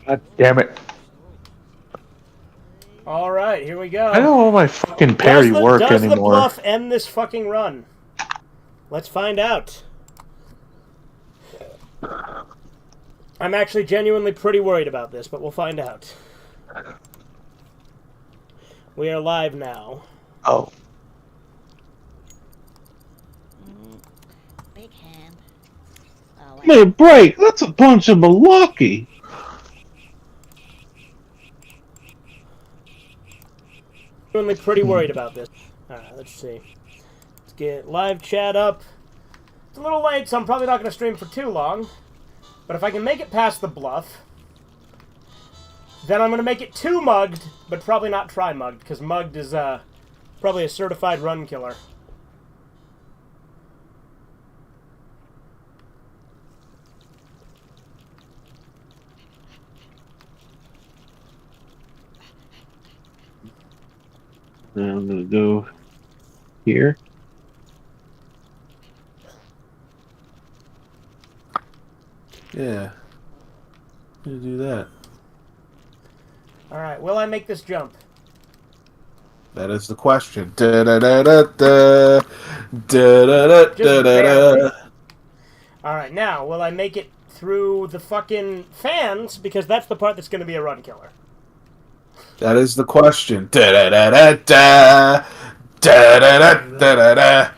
God damn it. Alright, here we go. I don't know my fucking parry work does anymore. the bluff end this fucking run? Let's find out. I'm actually genuinely pretty worried about this, but we'll find out. We are live now. Oh. Big hand. Oh, Give me a break. That's a bunch of malarkey. Genuinely pretty worried about this. Alright, let's see. Let's get live chat up. It's a little late, so I'm probably not going to stream for too long. But if I can make it past the bluff, then I'm going to make it too mugged, but probably not try mugged, because mugged is probably a certified run killer. Now I'm going to go here. Yeah. You do that. Alright, will I make this jump? That is the question. Da da da da da da da da da da. Alright, now, will I make it through the fucking fans? Because that's the part that's going to be a run killer. That is the question. Da da da da da da da da da da da.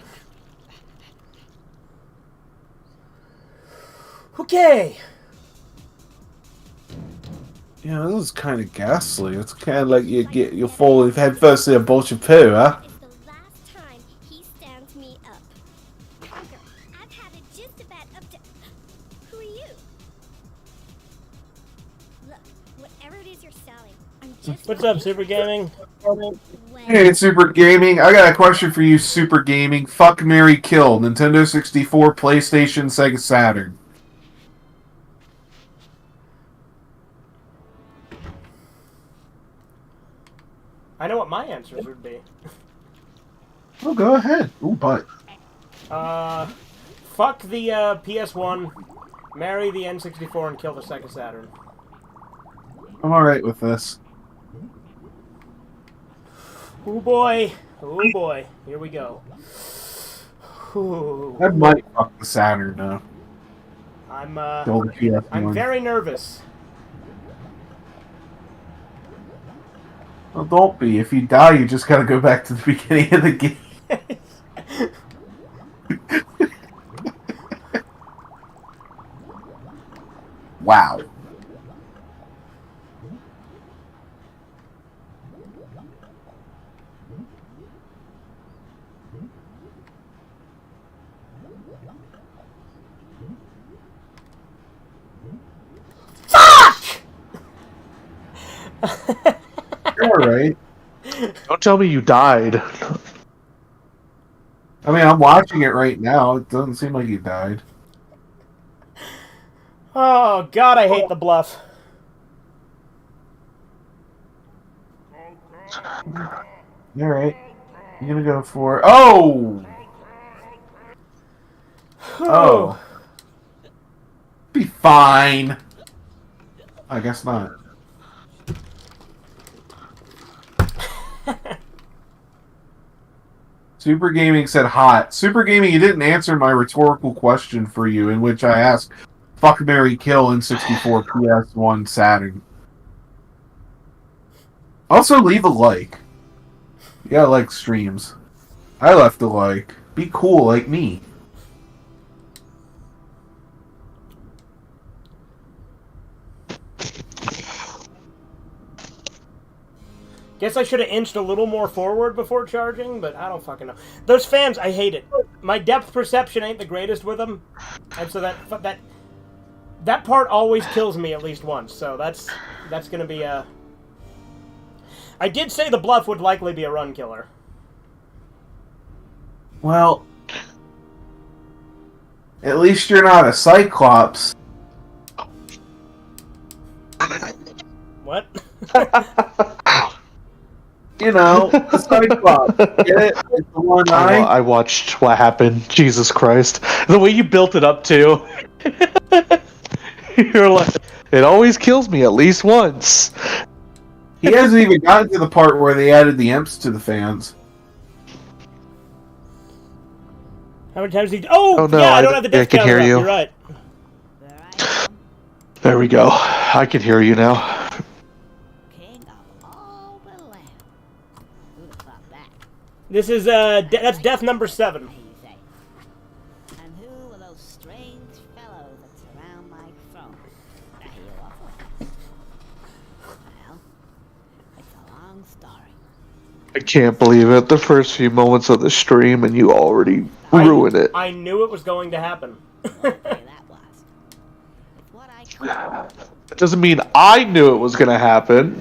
Okay. Yeah, this is kind of ghastly. It's kind of like you fall head first in a bunch of poo, huh? it's the last time he stands me up. Conker, I've had it just about up to... Who are you? Look, whatever it is you're selling, I'm just... What's up, Super Gaming? Hey, Super Gaming. I got a question for you, Super Gaming. Fuck, marry, kill. Nintendo 64, PlayStation, Sega Saturn. I know what my answers would be. Oh, go ahead. Ooh, but. Fuck the PS1, marry the N64, and kill the Sega Saturn. I'm alright with this. Oh boy. Oh boy. Here we go. Ooh. I might fuck the Saturn, though. Kill the PS1. I'm very nervous. Well, don't be. If you die, you just gotta go back to the beginning of the game. Wow. You're alright. Don't tell me you died. I mean, I'm watching it right now. It doesn't seem like you died. Oh god, I hate the bluff. Alright. You're gonna go for... Oh! Oh. Be fine. I guess not. Super Gaming said hot. Super Gaming, you didn't answer my rhetorical question for you, in which I asked, fuck, marry, kill in 64, PS1, Saturn. Also, leave a like. You gotta like streams. I left a like. Be cool like me. Guess I should have inched a little more forward before charging, but I don't fucking know. Those fans, I hate it. My depth perception ain't the greatest with them, and so that part always kills me at least once. So that's gonna be a. I did say the bluff would likely be a run killer. Well, at least you're not a Cyclops. What? You know, a Cyclops. Get it? It's the one eye. I watched what happened. Jesus Christ. The way you built it up, too. You're like, it always kills me at least once. He hasn't even gotten to the part where they added the imps to the fans. How many times did he... Oh, Oh, no, yeah, I I don't have the think I death can counter hear up. you. You're right. There I am, There we go. I can hear you now. king of all the land. Who'd have thought that? This is, that's death number 7. You say. And who are those strange fellows that surround my throne? I hear awful. Well, it's a long story. I can't believe it. The first few moments of the stream and you already ruined it. I knew it was going to happen. What day that was. It's what I call That doesn't mean I knew it was going to happen.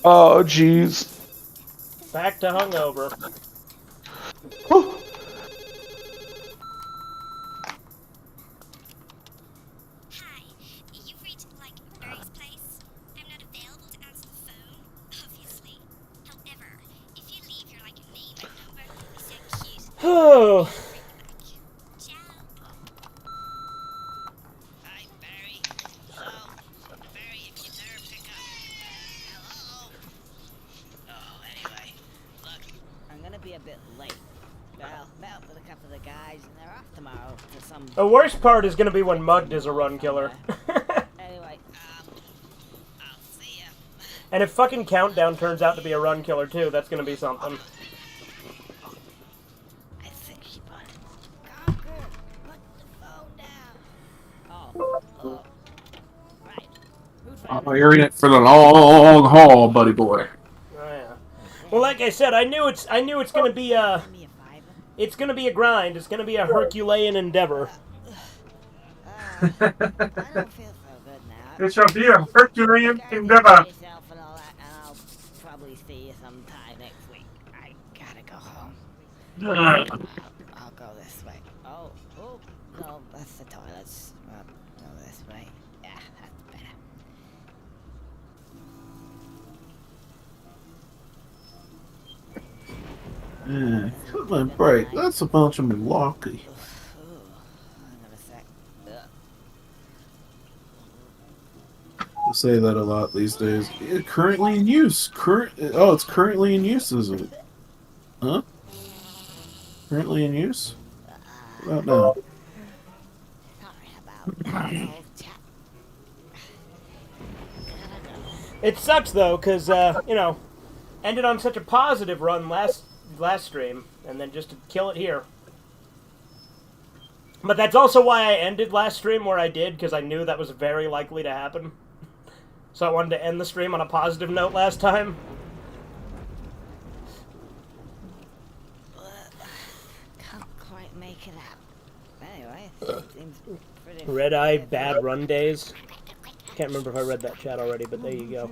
Oh, jeez. Back to hungover. Hi, you've reached, Mary's place. I'm not available to answer the phone, obviously. However, if you leave your, name and number, you sound cute. Oh. Ciao. Hi, Barry. So, Barry, if you never pick up. Hello? Oh, anyway, look, I'm gonna be a bit late. Well, met up with a couple of the guys, and they're off tomorrow to some... The worst part is going to be when Mugged is a run killer. Anyway, I'll see ya. And if fucking Countdown turns out to be a run killer too, that's going to be something. I think she put it. Conker, put the phone down. Oh, right. Who's Oh, you're in it for the long haul, buddy boy. Oh yeah. Well, like I said, I knew it's going to be a... Give me a fiver. It's going to be a grind. It's going to be a Herculean endeavor. I don't feel so good now. It shall be a Herculean Guys, endeavor. enjoy yourself and all that, and I'll probably see you sometime next week. I gotta go home. I'll go this way. Oh, no, that's the toilets. Go this way. Yeah, that's better. Yeah, come on, break. That's a bunch of malarkey. Ooh, another sec. Ugh. I say that a lot these days. Currently in use. It's currently in use, is it? Huh? Currently in use? What about now? Sorry about that old chap. It sucks though, because ended on such a positive run last stream, and then just to kill it here. But that's also why I ended last stream where I did, because I knew that was very likely to happen. So I wanted to end the stream on a positive note last time. Can't quite make it out. Anyway, it seems pretty... Red Eye Bad Run Days. Can't remember if I read that chat already, but there you go.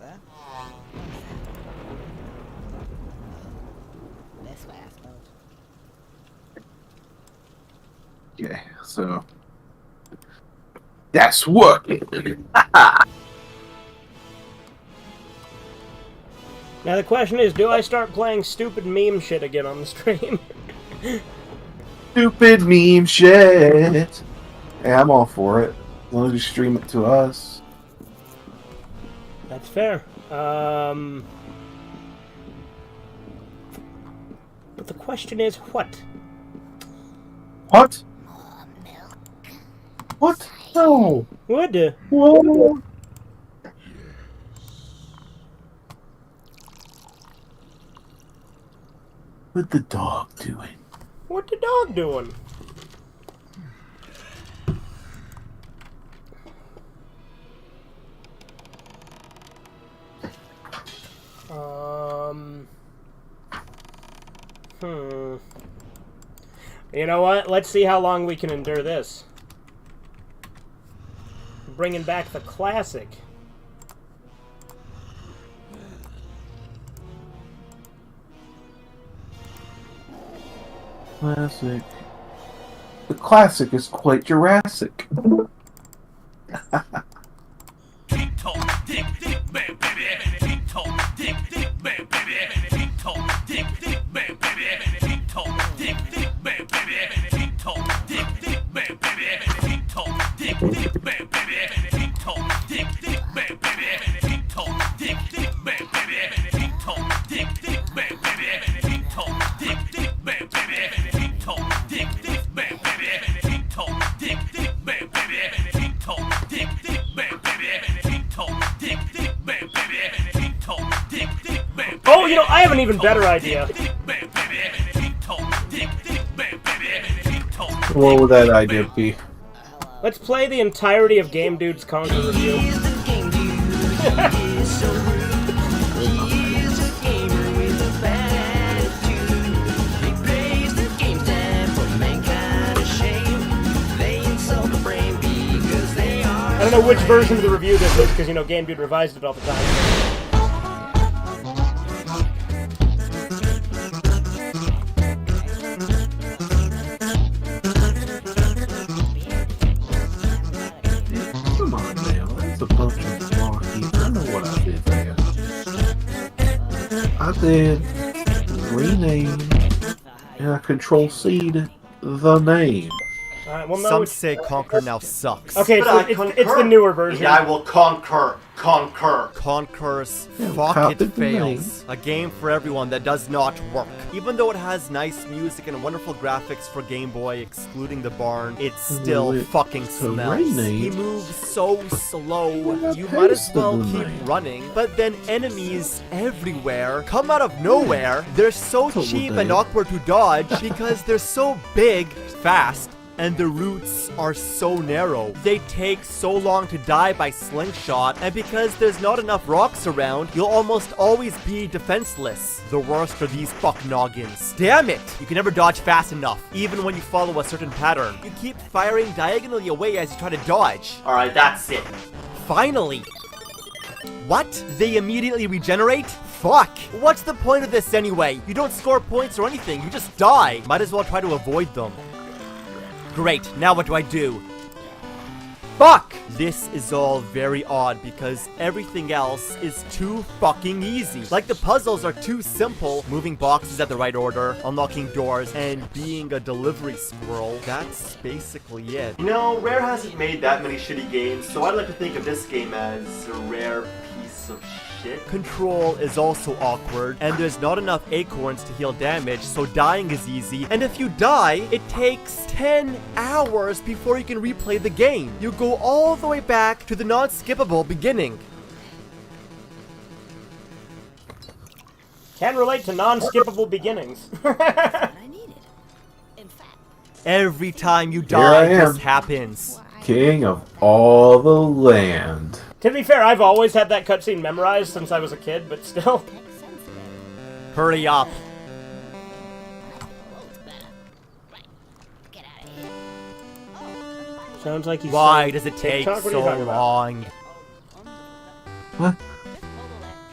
Huh? This way, I suppose. Okay, so. That's what. Now the question is, do I start playing stupid meme shit again on the stream? Stupid meme shit. Hey, I'm all for it. As long as you stream it to us. That's fair. But the question is, what? What? What? No. What? Whoa. What the dog doing? What the dog doing? You know what? Let's see how long we can endure this. Bringing back the classic. Classic. The classic is quite Jurassic. Oh, you know, I have an even better idea. What would that idea be? Let's play the entirety of Game Dude's Conker review. I don't know which version of the review this is, because, you know, Game Dude revised it all the time. Come on now, that's a bunch of malarkey. I know what I did there. I did rename and Control-C the name. Alright, well, no, Some it's... say Conker now sucks. Okay, it's the newer version. I will conquer. Conker's Yeah, Fuck copy It the Fails. A game for everyone that does not work. Even though it has nice music and wonderful graphics for Game Boy, excluding the barn, it still Wait, fucking so smells. rename? He moves so slow, Well, you might as paste the well keep name. running. But then enemies everywhere come out of nowhere. They're so Total cheap name. and awkward to dodge because they're so big, fast, and the routes are so narrow. They take so long to die by slingshot, and because there's not enough rocks around, you'll almost always be defenseless. The worst are these fuck noggins. Damn it! You can never dodge fast enough, even when you follow a certain pattern. You keep firing diagonally away as you try to dodge. Alright, that's it. Finally! What? They immediately regenerate? Fuck! What's the point of this anyway? You don't score points or anything, you just die. Might as well try to avoid them. Great, now what do I do? Fuck! This is all very odd because everything else is too fucking easy. Like the puzzles are too simple, moving boxes at the right order, unlocking doors, and being a delivery squirrel. That's basically it. You know, Rare hasn't made that many shitty games, so I'd like to think of this game as a rare piece of shit. Control is also awkward, and there's not enough acorns to heal damage, so dying is easy. And if you die, it takes 10 hours before you can replay the game. You go all the way back to the non-skippable beginning. Can relate to non-skippable beginnings. I needed. In fact, Every time you I die, am. this happens. King of all the land. To be fair, I've always had that cutscene memorized since I was a kid, but still. makes sense then. Hurry up. Right. Get out of here. Oh, Sounds like he's Why saying does it take TikTok? What are you so talking about? long? What?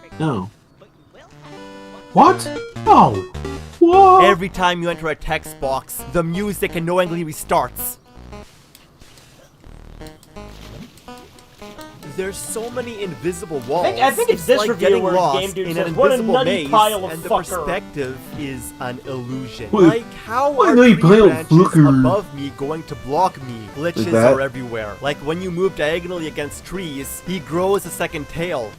trick. No. But you will have What? No. What? Every time you enter a text box, the music annoyingly restarts. There's so many invisible walls. I think it's this like review getting where lost Game Dude in says, an "What a invisible nutty maze, pile of and the fucker." perspective is an illusion. Wait, like, how what a are nutty tree pile of branches fucker? above me going to block me? Glitches that? are everywhere. Like when you move diagonally against trees, he grows a second tail.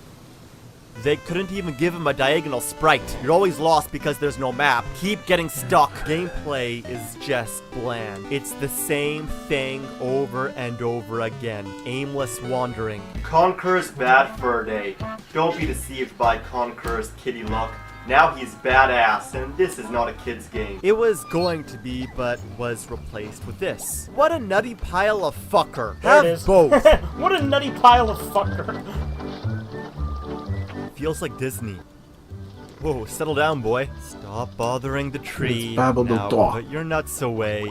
They couldn't even give him a diagonal sprite. You're always lost because there's no map. Keep getting stuck. Gameplay is just bland. It's the same thing over and over again. Aimless wandering. Conker's bad for a day. Don't be deceived by Conker's kitty luck. Now he's badass, and this is not a kid's game. It was going to be, but was replaced with this. What a nutty pile of fucker. There Have it is. both. What a nutty pile of fucker. Feels like Disney. Whoa, settle down, boy. Stop bothering the tree. babble the Now dog. put your nuts away.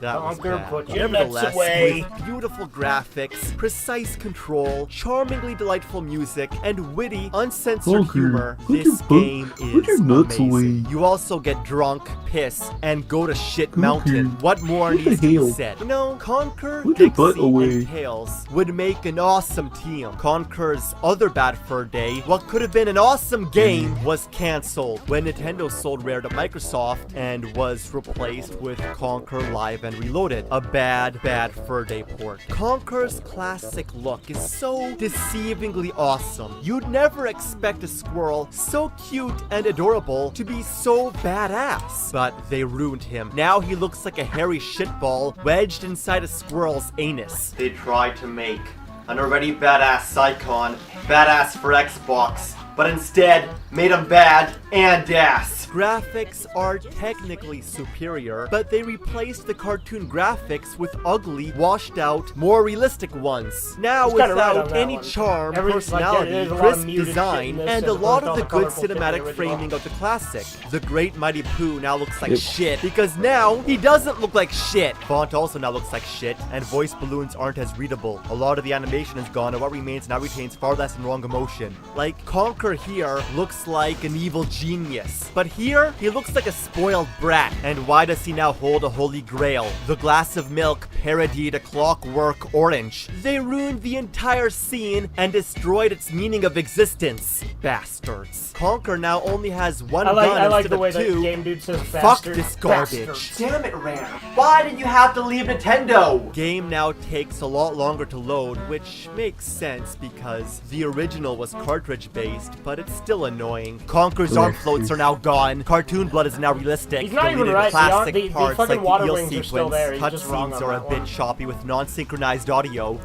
That was Conker, bad. put your nuts Nevertheless, away. with beautiful graphics, precise control, charmingly delightful music, and witty, uncensored Conker, humor, put this your butt- game put your is nuts amazing. away. You also get drunk, piss, and go to shit Conker, mountain. What more what the needs to be hell? said? You know, Conker, Put your butt Dixie, away. and Tails would make an awesome team. Conker's other Bad Fur Day, what could have been an awesome game, was cancelled when Nintendo sold Rare to Microsoft and was replaced with Conker Live and Reloaded, a bad Fur Day port. Conker's classic look is so deceivingly awesome. You'd never expect a squirrel so cute and adorable to be so badass. But they ruined him. Now he looks like a hairy shitball wedged inside a squirrel's anus. They tried to make an already badass Psycon badass for Xbox, but instead made him bad and ass. Graphics are technically superior, but they replaced the cartoon graphics with ugly, washed out, more realistic ones. Now He's kinda right on without that any one. charm, There's personality, a lot of crisp muted shit design, in this and as a lot opposed to of the all good colorful shit in the cinematic original. framing of the classic. The Great Mighty Pooh now looks like Yep. shit, because now he doesn't look like shit. Font also now looks like shit, and voice balloons aren't as readable. A lot of the animation is gone, and what remains now retains far less and wrong emotion. Like, Conker here looks like an evil genius, but here, he looks like a spoiled brat. And why does he now hold a holy grail? The glass of milk parodied a clockwork orange. They ruined the entire scene and destroyed its meaning of existence. Bastards. Conker now only has one I gun like instead the way of that two. Game Dude says Fuck bastard. this garbage. Bastard. Damn it, Rare. Why did you have to leave Nintendo? Game now takes a lot longer to load, which makes sense because the original was cartridge based, but it's still annoying. Conker's arm floats are now gone. Cartoon blood is now realistic. He's not even Deleted right. classic The parts fucking like water the eel wings are sequence. still there. He's just wrong Cutscenes on are a that bit one. choppy with non-synchronized audio.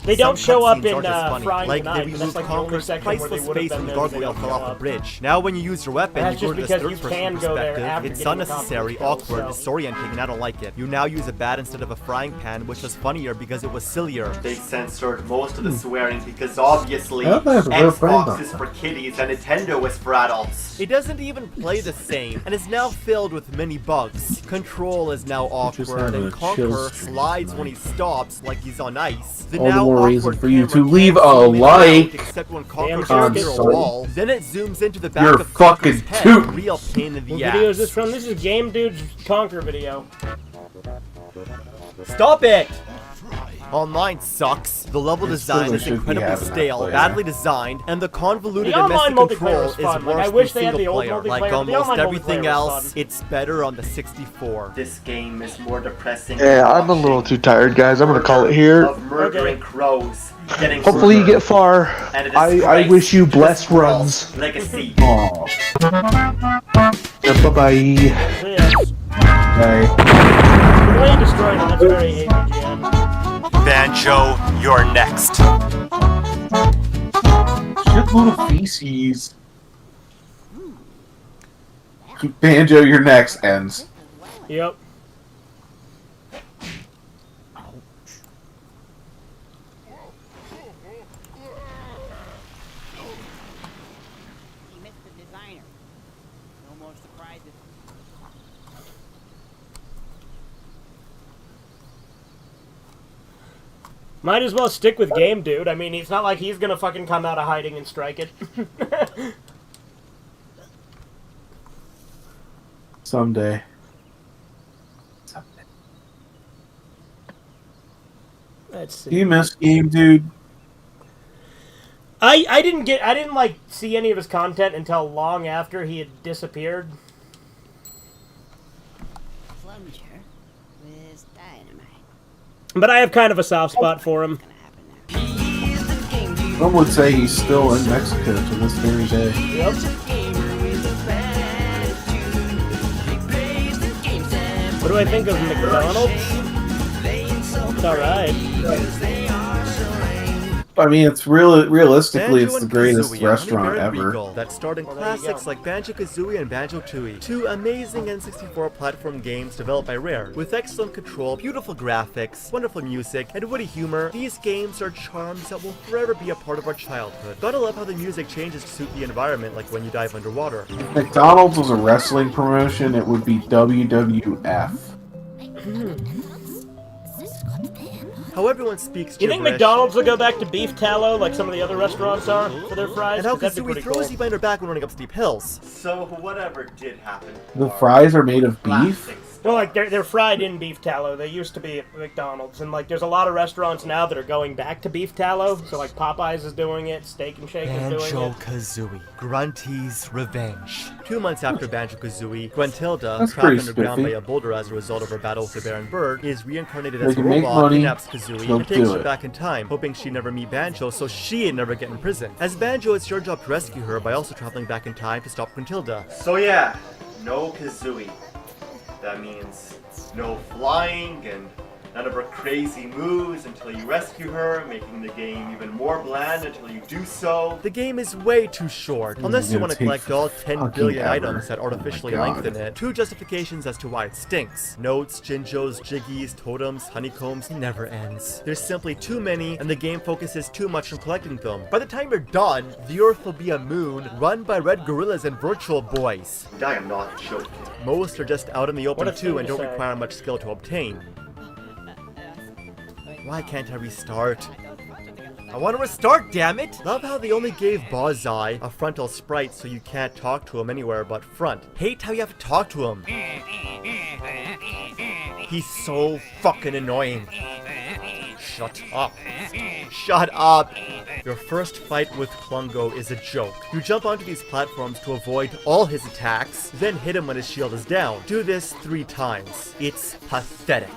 They don't Some show up cutscenes in aren't as funny. Frying Like Tonight. they That's removed like the only Conker's section where they priceless would have face been when the there. They gargoyle don't fell show off the up. bridge. Now when you use your weapon, That's you go just to this because you third-person can go there perspective. after It's getting the unnecessary, conflict kill, awkward, so. disorienting, and I don't like it. You now use a bat instead of a frying pan, which was funnier because it was sillier. They censored most of the swearing because obviously I don't have a friend Xbox on is for kiddies and Nintendo is for adults. It doesn't even play the same, and is now filled with many bugs. Control is now just awkward, having and a chill Conker stream slides tonight. when he stops like he's on ice. The All the now more reason awkward for you camera to leave can't a zoom in and out, like. except when Damn Conker sure goes it's near a wall. Then it zooms into the back You're of fucking Conker's head. toot. Real pain in the What ass. video is this from? This is Game Dude's Conker video. Stop it! Online sucks. The level design still is should be incredibly having that stale, player. badly designed, and the convoluted The and messy online control multiplayer is is fun. worse Like, I wish than they had the single old player. multiplayer, Like but the almost online everything multiplayer was else, fun. it's better on the 64. This game is more depressing. Yeah, I'm a little too tired, guys. I'm gonna call it here. Of murdering Okay. crows, getting Hopefully you murdered, get far. and a I disgrace wish you to the blessed squirrel's runs. legacy. Aw. Bye bye. Yes. Okay. The way he destroyed him, that's very AVGN. Banjo, you're next. Shitload of feces. Banjo, your next ends. Yep. He missed the designer. No more surprises. Might as well stick with Game Dude. I mean, it's not like he's gonna fucking come out of hiding and strike it. Someday. Let's Do see. you miss Game Dude? I didn't like see any of his content until long after he had disappeared. Plunger with dynamite. But I have kind of a soft spot for him. Gonna happen now. Some would say he's still in Mexico to this very day. Yep. What do I think of McDonald's? It's alright. I mean, it's realistically, it's the Banjo-Kazooie, greatest a restaurant honey-bear ever. regal that starred in Well, there you classics go. like Banjo-Kazooie and Banjo-Tooie, two amazing N64 platform games developed by Rare. With excellent control, beautiful graphics, wonderful music, and witty humor, these games are charms that will forever be a part of our childhood. Gotta love how the music changes to suit the environment, like when you dive underwater. If McDonald's was a wrestling promotion, it would be WWF. How everyone speaks You think gibberish, McDonald's will go back to beef tallow like some of the other restaurants are for their fries? and how 'Cause that'd be Kazooie pretty throws cool. you behind her back when running up steep hills. So whatever did happen. The fries are made of beef? Classics. Well, like they're fried in beef tallow. They used to be at McDonald's, and like there's a lot of restaurants now that are going back to beef tallow. So like Popeyes is doing it, Steak and Shake is doing it. Banjo-Kazooie, Grunty's Revenge. 2 months after Banjo-Kazooie, Gruntilda, That's trapped pretty underground by spiffy. a boulder as a result of her battle with the Baron Bird, is reincarnated They as a can make robot, money, kidnaps Kazooie, they'll and takes do her it. back in time, hoping she'd never meet Banjo so she'd never get in prison. As Banjo, it's your job to rescue her by also traveling back in time to stop Gruntilda. So yeah, no Kazooie. That means no flying and none of her crazy moves until you rescue her, making the game even more bland until you do so. The game is way too short, unless you gonna want to take collect all 10 fucking billion ever. items that artificially Oh my lengthen God. it. 2 justifications as to why it stinks. Notes, Jinjos, Jiggies, Totems, Honeycombs, it never ends. There's simply too many, and the game focuses too much on collecting them. By the time you're done, the Earth will be a moon run by red gorillas and virtual boys. I am not joking. Most are just out in the open What a too thing and to don't say. require much skill to obtain. Why can't I restart? I want to restart, damn it! Love how they only gave Bozai a frontal sprite so you can't talk to him anywhere but front. Hate how you have to talk to him. He's so fucking annoying. Shut up. Shut up! Your first fight with Klungo is a joke. You jump onto these platforms to avoid all his attacks, then hit him when his shield is down. Do this 3 times. It's pathetic.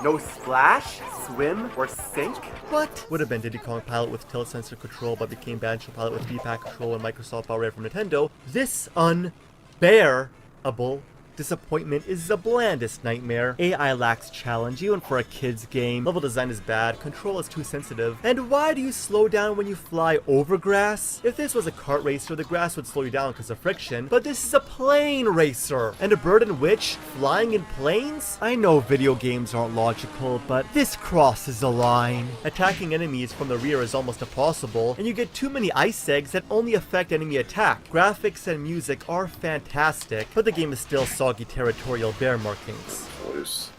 No splash, swim, or sink? What? Would have been Diddy Kong Pilot with tilt sensor control, but became Banjo Pilot with D-pad control and Microsoft Power from Nintendo. This unbearable disappointment is the blandest nightmare. AI lacks challenge, even for a kid's game. Level design is bad, control is too sensitive. And why do you slow down when you fly over grass? If this was a kart racer, the grass would slow you down because of friction, but this is a plane racer! And a bird and witch flying in planes? I know video games aren't logical, but this crosses a line. Attacking enemies from the rear is almost impossible, and you get too many ice eggs that only affect enemy attack. Graphics and music are fantastic, but the game is still soggy territorial bear markings. Close.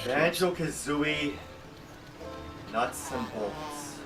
Banjo-Kazooie, nuts and bolts.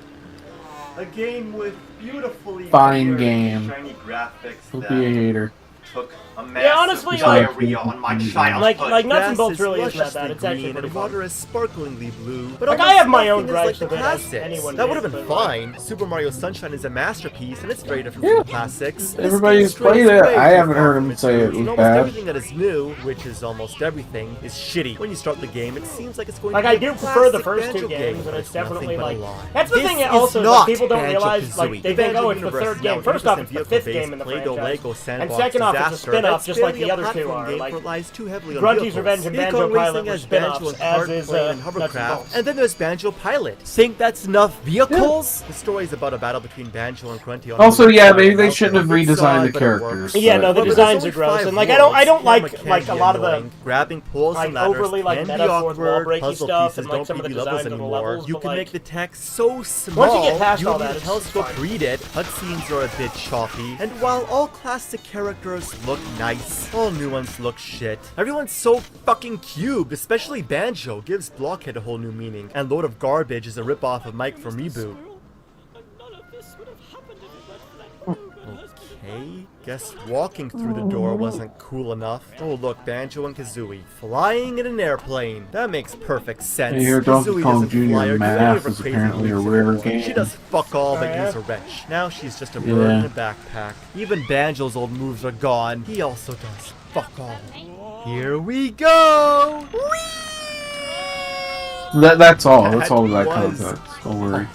A game with beautifully Fine clear, game. shiny graphics Don't be a that hater. took a massive Yeah, honestly, diarrhea on my childhood. Like nuts and Grass bolts is really isn't that lusciously bad. It's actually green pretty and fun. water is sparklingly blue. But Like, I almost have my own nothing is gripes like with the it, as classics. anyone That would did, have been but, like- fine. Super Mario Sunshine is a masterpiece, and it's very different Yeah. from the classics. This Everybody's game strays played it. way I too haven't far heard from him its say it roots, and was almost bad. everything that is new, which is almost everything, is shitty. When you start the game, it seems like it's going Like to I be a do prefer the classic first Banjo 2 game, games, and but it's definitely nothing but a like lie. that's the This thing. is Also, not like, people don't realize Banjo-Kazooie. like they The think, Banjo oh, it's the universe 3rd is now game. First off, it's the 5th vehicle-based game in the Play-Doh franchise, Lego and sandbox second off, it's a disaster spin-off, that's just like barely the a other 2 platform are. game Like that relies too heavily on Grunty's vehicles. Revenge and Diddy Banjo Kong Pilot Racing were has spin-offs, Banjo and as Cart is, Plane and Nuts and Hovercraft, Bolts. and then there's Banjo Pilot. Think that's enough vehicles? The story is about a battle between Banjo and Grunty on Also, a yeah, motorcycle maybe they mountain. shouldn't have It's redesigned odd, the but it characters. works. Yeah, no, the but- Well, designs there's are only gross, 5 and like I don't worlds. like Camera can like a be lot of the annoying. Grabbing poles like and ladders overly like can be meta fourth wall awkward. breaky Puzzle stuff pieces and like don't some of the give you levels designs of the anymore. levels. You but, can like, make the text so small. once you get past all need that, a it's telescope fine. to read it. Cutscenes are a bit choppy, and while all classic characters look nice, all new ones look shit. Everyone's so fucking cubed, especially Banjo gives Blockhead a whole new meaning, and Load of Garbage is a ripoff of Mike from Reboot. Okay, guess walking through the door wasn't cool enough. Oh look, Banjo and Kazooie flying in an airplane. That makes perfect sense. Hey, here, Donkey Kazooie Kong doesn't fly Jr. or do any Math of her is crazy apparently a moves rare anymore. game. She does fuck all but Oh, yeah? use a wrench. Now she's just a bird Yeah. in a backpack. Even Banjo's old moves are gone. He also does fuck all. Here we go! That's all. That's all that was context. Don't worry.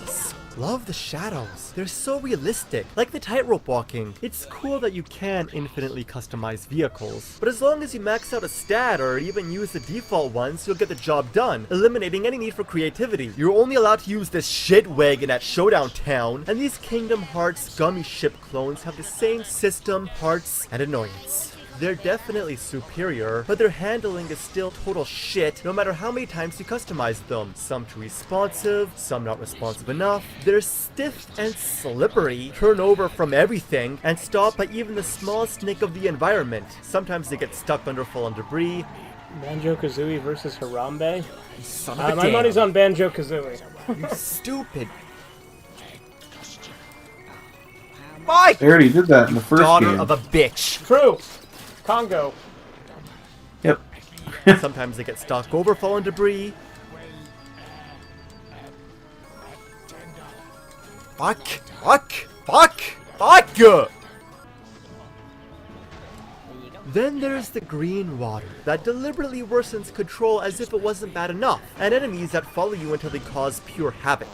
Love the shadows. They're so realistic, like the tightrope walking. It's cool that you can infinitely customize vehicles, but as long as you max out a stat or even use the default ones, you'll get the job done, eliminating any need for creativity. You're only allowed to use this shit wagon at Showdown Town, and these Kingdom Hearts gummy ship clones have the same system, parts, and annoyance. They're definitely superior, but their handling is still total shit no matter how many times you customize them. Some too responsive, some not responsive enough. They're stiff and slippery, turn over from everything, and stop at even the smallest nick of the environment. Sometimes they get stuck under fallen debris. Banjo-Kazooie versus Harambe? Son of a My damn. money's on Banjo-Kazooie. You stupid. Mike! They already did that in the first Daughter game. of a bitch. True. Congo. Yep. Sometimes they get stuck over fallen debris. Fuck! Fuck! Fuck! Fuck! Then there's the green water that deliberately worsens control as if it wasn't bad enough, and enemies that follow you until they cause pure havoc.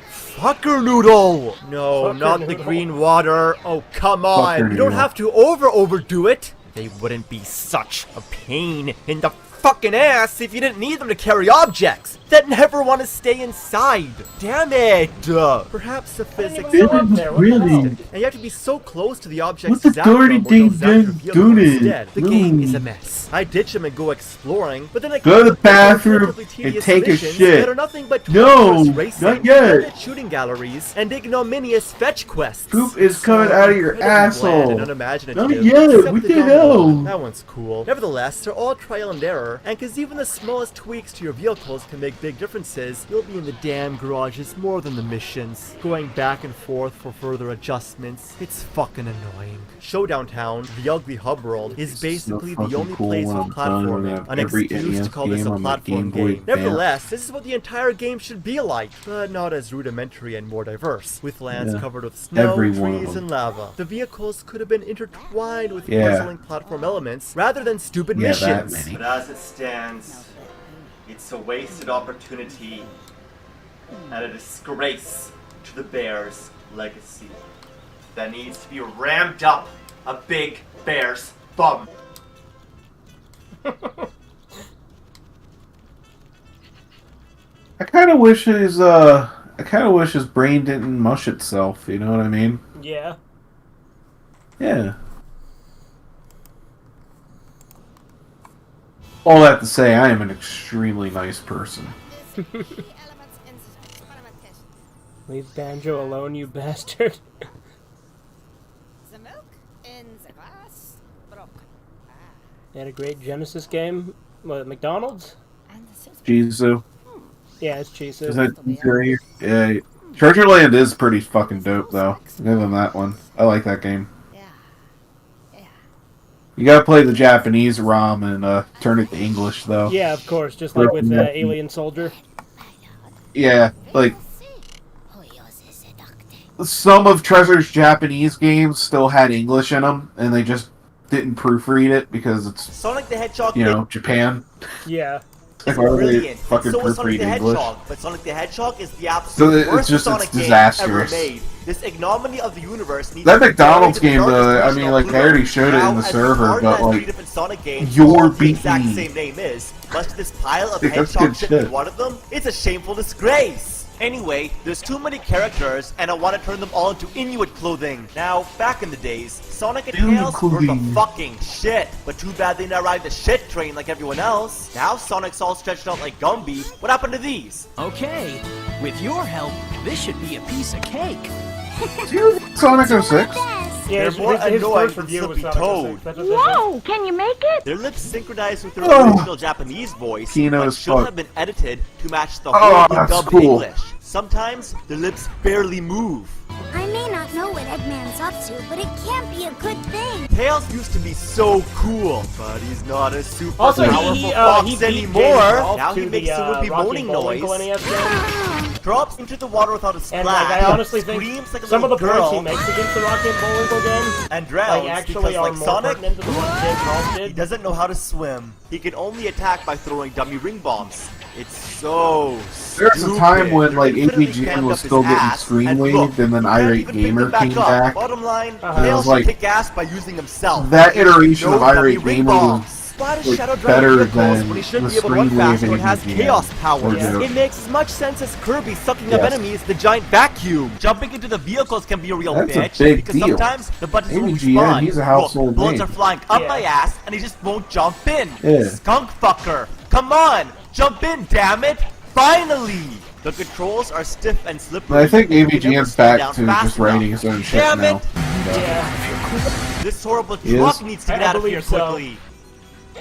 Fucker noodle! No, Fucker not the noodle. green water. Oh, come on. Fucker You don't noodle. have to overdo it. They wouldn't be such a pain in the fucking ass if you didn't need them to carry objects that never want to stay inside. Damn it! Perhaps the physics even go are up there, what the hell? realistic, and you have to be so close to the objects What the to zap dirty them or they'll thing zap your done vehicle doing it? instead. The game No. is a mess. I ditch them and go exploring, but then I Go to the complete bathroom relatively and tedious take a missions shit. that are nothing but No, torturous racing, not yet. limited shooting galleries, and ignominious fetch quests. Poop is coming out of your Incredibly bland asshole. and unimaginative, Not yet, except what the the gun hell? one. That one's cool. Nevertheless, they're all trial and error, and cause even the smallest tweaks to your vehicles can make big differences, you'll be in the damn garages more than the missions, going back and forth for further adjustments. It's fucking annoying. Showdown Town, the ugly hub world, is basically the fucking only cool place when with I'm done with platforming, an every excuse to NES call this game a on my platform Game Boy game. Advance. Nevertheless, this is what the entire game should be like, but not as rudimentary and more diverse, with lands Yeah. covered with snow, Every one of trees, them. and lava. The vehicles could have been intertwined with Yeah. puzzling platform elements rather than stupid Yeah, that missions. many. But as it stands, it's a wasted opportunity and a disgrace to the Bears' legacy that needs to be rammed up a big bear's bum. I kind of wish his brain didn't mush itself. You know what I mean? Yeah. Yeah. All that to say, I am an extremely nice person. Leave Banjo alone, you bastard. The milk in the glass broken. They had a great Genesis game. What, McDonald's? And the soup. Jisoo. Yeah, it's cheese. Is that great? Yeah. Treasure Land is pretty fucking dope, though. Give them that one. I like that game. Yeah. Yeah. You gotta play the Japanese ROM and turn it to English, though. Yeah, of course, just like with Alien Soldier. Yeah, like some of Treasure's Japanese games still had English in them, and they just didn't proofread it because it's, Sonic the Hedgehog you know, Japan. Yeah. is Why would they brilliant, and fucking so is Sonic proofread the English? Hedgehog, but Sonic the Hedgehog is the So absolute it's worst just- Sonic it's game disastrous. ever made. This ignominy of the universe needs That to be McDonald's buried in the game, though, darkest I portion mean, of like, Pluto. I already showed it in Now, the as server, hard but, as like, three different Sonic games, you're all with the exact beating me. same name is, much to this pile of Dude, that's hedgehog good shit shit. be one of them, it's a shameful disgrace. Anyway, there's too many characters, and I want to turn them all into Inuit clothing. Now, back in the days, Sonic and Inuit Tails were the clothing. fucking shit, but too bad they didn't ride the shit train like everyone else. Now Sonic's all stretched out like Gumby. What happened to these? Okay, with your help, this should be a piece of cake. Sonic 06? Yeah, They're more his annoying first than review was Slippy Sonic Toad. 06. That's what this is. Whoa, can you make it? Their lips synchronized with their Oh. original Japanese voice, Kino but as should fuck. have been edited to match the Oh, horribly that's dubbed cool. English. Sometimes their lips barely move. I may not know what Eggman's up to, but it can't be a good thing. Tails used to be so cool, but he's not a super Also, powerful he fox beat anymore. James Rolfe Now he to makes the, the whippy Rocky moaning Bullwinkle noise. NES game. drops into the water without a splash, And like, I honestly think screams like a some of the little girl, points he makes against the Rocket and Bullwinkle game, and drowns like, actually because, are like more Sonic, pertinent to the ones Jim Rolfe he did. doesn't know how to swim. He can only attack by throwing dummy ring bombs. It's so There's a time when like They're literally AVGN crammed was up his still getting ass, screen and waved, look, and then you can't Irate even pick Gamer them back came up. back. Bottom line, Uh-huh. Tails was should like, kick ass by using himself. that iteration No of dummy Irate ring Gamer bombs. was Why does like, Shadow drive better vehicles than when he should the be able to run screen wave faster and has AVGN. chaos powers? Yeah. It makes as much sense as Kirby sucking up Yes. enemies the giant vacuum. Jumping into the vehicles can be a real That's a bitch big because deal. sometimes the buttons won't AVGN, respond. he's a household Look, bullets name. are flying up Yeah. my ass and he just won't jump in. Yeah. Skunk fucker. Come on, jump in, damn it. Finally. The controls are stiff and slippery. But I think You can never AVGN's slow back down to fast just writing enough. his own shit Damn now. it. Yeah, This horrible He truck is? needs to get I out of believe here so. quickly.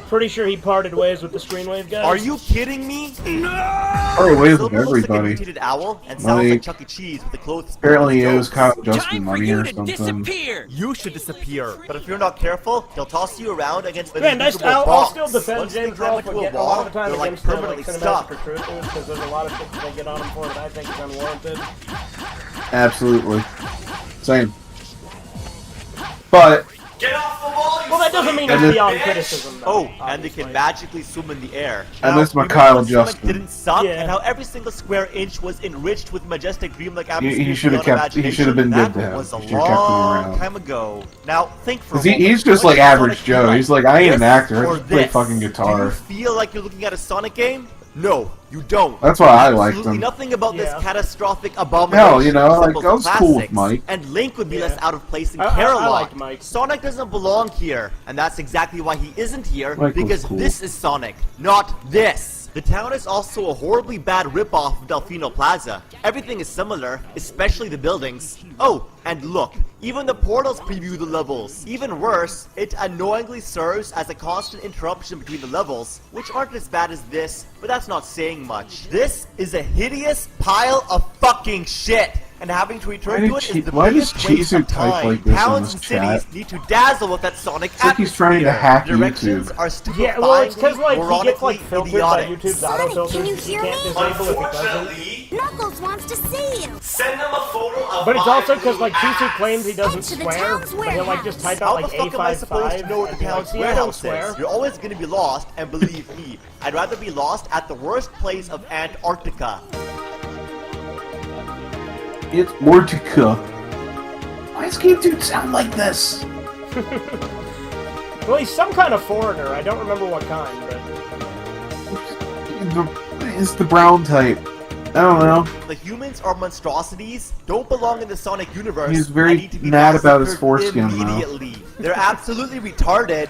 pretty sure he parted ways with the Screenwave guys. Are you kidding me? Parted ways with Silver looks like a everybody. mutated owl and sounds Like, like Chuck E. Cheese with the clothes. Apparently it was Kyle Time Justin for money you or to something. disappear. You should disappear. But if you're not careful, they'll toss you around against the Man, invisible I'll box. still defend Once they James climb Rolfe into a a lot wall, of the time they're like against the permanently cinematic stuck. or truthers, because there's a lot of shit that they get on him for that I think is unwarranted. Absolutely. Same. But Get off the wall, you Well, that doesn't mean And it's it- beyond criticism, though. Oh, and they obviously. can magically swim in the air. And Now, that's my remember Kyle when Sonic Justin. didn't suck, Yeah. and how every single square inch was enriched with majestic dreamlike atmosphere. he should have beyond kept. He imagination? should have been That good to him. was a He should have kept him long around. time ago. Now think for a 'Cause he- moment. he's just What like does average Sonic Joe. feel He's like, I ain't an This actor, I or just play this? fucking Do guitar. you feel like you're looking at a Sonic game? No, you don't. That's why I liked Absolutely him. nothing about Yeah. this catastrophic abomination. Hell, you know, like, resembles I was cool with classics, Mike. And Link would be Yeah. less out of place in I Carolot. like Mike. Sonic doesn't belong here, and that's exactly why he isn't here, Mike was because cool. this is Sonic, not this. The town is also a horribly bad ripoff of Delfino Plaza. Everything is similar, especially the buildings. Oh, and look, even the portals preview the levels. Even worse, it annoyingly serves as a constant interruption between the levels, which aren't as bad as this, but that's not saying much. This is a hideous pile of fucking shit. And having to return to it is the Why does biggest waste of Chizu type time. like this in Towns this and cities chat? need to dazzle with that Sonic It's like he's trying to hack Directions YouTube. are Yeah, well, it's because stupefyingly, like he gets like moronically filtered idiotic. by YouTube's Sonic, autofilters can you that he hear can't me? disable if he doesn't. Unfortunately, Knuckles wants to see you. send them a photo of But it's my also because blue like Chisu ass. claims he doesn't Head to the swear, town's but he'll like just type How out the like fuck am I supposed to know what the and be like, town's see, I don't warehouse swear. is? You're always gonna be lost, and believe me, I'd rather be lost at the worst place of Antarctica. It's Mortica. Why does Game Dude sound like this? Well, he's some kind of foreigner. I don't remember what kind, but It's the brown type. I don't know. The humans are monstrosities, don't belong in the Sonic universe. He's very and need to be mad about his massacred foreskin, though. immediately. They're absolutely retarded.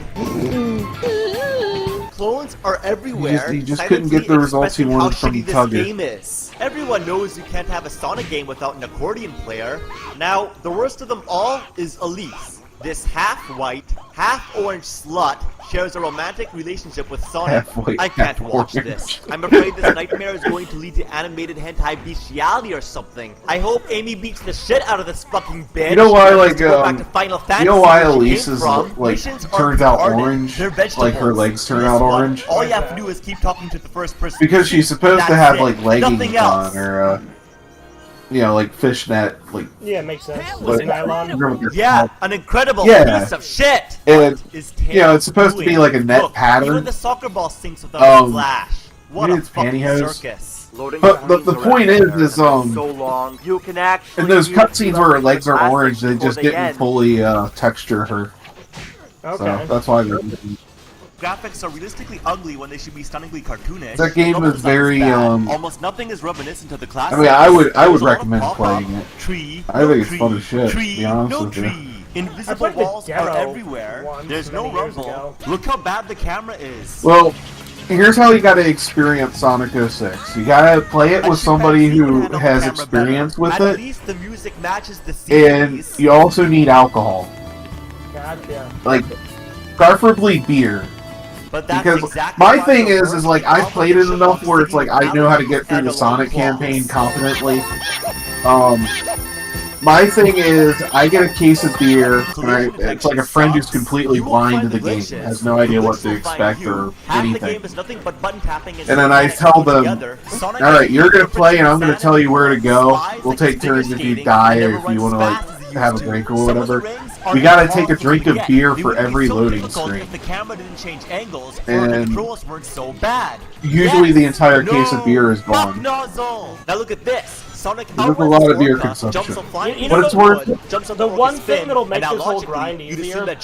Clones are everywhere. He just couldn't get the silently results he expressing wanted how from shitty this Tugger. game is. Everyone knows you can't have a Sonic game without an accordion player. Now, the worst of them all is Elise. This half-white, half-orange slut shares a romantic relationship with Sonic. Half-white, I can't watch half-orange. this. I'm afraid this nightmare is going to lead to animated hentai bestiality or something. I hope Amy beats the shit out of this fucking bitch. You know why, and like, go back to Final Fantasy, you know why where she Elise came is, from. like, Missions are turns out retarded. orange? They're Like, her vegetables. legs turn This out one, orange? All you have to do is keep talking to the first person. Because she's supposed to That's have, it. like, leggings Nothing else. on, or, you know, like, fishnet, like, yeah, it makes sense. like, With nylon. Yeah, an incredible Yeah. piece of shit. And, What is you know, it's supposed to be doing? like a net Look, pattern. Even the soccer ball sinks without a splash. What maybe a it's fucking pantyhose. circus. But the point is, so long, you can actually in those use cutscenes where her legs are classics orange, they before just they didn't end. fully texture her. Okay. So that's why they're. Graphics are realistically ugly when they should be stunningly cartoonish. That game Level is design very, bad. um, Almost nothing is reminiscent of the classics. I mean, I would There's a lot of recommend pop-up, playing it. Tree, I no think it's tree, fun as shit, to Tree, be honest no with you. tree. I Invisible played the walls are demo everywhere. once There's no many years rumble. ago. Look how bad the camera is. Well, here's how you gotta experience Sonic 06. You gotta play it A with somebody chimpanzee would who handle the has camera experience better. with At it, least the music matches the and series. you also need alcohol. Gotcha. Like, preferably beer. But that's Because exactly my why thing the is worst like I've played it enough where it's like I know how to get through and the a Sonic long campaign claws. competently. Um, My thing is, I get a case of beer, and it's like a friend who's completely blind to the game, has no idea what to expect or anything. And then I tell them, alright, you're gonna play and I'm gonna tell you where to go. We'll take turns if you die or if you wanna like have a drink or whatever. We gotta take a drink of beer for every loading screen. And usually the entire case of beer is gone. Now look at this. Sonic There's a lot of beer consumption. But it's worth it. The one thing that'll make this whole grind easier, the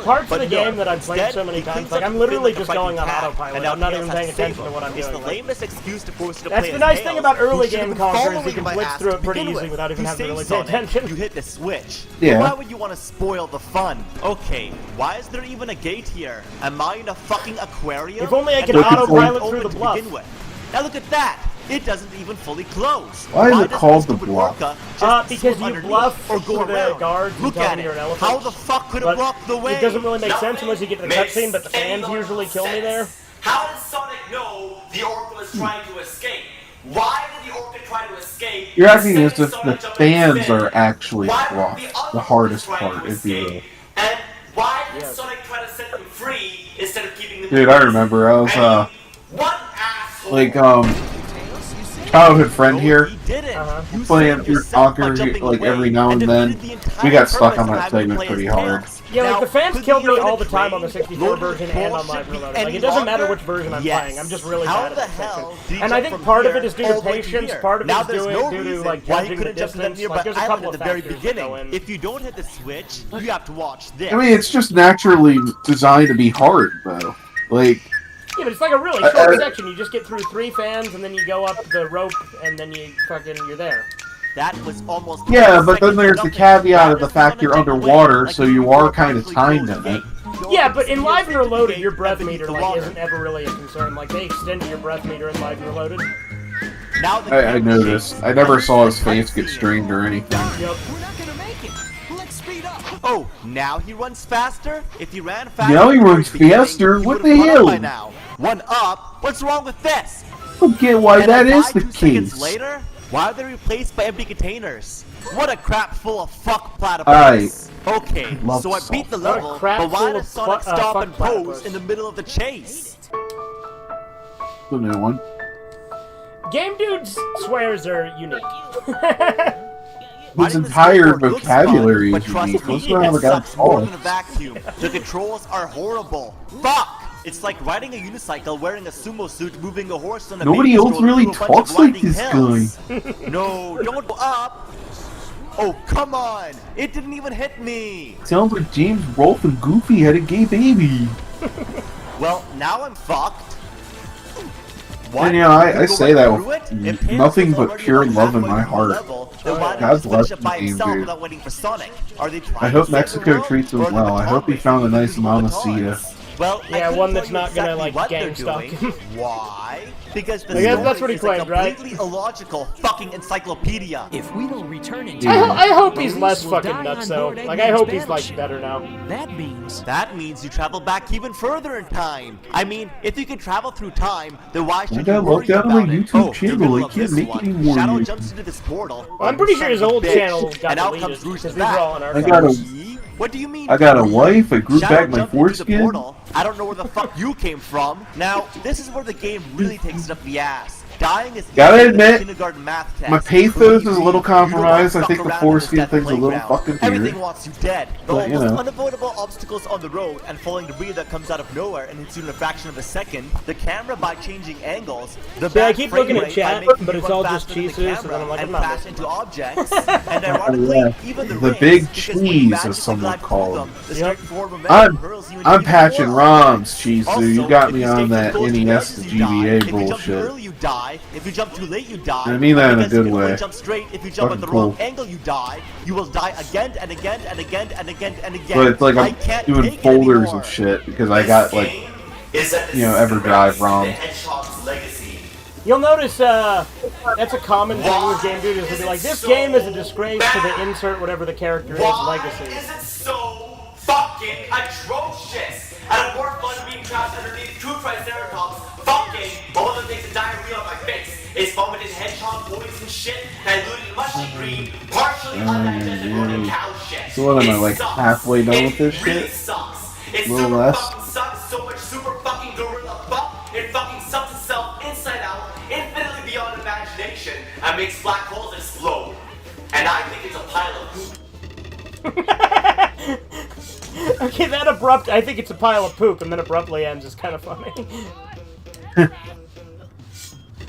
parts of the game that I've played so many times, like I'm literally just going on autopilot. I'm not even paying attention to what I'm doing. That's the nice thing about early game Conker is you can blitz through it pretty easily without even having to really pay attention. You hit the switch. Yeah. Why would you want to spoil the fun? Okay, why is there even a gate here? Am I in a fucking aquarium? If only I could autopilot through the bluff. Now look at that. It doesn't even fully close. Why is it called the bluff? Because you bluff or go the around. guards and Look tell at them it. you're an elephant. How the fuck could it block the way? It doesn't really make sense unless you get to the cutscene, but the fans usually kill me there. How did Sonic know the Orca was trying to escape? Why did the Orca try to escape? You're acting as if the fans are actually blocked. The hardest part, if you will. And why did Sonic try to set them free instead of keeping them? Dude, I remember. I was, What asshole? like, childhood friend here, playing through Conker, like, every now and then. We got stuck on that segment pretty hard. Yeah, like the fans killed me all the time on the 64 version and on Live Reloaded. Like, it doesn't matter which version I'm playing, I'm just really bad at it. And I think part of it is due to patience, part of it is due to, like, judging the distance. Like, there's a couple of factors that go in. If you don't hit the switch, you have to watch this. I mean, it's just naturally designed to be hard, though. Like... Yeah, but it's like a really short section. You just get through 3 fans, and then you go up the rope, and then you're there. That was almost. Yeah, but then there's the caveat of the fact you're underwater, so you are kind of timed in it. Yeah, but in Live and Reloaded, your breath meter like isn't ever really a concern. Like they extended your breath meter in Live and Reloaded. I noticed. I never saw his face get strained or anything. Yep. Oh, now he runs faster? If he ran faster... Now he runs faster? What the hell? 1 up? What's wrong with this? I don't get why that is the case. Later, why are they replaced by empty containers? What a crap full of fuck platypus. Okay, so I beat the level, but why does Sonic stop and pose in the middle of the chase? The new one. Game Dude's swears are unique. His entire vocabulary is unique. What's going on with that call? Vacuum. The controls are horrible. Fuck! It's like riding a unicycle, wearing a sumo suit, moving a horse on a Nobody else really talks like this guy. No, don't go up! Oh, come on! It didn't even hit me! Sounds like James, Rolf, and Goofy had a gay baby. Well, now I'm fucked. And yeah, I say that with nothing but pure love in my heart. God bless the game, dude. I hope Mexico treats him well. I hope he found a nice mamacita. Well, yeah, one that's not gonna like gang stalk him. Why? Because the that's what he claimed, right? Completely illogical fucking encyclopedia. If we don't return in time, I hope he's less fucking nuts though. Like I hope he's like better now. That means you travel back even further in time. I mean, if you can travel through time, then why should you worry look down about on my it? YouTube channel. I can't make any more. Shadow jumps into this portal. Well, I'm pretty sure his old channel got and out deleted comes Rouge's because these are all on I archives. got a What do you mean? I got a wife. I grew Shadow back my jumped into the foreskin. portal. I don't know where the fuck you came from. Now, this is where the game really takes it up the ass. Dying is Gotta admit, kindergarten math test. my pathos is a little compromised. I think the foreskin thing's a little fucking Everything weird. wants you dead. The But, you almost know. unavoidable obstacles on the road and falling debris that comes out of nowhere and hits you in a fraction of a second. The camera by changing angles. The See, I bad keep frame looking at rate chat, by making but you it's run all just faster than the cheeses, so camera then I'm like, and I'm not crash listening. into objects. And ironically, Yeah. even the The rings, big because when you cheese, magically as some would glide call through them. them, the straight forward momentum I'm hurls you into I'm even patching more ROMs, Chizu. You got if me you on stay too that close to NES edges, to you die. GBA If you jump too bullshit. early, you die. If you jump too late, you die. I mean that in a Because you good can only way. jump straight. If you jump at the Fucking wrong cool. angle, you die. You will die again and again and again and again and again. But it's like I I'm can't doing take it folders anymore. of shit because I got like, EverDrive ROM. You'll notice that's a common thing with Game Dude is to be like, this game is a disgrace to the insert whatever the character is legacy. Is it so fucking atrocious? And more fun being trapped underneath two Triceratops, fucking, while one of them takes a diarrhea on my face, is vomited hedgehog poison shit, diluted much partially green, partially unidentified cow shit. So what am I, like, It sucks. halfway done with this It really shit? sucks. It A little super less? fucking sucks so much super fucking gorilla fuck. It fucking sucks itself inside out, infinitely beyond imagination, and makes black holes explode. And I think it's a pile of poop. Okay, that abrupt, I think it's a pile of poop, and then abruptly ends is kind of funny.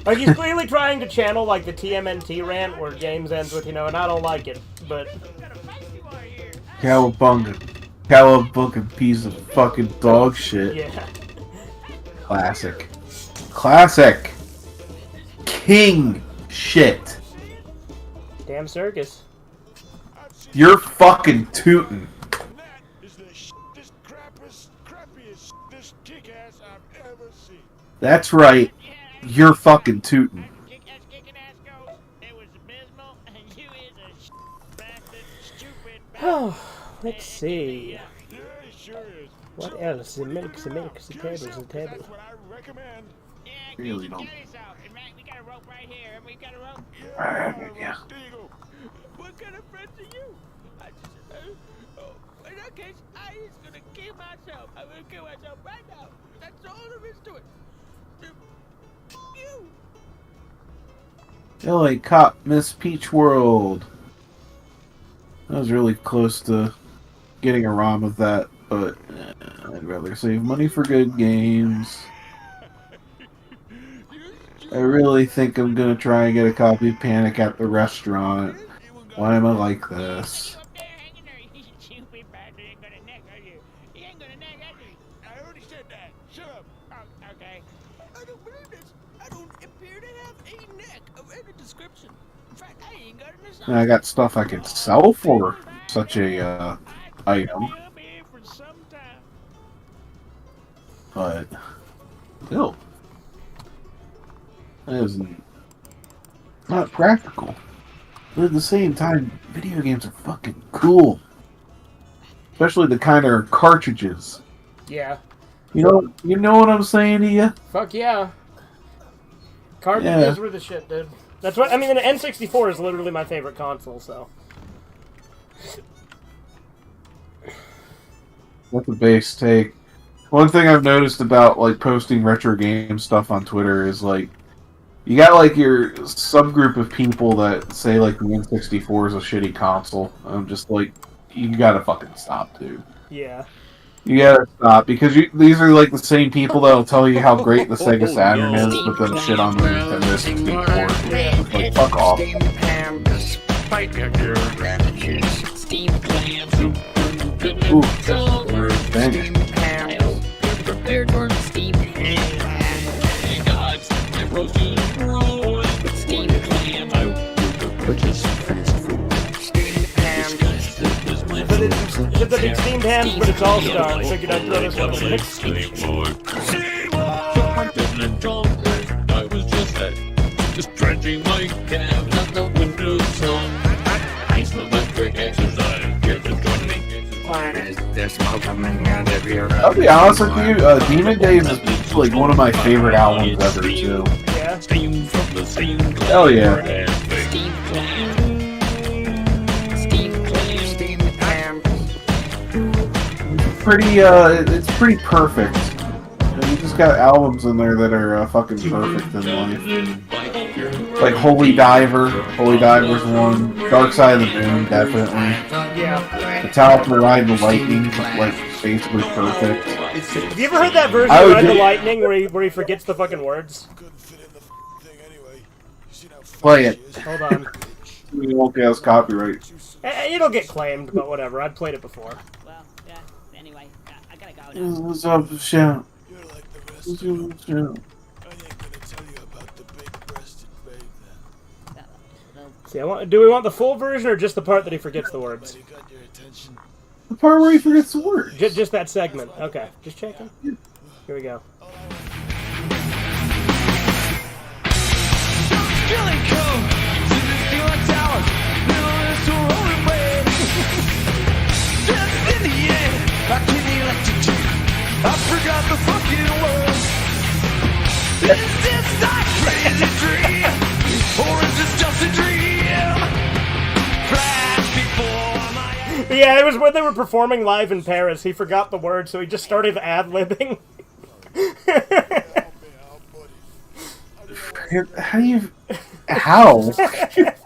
Like, he's clearly trying to channel, like, the TMNT rant where games ends with, you know, and I don't like it, but... Cowabunga. Cowabunga piece of fucking dog shit. Yeah. Classic. Classic! King shit. Damn circus. You're fucking tootin'. That's right. You're fucking tootin'. Oh, let's see. What else? The milk, the tables, the table. Really don't. We got a rope right here, and we got a rope. Yeah. What kind of friends are you? I just, in that case, I is gonna kill myself. I'm gonna kill myself right now. That's all there is to it. You. LA Cop Miss Peach World. I was really close to getting a ROM of that, but I'd rather save money for good games. I really think I'm gonna try and get a copy of Panic at the Restaurant. Why am I like this? I already said that. Shut up. Oh, okay. I don't believe this. I don't appear to have a neck of any description. In fact, I ain't got an assignment. And I got stuff I can sell for such a item. But still, that isn't not practical. But at the same time, video games are fucking cool. Especially the kind of cartridges. Yeah. You know what I'm saying to you? Fuck yeah. Cartridges were the shit, dude. That's what I mean. The N64 is literally my favorite console. So. That's a base take. One thing I've noticed about like posting retro game stuff on Twitter is like you got like your subgroup of people that say like the N64 is a shitty console. I'm just like, you gotta fucking stop, dude. Yeah. You gotta stop because these are like the same people that'll tell you how great the Sega Saturn is, but then shit on the Nintendo 64. Like, fuck off. Ooh, banging. It's the big steamed hams, but it's all star. I figured I'd throw this one in mix. I was just dredging my cab out the window, I smell like great exercise. Get to join me. I'll be honest with you, Demon Days is like one of my favorite albums ever, too. Yeah. Hell yeah. It's pretty perfect. You just got albums in there that are fucking perfect in life. Like Holy Diver. Holy Diver's one. Dark Side of the Moon, definitely. Yeah. Metallica Ride the Lightning, like basically perfect. Have you ever heard that version of Ride the Lightning where he forgets the fucking words? Play it. Hold on. You won't get us copyright. It'll get claimed, but whatever. I've played it before. Well, yeah. Anyway, I gotta go now. What's up, shout? See, do we want the full version or just the part that he forgets the words? The part where he forgets the words. Just that segment. Okay, just checking. Here we go. I forgot the fucking words. Is this a crazy dream? Or is this just a dream? yeah, it was when they were performing live in Paris. He forgot the words, so he just started ad-libbing. How do you... How? What's in it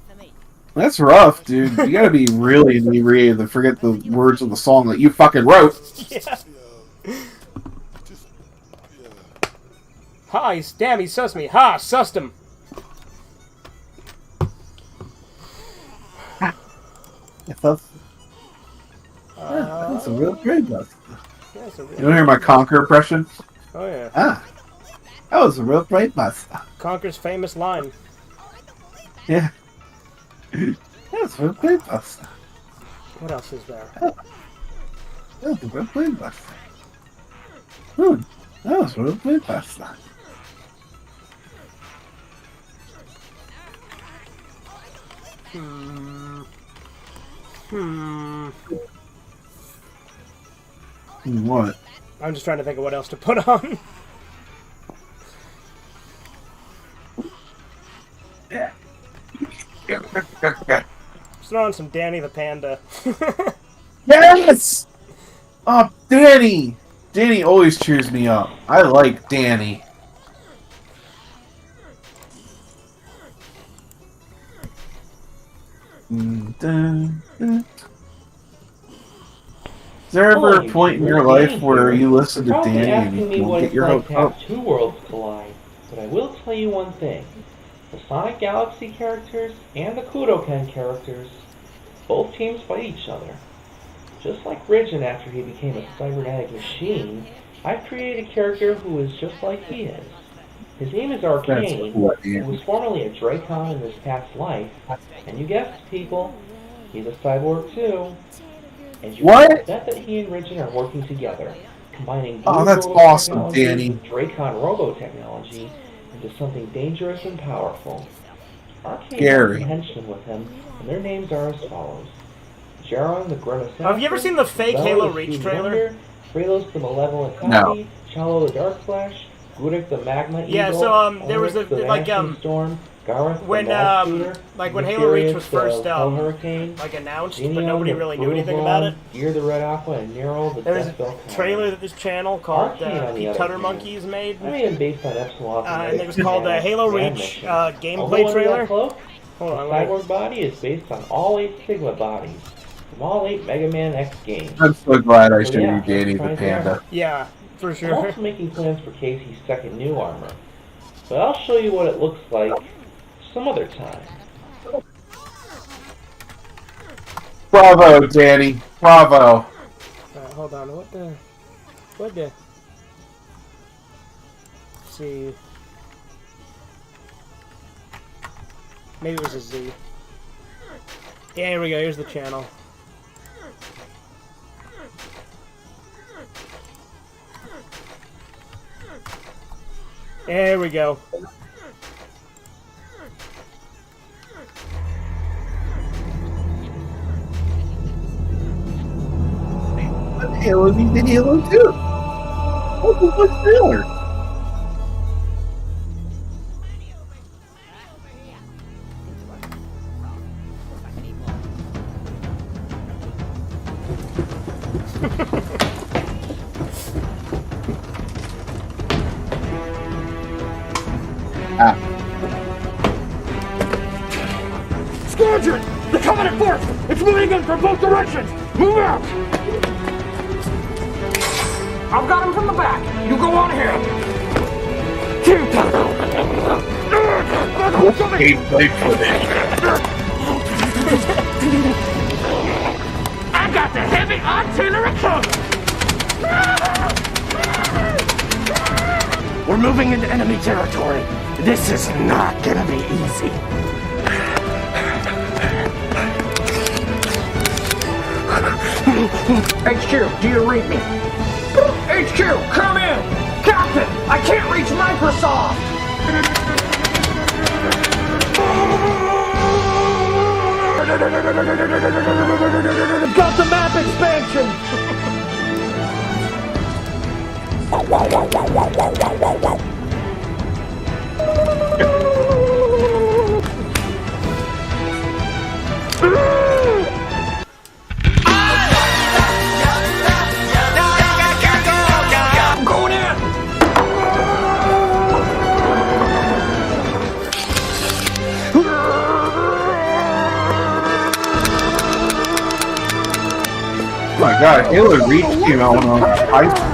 for me? That's rough, dude. You gotta be really inebriated to forget the words of the song that you fucking wrote. Yeah. Ha, damn, he sussed me. Ha, sussed him. That's a real great bus. Yeah, You want to hear my Conker impression? Oh, yeah. Ah, that was a real great bus. Conker's famous line. Yeah. That's a real great bus. What else is there? That's a real great bus. That was a real great bus. What? I'm just trying to think of what else to put on. Just throw on some Danny the Panda. Yes! Oh, Danny! Danny always cheers me up. I like Danny. Is there ever a point in your life where you listen to Danny and you won't get your hopes up? Two worlds collide, but I will tell you one thing. The Sonic Galaxy characters and the Kudoken characters, both teams fight each other. Just like Ridgen after he became a cybernetic machine, I've created a character who is just like he is. His name is Arcane, who was formerly a Dracon in his past life, and you guessed it, people, he's a cyborg too. And you bet that he and Ridgen are working together, combining blue that's robo awesome, technology Danny. with Dracon robo technology into something dangerous and powerful. Arcane has some henchmen with him, and their names are as follows. Jaron the Grim Assassin. Have you ever seen the fake Bella Halo the Reach Speed trailer? Wonder, Kralos the Malevolent No. Copy, Chalo the Dark Flash, Gudik the Magma Yeah, Eagle, so there was Ulrich a the like Vanishing Storm, Gareth when the Mad Shooter, like when Halo Reach was Mysterious first the Hell Hurricane, like announced, but Xenion nobody the really knew anything about it. Gear the Red Aqua, and Nero the There was Deathbell a trailer that this channel called Arcane, on the Pete other Tutter hand, Monkeys made, I made him based on Epsilon. and it was called Halo Reach gameplay trailer. Hold on, The cyborg body is based on all 8 Sigma bodies from all 8 Mega Man X games. I'm so glad I showed yeah, you Danny the right Panda. there. Yeah, for I'm sure. also making plans for Casey's second new armor, but I'll show you what it looks like some other time. Bravo, Danny. Bravo. Hold on, what the? Let's see. Maybe it was a Z. Yeah, here we go. Here's the channel. There we go. Halo needs in Halo 2. What the fuck's trailer? Squadron! The Covenant force! It's moving in from both directions! Move out! I've got him from the back! You go on ahead! Gameplay footage. I got the heavy artillery cover! We're moving into enemy territory. This is not gonna be easy. HQ, do you read me? HQ, come in! Captain, I can't reach Microsoft! Got the map expansion! god, Halo Reach came out when I was in high school.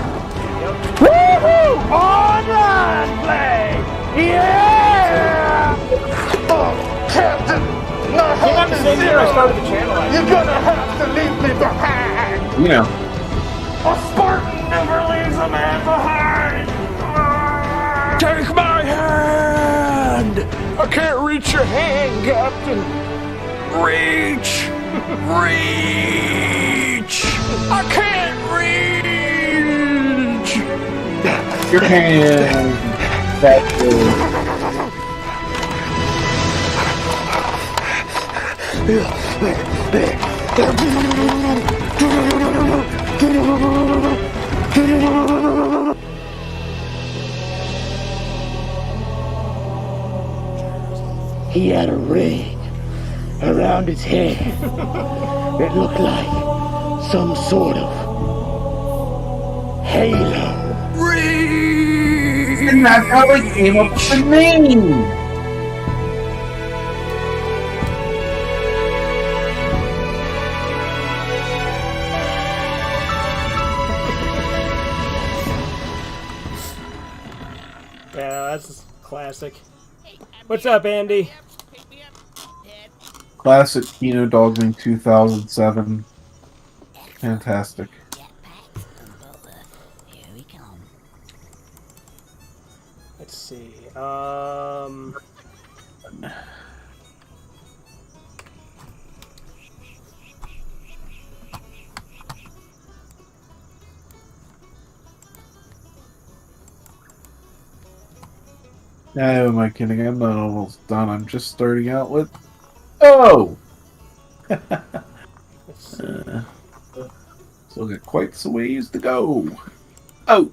Woohoo! Online play! Yeah! Oh, Captain! My heart is Same year I zero! started the channel. You're gonna have to leave me behind! You know. A Spartan never leaves a man behind! Take my hand! I can't reach your hand, Captain! Reach! Reach! I can't reach! Your hand. That's good. He had a ring around his head. It looked like some sort of halo. And that's how they came up with the name. Yeah, that's classic. What's up, Andy? Classic Kino Dogman 2007. Fantastic. Let's see. No, am I kidding? I'm not almost done. I'm just starting out with. Oh! Still got quite some ways to go. Oh!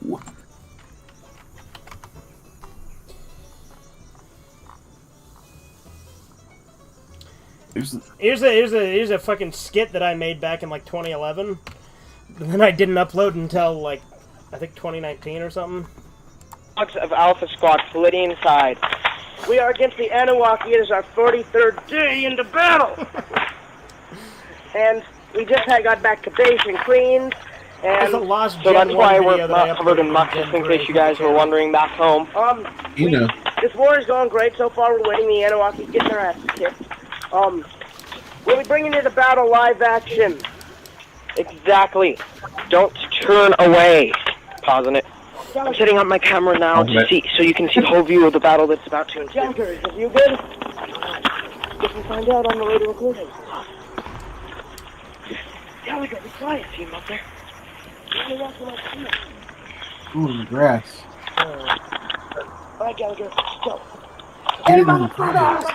Here's a fucking skit that I made back in like 2011. And then I didn't upload until like I think 2019 or something. Of Alpha Squad flitting inside. We are against the Anunnaki. It is our 43rd day into battle. And we just got back to base and cleaned. And There's a lost so Gen that's why 1 we're video that I not covered in uploaded muck, from just Gen in case 3 you guys were wondering back home. You know. This war is going great so far. We're winning. The Anunnaki getting their asses kicked. We'll be bringing you the battle live action. Exactly. Don't turn away. Pausing it. I'm setting up my camera now to see, so you can see the whole view of the battle that's about to ensue. Conker, is you good? You can find out on the radio recording. Gallagher, be quiet, team up there. Let me walk to my team. Ooh, in the grass. Alright, Gallagher, go. Get him in the grass.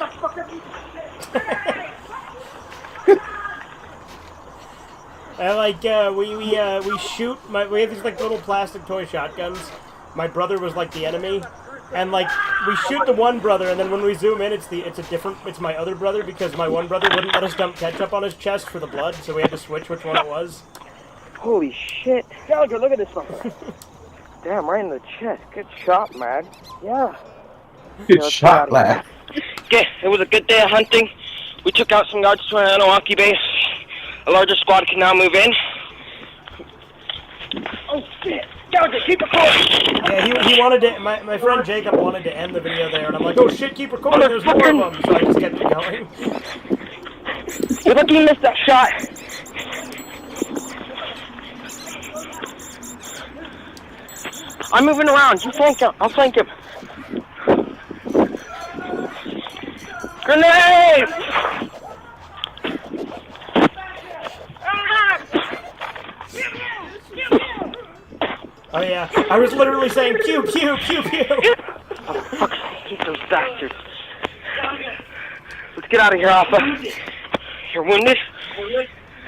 We shoot. We have these like little plastic toy shotguns. My brother was like the enemy, and like we shoot the one brother, and then when we zoom in, it's my other brother because my one brother wouldn't let us dump ketchup on his chest for the blood, so we had to switch which one it was. Holy shit, Gallagher, look at this fucker. Damn, right in the chest. Good shot, man. Yeah. Good shot, lad. Okay, it was a good day of hunting. We took out some guards to an Anunnaki base. A larger squad can now move in. Oh shit! Gallagher, keep recording! Yeah, he wanted to. My friend Jacob wanted to end the video there, and I'm like, oh shit, keep recording. There's more of them, so I just kept it going. You're lucky you missed that shot. I'm moving around. You flank him. I'll flank him. Grenade! Oh yeah, I was literally saying pew pew pew pew. Oh fuck! I hate those bastards. Let's get out of here, Alpha. You're wounded.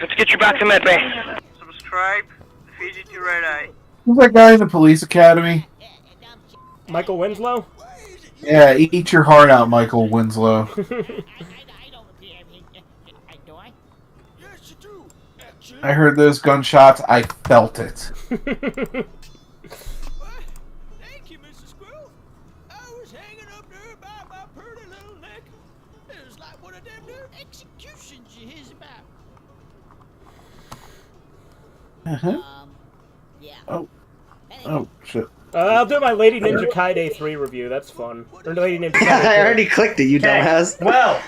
Let's get you back to medbay. Subscribe. Feed it to Red Eye. Who's that guy in the police academy? Michael Winslow? Yeah, eat your heart out, Michael Winslow. I heard those gunshots. I felt it. Thank you, Mr. Squirrel. I was hanging up there by my pretty little neck. It was like one of them new executions you hears about. Uh-huh. Oh. Oh, shit. I'll do my Lady Ninja Kaide 3 review. That's fun. Or Lady Ninja Kaide 2. I already clicked it, you dumbass. Well,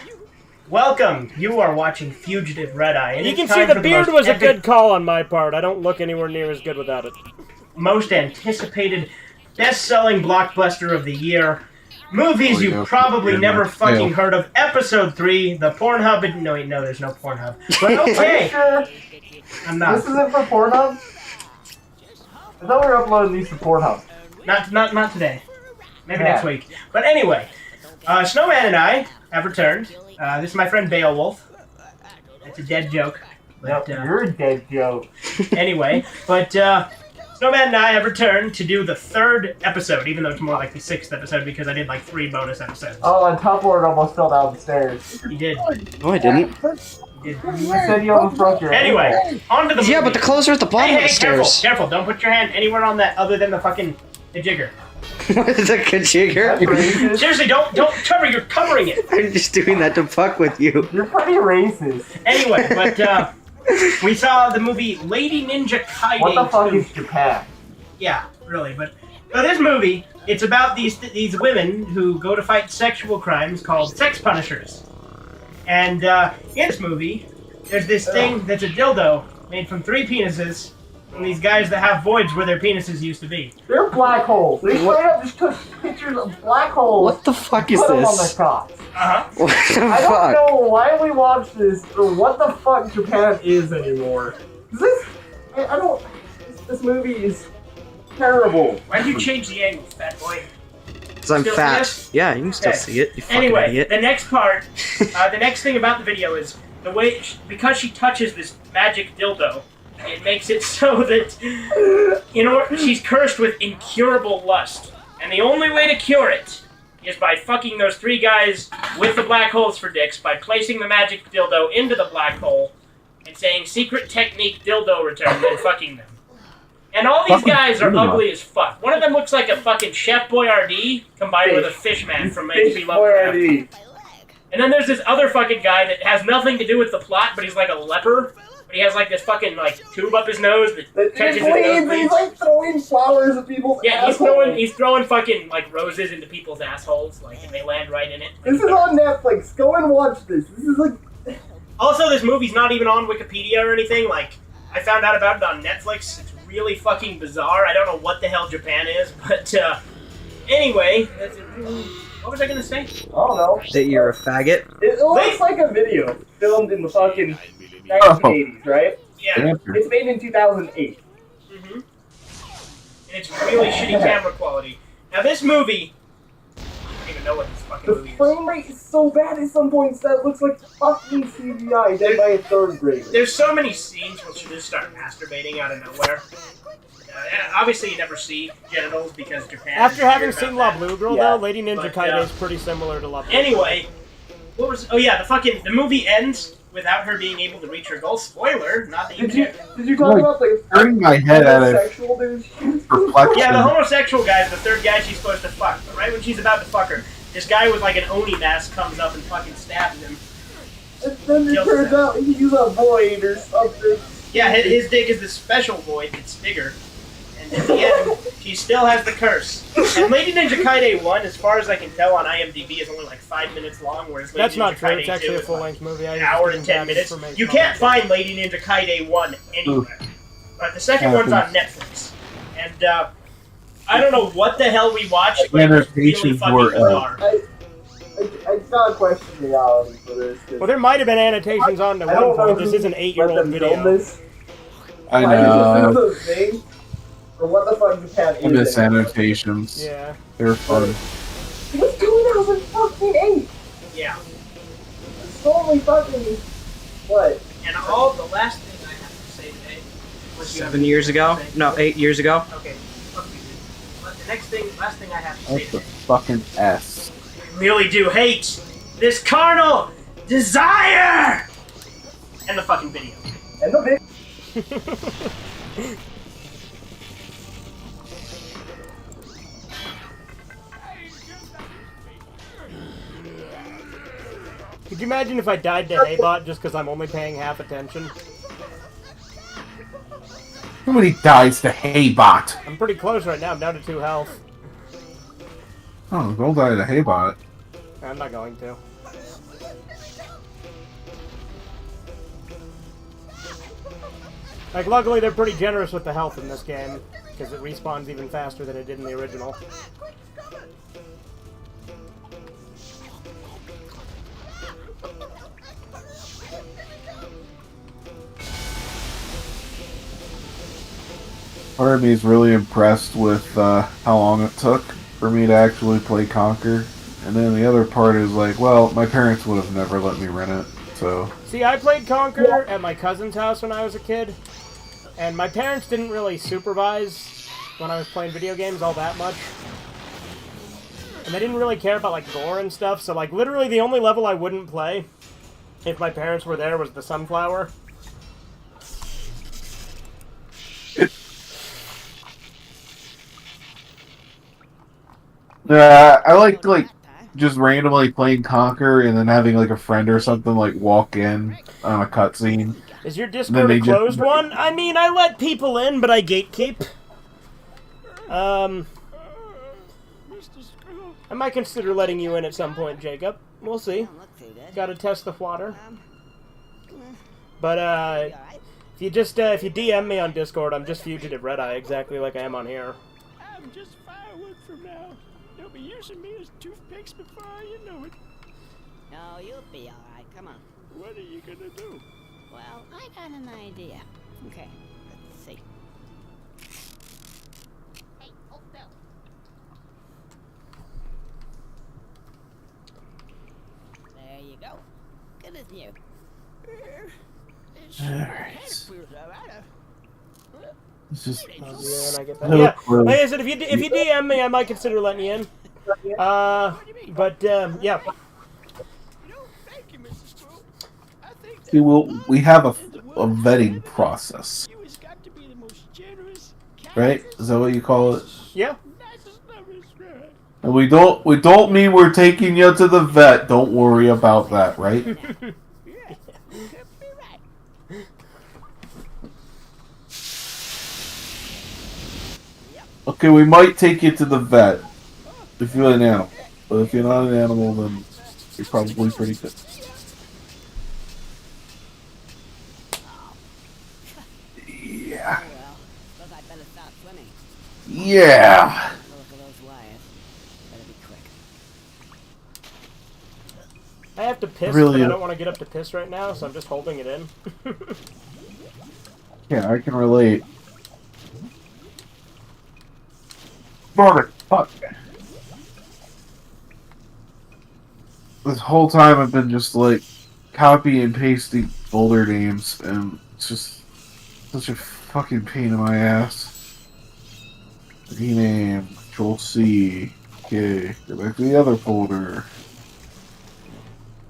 welcome. You are watching Fugitive Red Eye. And You it's can time see the for beard most was a epic- good call on my part. I don't look anywhere near as good without it. most anticipated, best-selling blockbuster of the year. Movies you probably never fucking heard of. Episode 3, the Pornhub. No, wait, no, there's no Pornhub. But okay. I'm not. This isn't for Pornhub? I thought we were uploading these to Pornhub. Not today. Maybe next week. But anyway, Snowman and I have returned. This is my friend Beowulf. That's a dead joke. But, You're a dead joke. Anyway, but Snowman and I have returned to do the 3rd episode, even though it's more like the 6th episode because I did like 3 bonus episodes. Oh, and Top Lord almost fell down the stairs. You did. No, I didn't. You said you almost broke your Anyway, on to the movie. Yeah, but the clothes are at the bottom hey, of the stairs. Careful, don't put your hand anywhere on that other than the fucking the jigger. What is a kajigger? Seriously, don't cover. You're covering it. I'm just doing that to fuck with you. You're pretty racist. Anyway, but we saw the movie Lady Ninja Kaide. What the fuck 2. is Japan? Yeah, really, but this movie, it's about these women who go to fight sexual crimes called sex punishers. And in this movie, there's this thing that's a dildo made from 3 penises from these guys that have voids where their penises used to be. They're black holes. They straight up just took pictures of black holes. What the fuck is put them this? on their cocks. What the I fuck? don't know why we watch this or what the fuck Japan is anymore. I don't. This movie is terrible. Why'd you change the angle, fat boy? Because I'm Still see fat. this? Yeah, you can still Okay. see it. You fucking Anyway, idiot. the next part, the next thing about the video is the way, because she touches this magic dildo, it makes it so that she's cursed with incurable lust. And the only way to cure it is by fucking those 3 guys with the black holes for dicks, by placing the magic dildo into the black hole and saying secret technique dildo return, then fucking them. And all these guys are ugly as fuck. One of them looks like a fucking Chef Boyardee combined with a fish man from H.P. Lovecraft. And then there's this other fucking guy that has nothing to do with the plot, but he's like a leper. But he has like this fucking like tube up his nose that catches his nose. He's like throwing flowers at people's assholes. he's throwing fucking like roses into people's assholes, like, and they land right in it. This is on Netflix. Go and watch this. This is like. Also, this movie's not even on Wikipedia or anything. Like, I found out about it on Netflix. It's really fucking bizarre. I don't know what the hell Japan is, but anyway, what was I gonna say? I don't know. That you're a faggot? It looks like a video filmed in the fucking 1980s, right? Yeah. It's made in 2008. Mm-hmm. And it's really shitty camera quality. Now, this movie, I don't even know what this fucking movie The is. frame rate is so bad at some points that it looks like fucking CGI done by a 3rd grader. There's so many scenes where she just start masturbating out of nowhere. Obviously, you never see genitals because Japan. After is having weird seen about La that. Blue Girl, Yeah. though, Lady Ninja But, Kaide is pretty similar to La Blue Girl. Anyway, what was? Oh yeah, the movie ends without her being able to reach her goal. Spoiler, not that you can. Did you talk about the Turning my head out of homosexual dude? reflection. Yeah, the homosexual guy's the 3rd guy she's supposed to fuck. But right when she's about to fuck her, this guy with like an Oni mask comes up and fucking stabs him. And then it turns out he's a void or something. Yeah, his dick is this special void that's bigger. And in the end, she still has the curse. And Lady Ninja Kaide 1, as far as I can tell on IMDb, is only like 5 minutes long, whereas Lady That's Ninja not true. Kaide It's 2 actually a is full-length movie. an hour and 10 minutes. You can't find Lady Ninja Kaide 1 anywhere. But the second one's on Netflix. And I don't know what the hell we watched, but it was really Annotations fucking were bizarre. I gotta question reality for this. Well, there might have been annotations on at I don't one point. know This who is an let 8-year-old them video. film this. I Why know. is this a thing? Or what the fuck Japan is? I miss annotations. Yeah. They're fun. It was 2008. Yeah. It's only fucking what? And all the last thing I have to say today was you have 7 years ago? No, 8 years ago. Okay. Fuck you, dude. But the last thing I have to say That's a today. fucking S. I really do hate this carnal desire! And the fucking video. And the video. Could you imagine if I died to Haybot just because I'm only paying half attention? Everybody dies to Haybot. I'm pretty close right now. I'm down to 2 health. Oh, don't die to Haybot. I'm not going to. Like, luckily they're pretty generous with the health in this game, because it respawns even faster than it did in the original. Part of me is really impressed with how long it took for me to actually play Conker. And then the other part is like, well, my parents would have never let me rent it, so... See, I played Conker at my cousin's house when I was a kid, and my parents didn't really supervise when I was playing video games all that much. And they didn't really care about, like, gore and stuff, so, like, literally the only level I wouldn't play if my parents were there was the Sunflower. I like just randomly playing Conker and then having like a friend or something like walk in on a cutscene. Is your Discord a closed one? I mean, I let people in, but I gatekeep. I might consider letting you in at some point, Jacob. We'll see. Gotta test the water. But, if you DM me on Discord, I'm just Fugitive Red Eye, exactly like I am on here. I'm just firewood from now. They'll be using me as toothpicks before you know it. No, you'll be alright. Come on. What are you gonna do? Well, I got an idea. Okay, let's see. Hey, hold still. There you go. Good as new. Alright. It's just... I get that. Yeah, like I said, if you DM me, I might consider letting you in. Yeah. See, we have a vetting process. Right? Is that what you call it? Yeah. And we don't mean we're taking you to the vet. Don't worry about that, right? Okay, we might take you to the vet if you're an animal. But if you're not an animal, then you're probably pretty good. Yeah. Yeah. I have to piss, Really? but I don't want to get up to piss right now, so I'm just holding it in. Yeah, I can relate. Fuck. This whole time I've been just like copy and pasting folder names, and it's just such a fucking pain in my ass. Rename, Control C. Okay, go back to the other folder.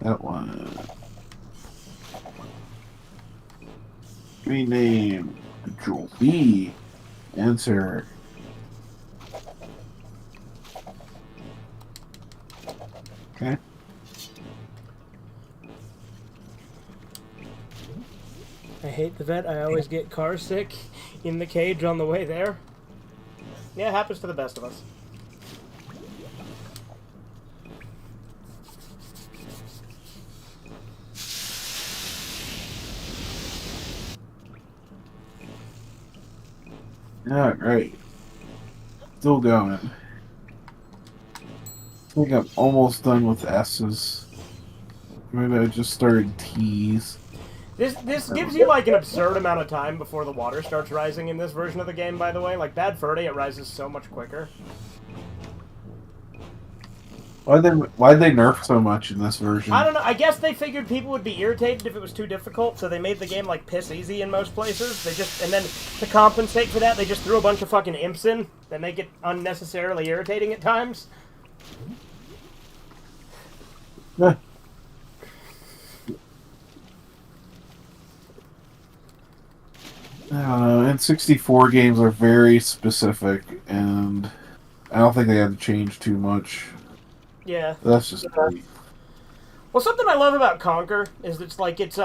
That one. Rename, Control B. Enter. Okay. I hate the vet. I always get car sick in the cage on the way there. Yeah, it happens to the best of us. Alright. Still going. I think I'm almost done with S's. Maybe I just started T's. This gives you like an absurd amount of time before the water starts rising in this version of the game, by the way. Like Bad Fur Day, it rises so much quicker. Why'd they nerf so much in this version? I don't know. I guess they figured people would be irritated if it was too difficult, so they made the game like piss easy in most places. And then to compensate for that, they just threw a bunch of fucking imps in that make it unnecessarily irritating at times. Yeah. N64 games are very specific, and I don't think they had to change too much. Yeah. That's just great. Well, something I love about Conker is it's like it's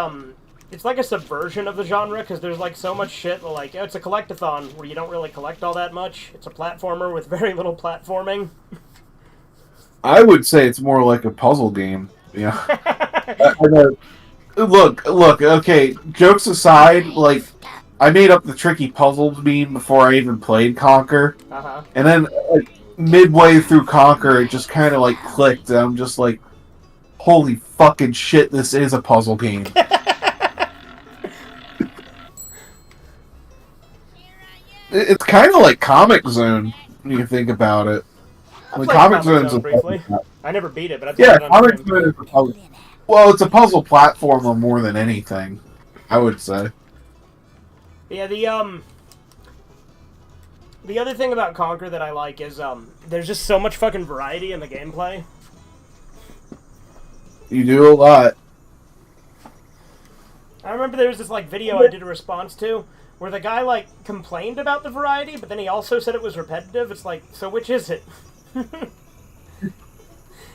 it's like a subversion of the genre because there's like so much shit. Like it's a collectathon where you don't really collect all that much. It's a platformer with very little platforming. I would say it's more like a puzzle game. Yeah. I know. Look. Okay. Jokes aside, like I made up the tricky puzzles meme before I even played Conker, and then like, midway through Conker, it just kind of like clicked. And I'm just like, holy fucking shit! This is a puzzle game. It's kind of like Comic Zone when you think about it. I When played Comic Zone Zone's a briefly. puzzle. I never beat it, but I played Yeah, it on Comic stream. Zone is a puzzle. Well, it's a puzzle platformer more than anything, I would say. Yeah, the other thing about Conker that I like is there's just so much fucking variety in the gameplay. You do a lot. I remember there was this like video I did a response to where the guy like complained about the variety, but then he also said it was repetitive. It's like, so which is it?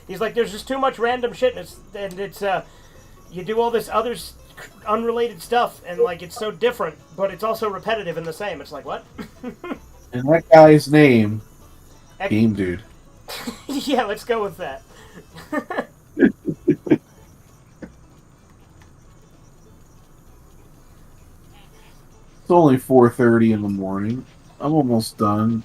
He's like, there's just too much random shit, and it's you do all this other unrelated stuff, and like it's so different, but it's also repetitive and the same. It's like, what? And that guy's name, Game Dude. Yeah, let's go with that. It's only 4:30 in the morning. I'm almost done.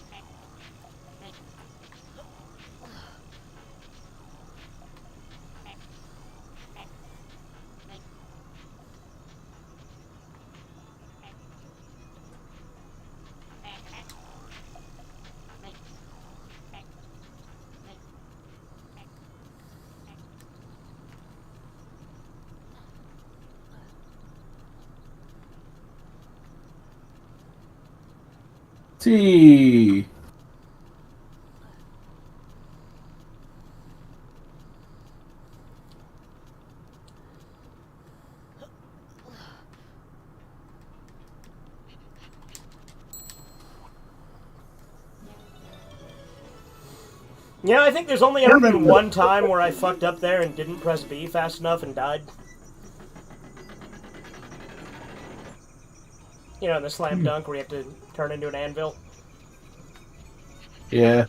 Tea. You know, I think there's only ever been one time where I fucked up there and didn't press B fast enough and died. You know, the slam dunk where you have to turn into an anvil. Yeah.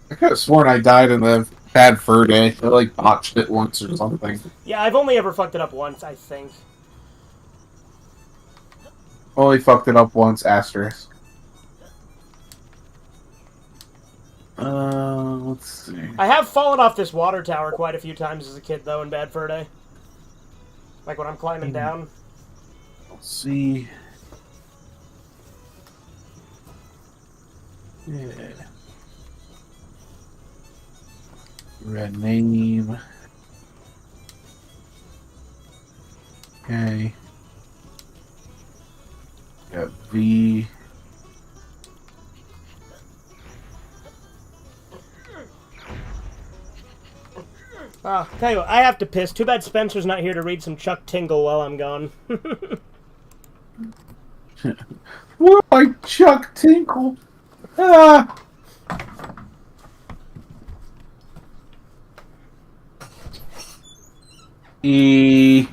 I could have sworn I died in the Bad Fur Day. I like botched it once or something. Yeah, I've only ever fucked it up once, I think. Only fucked it up once, asterisk. Let's see. I have fallen off this water tower quite a few times as a kid, though, in Bad Fur Day. Like when I'm climbing down. Let's see. Yeah. Red name. Okay. Got V. Tell you what, I have to piss. Too bad Spencer's not here to read some Chuck Tingle while I'm gone. Why, Chuck Tinkle? Ah! I'd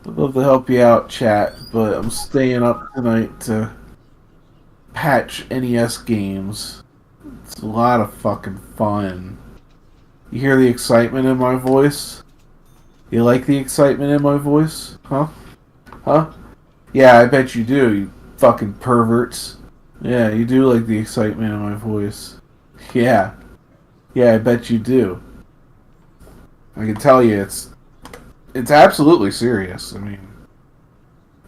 love to help you out, chat, but I'm staying up tonight to patch NES games. It's a lot of fucking fun. You hear the excitement in my voice? You like the excitement in my voice? Huh? Huh? Yeah, I bet you do, you fucking perverts. Yeah, you do like the excitement in my voice. Yeah. Yeah, I bet you do. I can tell you it's absolutely serious. I mean,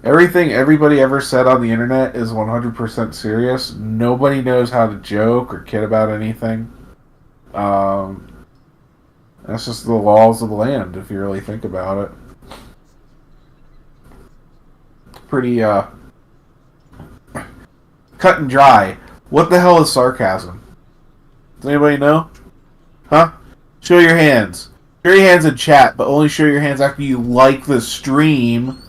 everything everybody ever said on the internet is 100% serious. Nobody knows how to joke or kid about anything. That's just the laws of the land, if you really think about it. Pretty, cut and dry. What the hell is sarcasm? Does anybody know? Huh? Show your hands. Show your hands in chat, but only show your hands after you like the stream.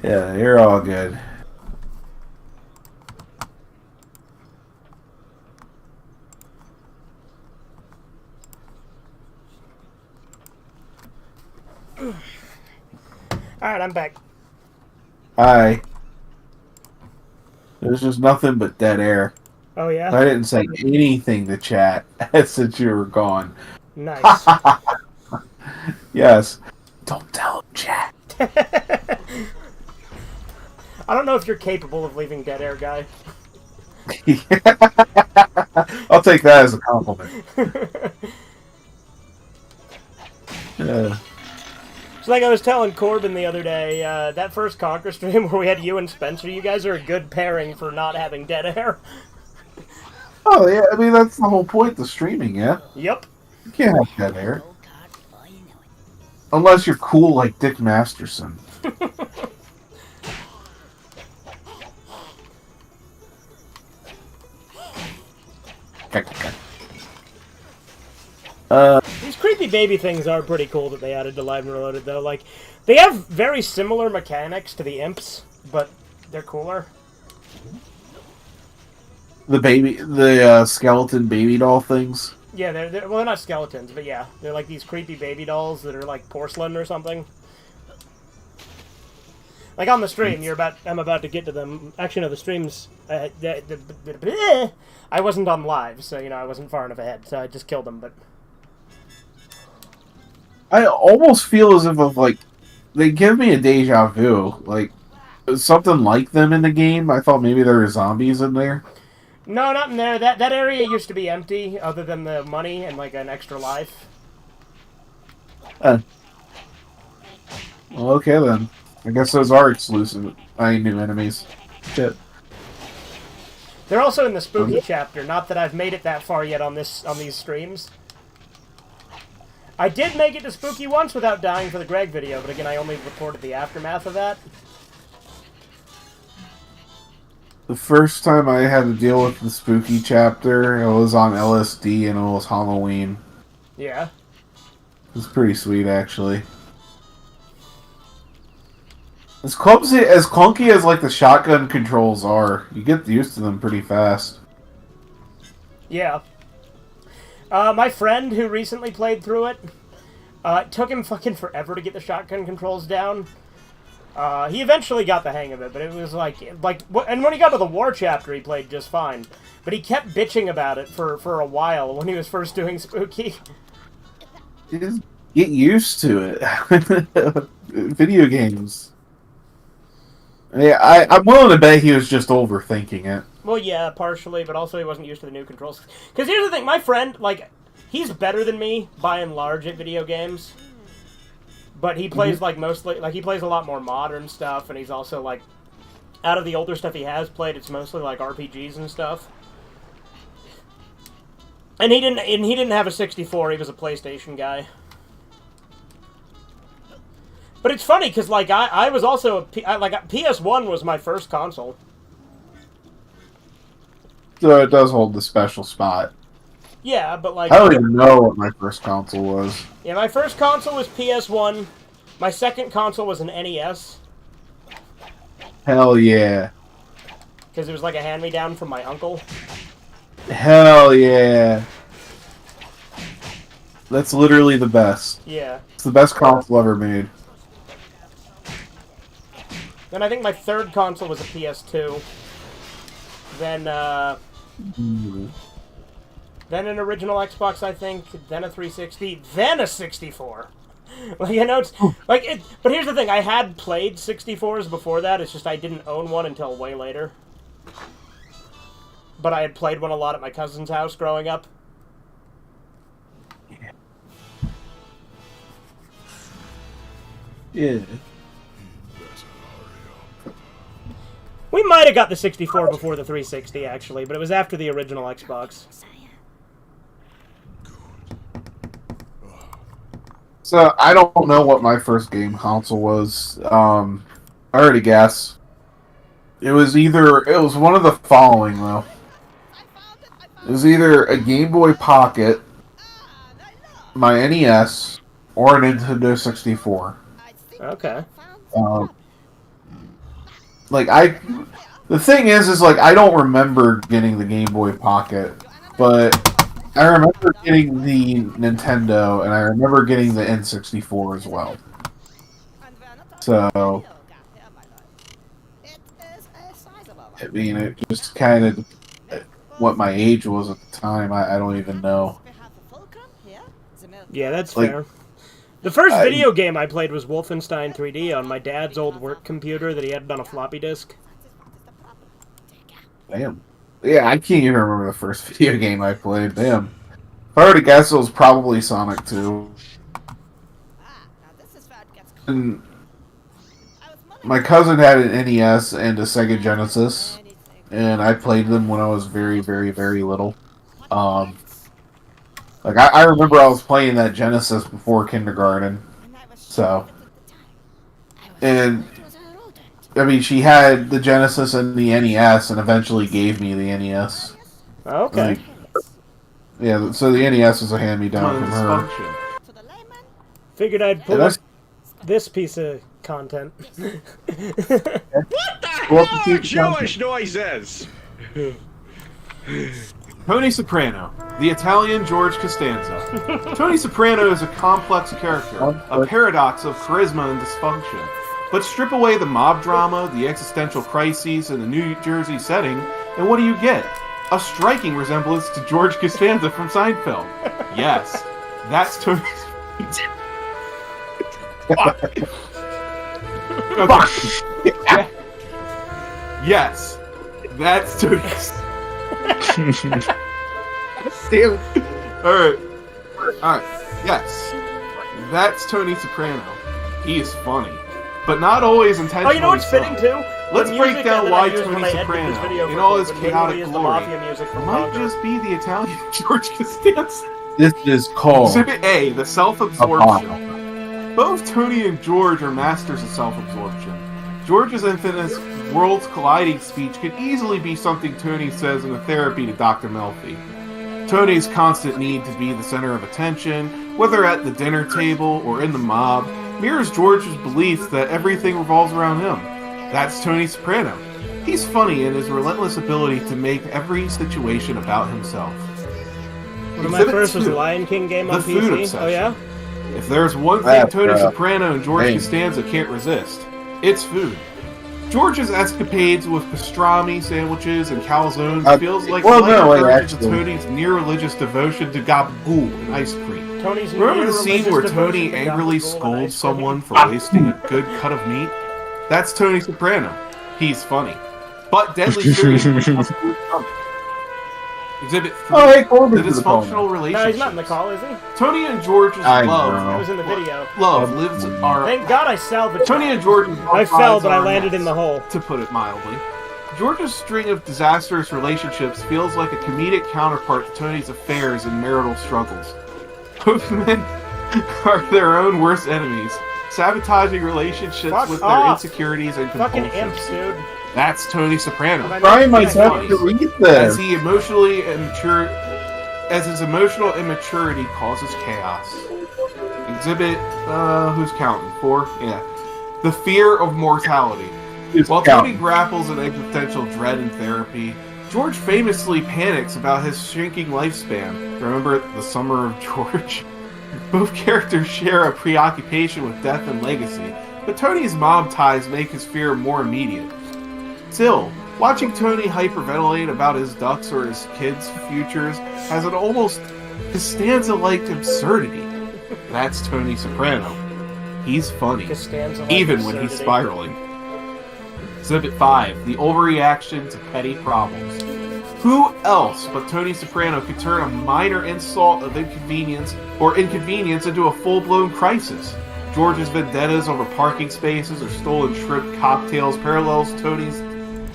Yeah, you're all good. Alright, I'm back. Hi. There's just nothing but dead air. Oh, yeah? I didn't say anything to chat since you were gone. Nice. Yes. Don't tell him, chat. I don't know if you're capable of leaving dead air, guy. I'll take that as a compliment. It's like I was telling Corbin the other day, that first Conker stream where we had you and Spencer, you guys are a good pairing for not having dead air. Oh, yeah, I mean, that's the whole point of streaming, yeah? Yep. You can't have dead air. Unless you're cool like Dick Masterson. These creepy baby things are pretty cool that they added to Live and Reloaded, though. Like, they have very similar mechanics to the imps, but they're cooler. The skeleton baby doll things. Yeah, well, they're not skeletons, but yeah, they're like these creepy baby dolls that are like porcelain or something. Like on the stream, I'm about to get to them. Actually, no, the streams. I wasn't on live, so I wasn't far enough ahead, so I just killed them. But I almost feel as if they give me a deja vu, like something like them in the game. I thought maybe there were zombies in there. no, not in there. That area used to be empty, other than the money and like an extra life. Well, okay then. I guess those are exclusive. New enemies. Shit. They're also in the spooky chapter. Not that I've made it that far yet on these streams. I did make it to spooky once without dying for the Greg video, but again, I only reported the aftermath of that. The first time I had to deal with the spooky chapter, it was on LSD and it was Halloween. Yeah. It was pretty sweet, actually. As clunky as like the shotgun controls are, you get used to them pretty fast. Yeah. My friend who recently played through it, it took him fucking forever to get the shotgun controls down. He eventually got the hang of it, but it was and when he got to the war chapter, he played just fine. But he kept bitching about it for a while when he was first doing spooky. Just get used to it. Video games. Yeah, I'm willing to bet he was just overthinking it. Well, yeah, partially, but also he wasn't used to the new controls. Because here's the thing, my friend, he's better than me, by and large, at video games. But he plays, he plays a lot more modern stuff, and he's also, out of the older stuff he has played, it's mostly, RPGs and stuff. And he didn't have a 64, he was a PlayStation guy. But it's funny, because, I was also, PS1 was my first console. So it does hold the special spot. Yeah, but, I don't even know what my first console was. Yeah, my first console was PS1. My second console was an NES. Hell yeah. Because it was like a hand-me-down from my uncle. Hell yeah. That's literally the best. Yeah. It's the best console ever made. Then I think my third console was a PS2. Then, then an original Xbox, I think. Then a 360. Then a 64. But here's the thing. I had played 64s before that. It's just I didn't own one until way later. But I had played one a lot at my cousin's house growing up. Yeah. We might have got the 64 before the 360, actually, but it was after the original Xbox. So, I don't know what my first game console was. I already guess. It was one of the following, though. It was either a Game Boy Pocket, my NES, or a Nintendo 64. Okay. The thing is I don't remember getting the Game Boy Pocket, but I remember getting the Nintendo, and I remember getting the N64 as well. So, I mean, it just kind of what my age was at the time. I don't even know. Yeah, that's Like, fair. The first video game I played was Wolfenstein 3D on my dad's old work computer that he had on a floppy disk. Damn. Yeah, I can't even remember the first video game I played. Damn. If I were to guess, it was probably Sonic 2. And my cousin had an NES and a Sega Genesis, and I played them when I was very, very, very little. Like, I remember I was playing that Genesis before kindergarten. So. And, I mean, she had the Genesis and the NES and eventually gave me the NES. Okay. Like, yeah, so the NES was a hand-me-down from her. Figured I'd pull Yeah, up this piece of content. What the hell are Jewish noises? Tony Soprano, the Italian George Costanza. Tony Soprano is a complex character, a paradox of charisma and dysfunction. But strip away the mob drama, the existential crises, and the New Jersey setting, and what do you get? A striking resemblance to George Costanza from Seinfeld. Yes, that's Tony. Okay. Yes, that's Tony. Damn. Alright. Yes. That's Tony Soprano. He is funny. But not always intentionally. Oh, you know what's so. fitting too? Let's The break music down that why I used when Tony I edited this Soprano, video in for all his Conker, chaotic is the glory, mafia music from might Conker. just be the Italian George Costanza. This is called Exhibit A, the self-absorption. Both Tony and George are masters of self-absorption. George's infamous worlds colliding speech could easily be something Tony says in a therapy to Dr. Melfi. Tony's constant need to be the center of attention, whether at the dinner table or in the mob, mirrors George's belief that everything revolves around him. That's Tony Soprano. He's funny in his relentless ability to make every situation about himself. One of my first was the Lion King game on The food PC. obsession. Oh yeah? If there's one thing Tony Soprano and George Costanza can't resist, it's food. George's escapades with pastrami sandwiches and calzones feels like Tony's near-religious devotion to gabagool and ice cream. Tony's Remember the scene where near-religious Tony devotion to angrily gabagool and scolds ice cream? someone for wasting a good cut of meat? That's Tony Soprano. He's funny. But deadly serious. Exhibit 3. Oh, hey, Corbin's The in the call now. dysfunctional relationship. No, he's not in the call, is he? Tony and George's I love. know. He was in the video. Love lives are. Thank God I salvaged Tony that. and George's love I fell, but I are landed mess, in the hole. to put it mildly. George's string of disastrous relationships feels like a comedic counterpart to Tony's affairs and marital struggles. Both men are their own worst enemies, sabotaging relationships Fuck with off. their insecurities and Fucking compulsions. imps, dude. That's Tony Soprano. Brian might He's have funny. to read As this. he emotionally immature, as his emotional immaturity causes chaos. Exhibit, who's counting? 4? Yeah. The fear of mortality. While Tony grapples in existential dread in therapy, George famously panics about his shrinking lifespan. Remember The Summer of George? Both characters share a preoccupation with death and legacy, but Tony's mob ties make his fear more immediate. Still, watching Tony hyperventilate about his ducks or his kids' futures has an almost Costanza-like absurdity. That's Tony Soprano. He's funny, Costanza-like even when he's absurdity. spiraling. Exhibit 5, the overreaction to petty problems. Who else but Tony Soprano could turn a minor insult of inconvenience into a full-blown crisis? George's vendettas over parking spaces or stolen shrimp cocktails parallels Tony's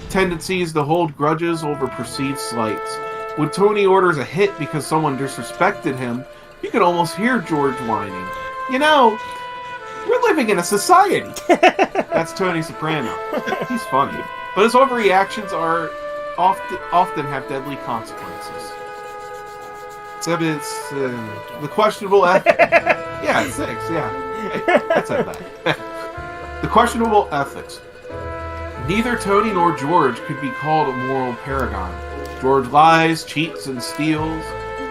tendencies to hold grudges over perceived slights. When Tony orders a hit because someone disrespected him, you can almost hear George whining. You know, we're living in a society. That's Tony Soprano. He's funny. But his overreactions are often have deadly consequences. Exhibits, the questionable ethics. Yeah, it's 6, yeah. Hey, that's that. The questionable ethics. Neither Tony nor George could be called a moral paragon. George lies, cheats, and steals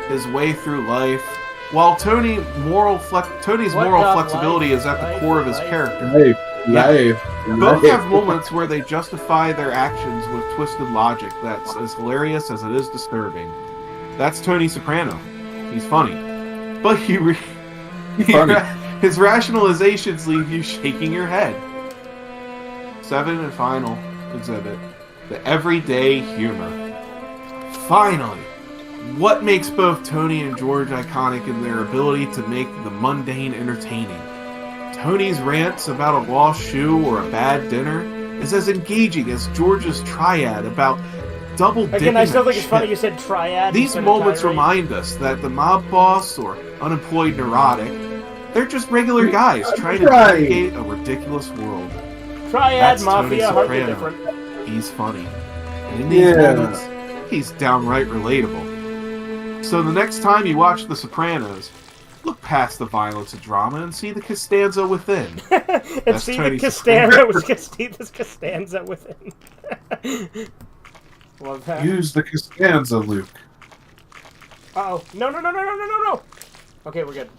his way through life, while Tony's moral flexibility is at the core of his character. Hey, Both have moments where they justify their actions with twisted logic that's as hilarious as it is disturbing. That's Tony Soprano. He's funny. But his rationalizations leave you shaking your head. 7 and final exhibit. The everyday humor. Finally! What makes both Tony and George iconic in their ability to make the mundane entertaining? Tony's rants about a lost shoe or a bad dinner is as engaging as George's triad about double dipping. Again, I still think it's funny you said triad. These moments remind us that the mob boss or unemployed neurotic, they're just regular guys trying to navigate a ridiculous world. Triad, That's Mafia, Tony hardly Soprano. different. He's funny. And in these moments, he's downright relatable. So the next time you watch The Sopranos, look past the violence and drama and see the Costanza within. And see the Costanza within. Love that. Use the Costanza, Luke. Uh-oh. No. Okay, we're good.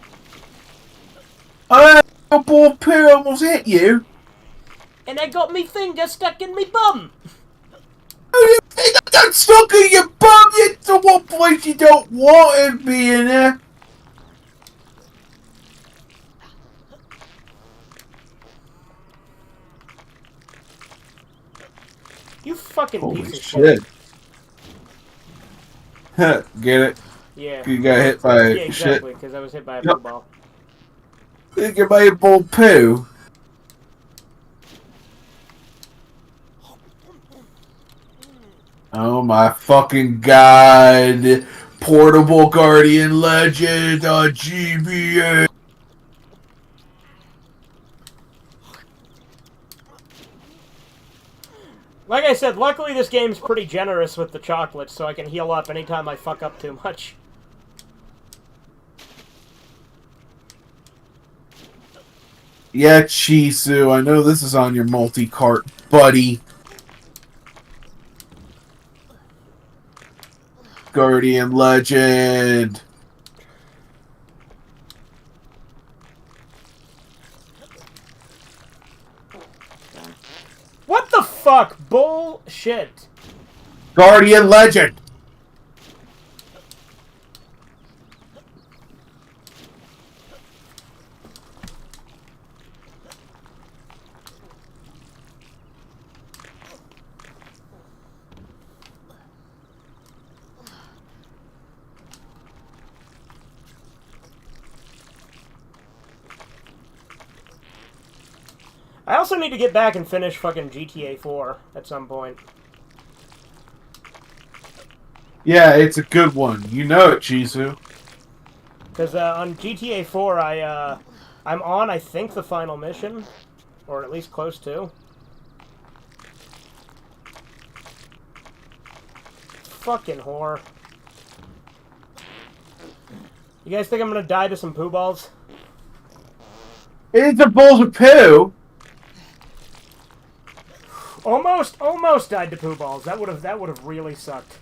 A ball poo almost hit you. And I got me finger stuck in me bum. That's stuck in your bum. It's the one place you don't want it being there. You fucking Holy piece of shit. Get it? Yeah. You got hit by yeah, exactly, because I was hit by a blue ball. You get by a ball poo. Oh my fucking god. Portable Guardian Legend on GBA. Like I said, luckily this game's pretty generous with the chocolates, so I can heal up anytime I fuck up too much. Yeah, Chisu, I know this is on your multi-cart, buddy. Guardian Legend. What the fuck? Bullshit. Guardian Legend. I also need to get back and finish fucking GTA 4 at some point. Yeah, it's a good one. You know it, Chisu. Because on GTA 4, I'm on, I think, the final mission. Or at least close to. Fucking whore. You guys think I'm gonna die to some poo balls? It's a bowl of poo. Almost died to poo balls. That would have really sucked.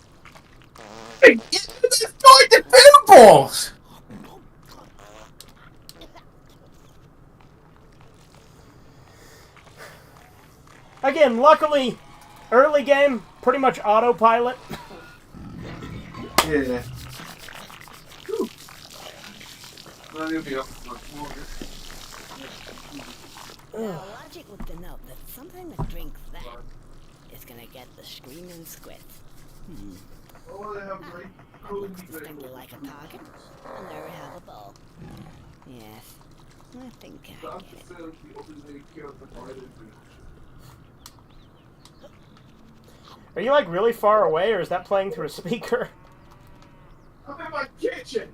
It's going to poo balls. Again, luckily, early game, pretty much autopilot. Yeah. Logic would denote that something that drinks that is gonna get the screaming squid. Looks distinctly like a target. I'll never have a bowl. Yes, I think I get it. Are you like really far away, or is that playing through a speaker? I'm in my kitchen.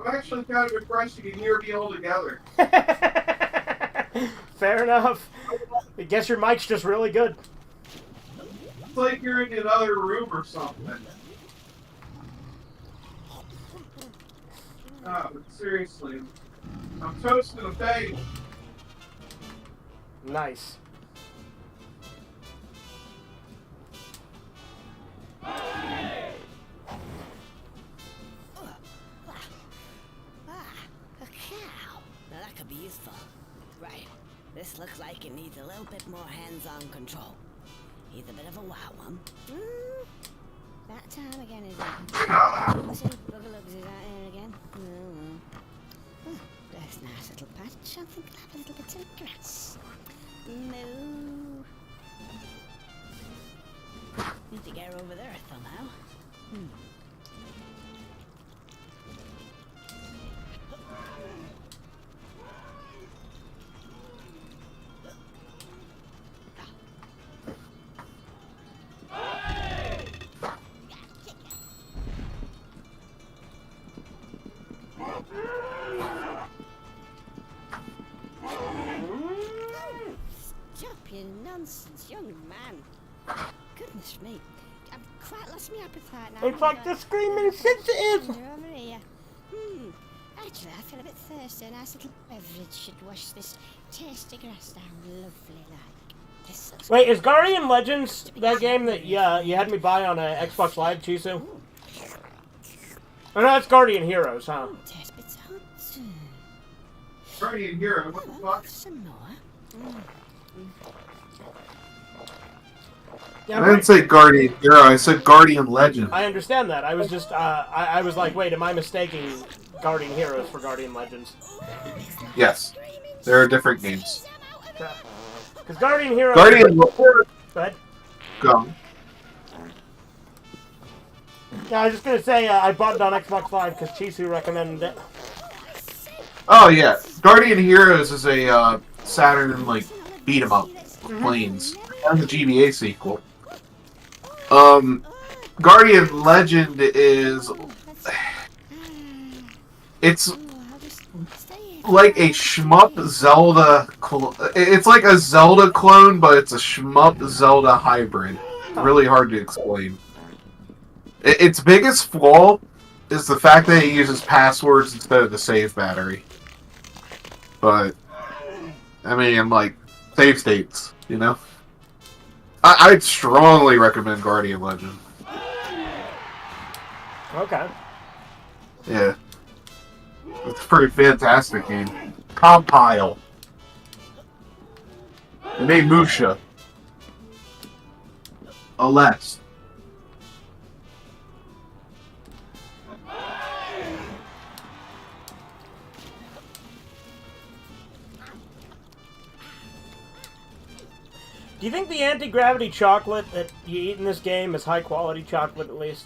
I'm actually kind of impressed you can hear me all together. Fair enough. I guess your mic's just really good. It's like you're in another room or something. Ah, but seriously, I'm toasting a bagel. Nice. A cow. Now that looks like it needs a little bit more hands-on control. He's a bit of a wild one. That time again, is it? See, Boogaloogs is out here again. Oh, there's a nice little patch. I think I'll have a little bit of grass. Moo. Need to get her over there somehow. Stop your nonsense, young man. Goodness me. I've quite lost my appetite now. It's like the screaming sensitive. Over here. Actually, I feel a bit thirsty. A nice little beverage should wash this tasty grass down lovely like. This looks Wait, is Guardian Legends that game that you had me buy on Xbox Live, Chisu? Oh no, it's Guardian Heroes, huh? tastes a bit hot. Guardian Hero, what the fuck? Some more. Yeah, I didn't say Guardian Hero, I said Guardian Legend. I understand that. I was just, I was like, wait, am I mistaking Guardian Heroes for Guardian Legends? Yes. There are different games. Because Guardian Heroes... Go ahead. Go. Yeah, I was just gonna say, I bought it on Xbox Live because Chisu recommended it. Oh yeah, Guardian Heroes is a Saturn like beat 'em up with planes. And the GBA sequel. Guardian Legend is it's like a shmup Zelda. It's like a Zelda clone, but it's a shmup Zelda hybrid. Really hard to explain. Its biggest flaw is the fact that it uses passwords instead of the save battery. But I mean, like save states, you know. I'd strongly recommend Guardian Legend. Okay. Yeah. It's a pretty fantastic game. Compile. They made Musha. Aless. Do you think the anti-gravity chocolate that you eat in this game is high-quality chocolate, at least?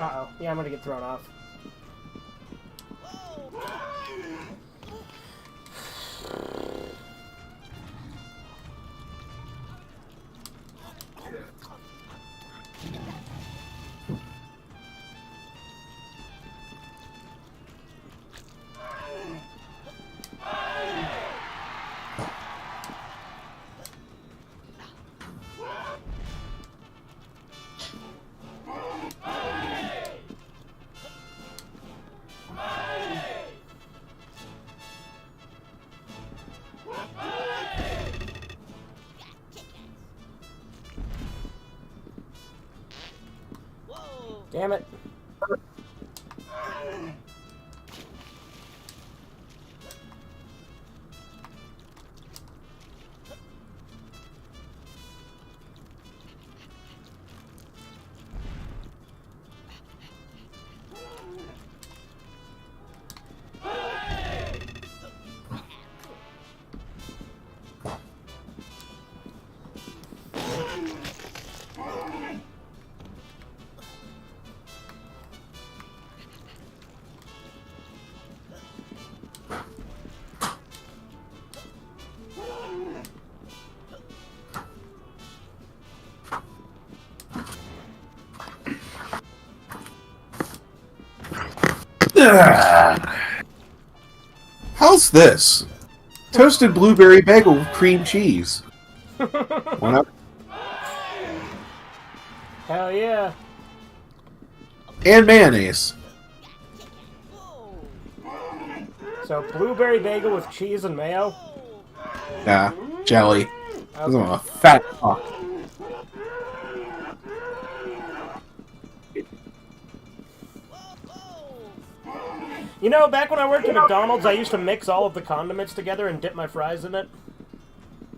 Uh-oh. Yeah, I'm gonna get thrown off. Damn it. How's this? Toasted blueberry bagel with cream cheese. One up. Hell yeah. And mayonnaise. So blueberry bagel with cheese and mayo. Yeah, jelly. Okay. I'm a fat fuck. You know, back when I worked at McDonald's, I used to mix all of the condiments together and dip my fries in it.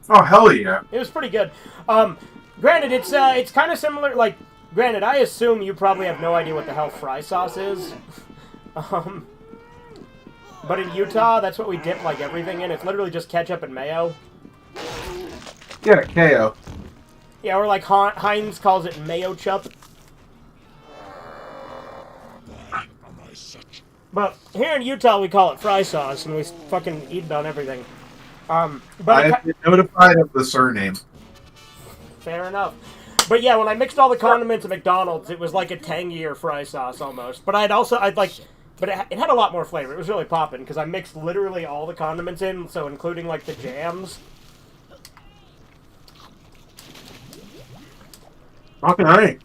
Oh, hell yeah. It was pretty good. Granted, it's kind of similar. Like, granted, I assume you probably have no idea what the hell fry sauce is. But in Utah, that's what we dip like everything in. It's literally just ketchup and mayo. Yeah, KO. Yeah, or like Heinz calls it mayo chup. But here in Utah, we call it fry sauce, and we fucking eat it on everything. But I have been notified of the surname. Fair enough. But yeah, when I mixed all the condiments at McDonald's, it was like a tangier fry sauce almost. But but it had a lot more flavor. It was really popping because I mixed literally all the condiments in, so including like the jams. Fucking right.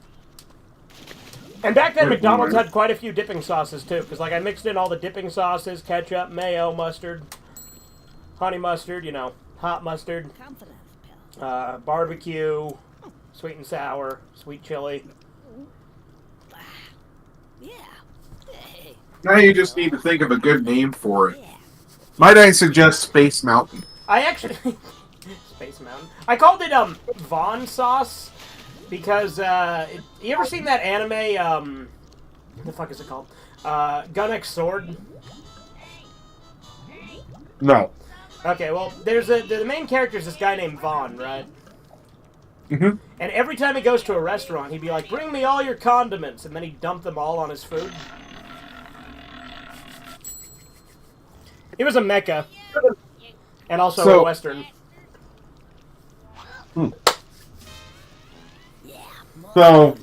And back then, McDonald's had quite a few dipping sauces too, because like I mixed in all the dipping sauces: ketchup, mayo, mustard, honey mustard, you know, hot mustard, barbecue, sweet and sour, sweet chili. Now you just need to think of a good name for it. Might I suggest Space Mountain? I actually Space Mountain. I called it Vaughn sauce because you ever seen that anime? What the fuck is it called? Gun X Sword. No. Okay, well, the main character is this guy named Vaughn, right? Mm-hmm. And every time he goes to a restaurant, he'd be like, "Bring me all your condiments," and then he'd dump them all on his food. It was a mecha, and also a western. So,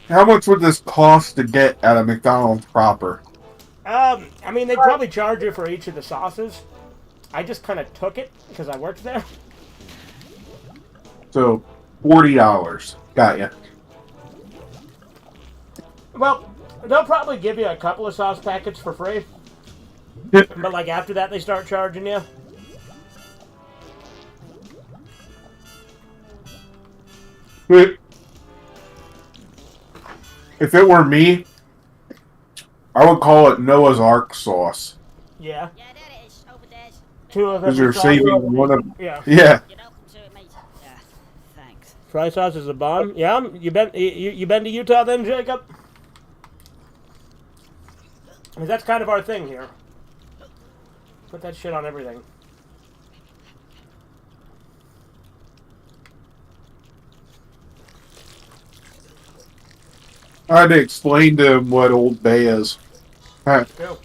how much would this cost to get at a McDonald's proper? I mean, they'd probably charge you for each of the sauces. I just kind of took it because I worked there. So, $40. Got ya. Well, they'll probably give you a couple of sauce packets for free. But, like, after that, they start charging you. If it were me, I would call it Noah's Ark sauce. Yeah. Two of them. Because you're saving one of... Yeah. Yeah. Fry sauce is a bomb. Yeah, you been to Utah then, Jacob? I mean, that's kind of our thing here. Put that shit on everything. I had to explain to him what Old Bay is. Alright. Go.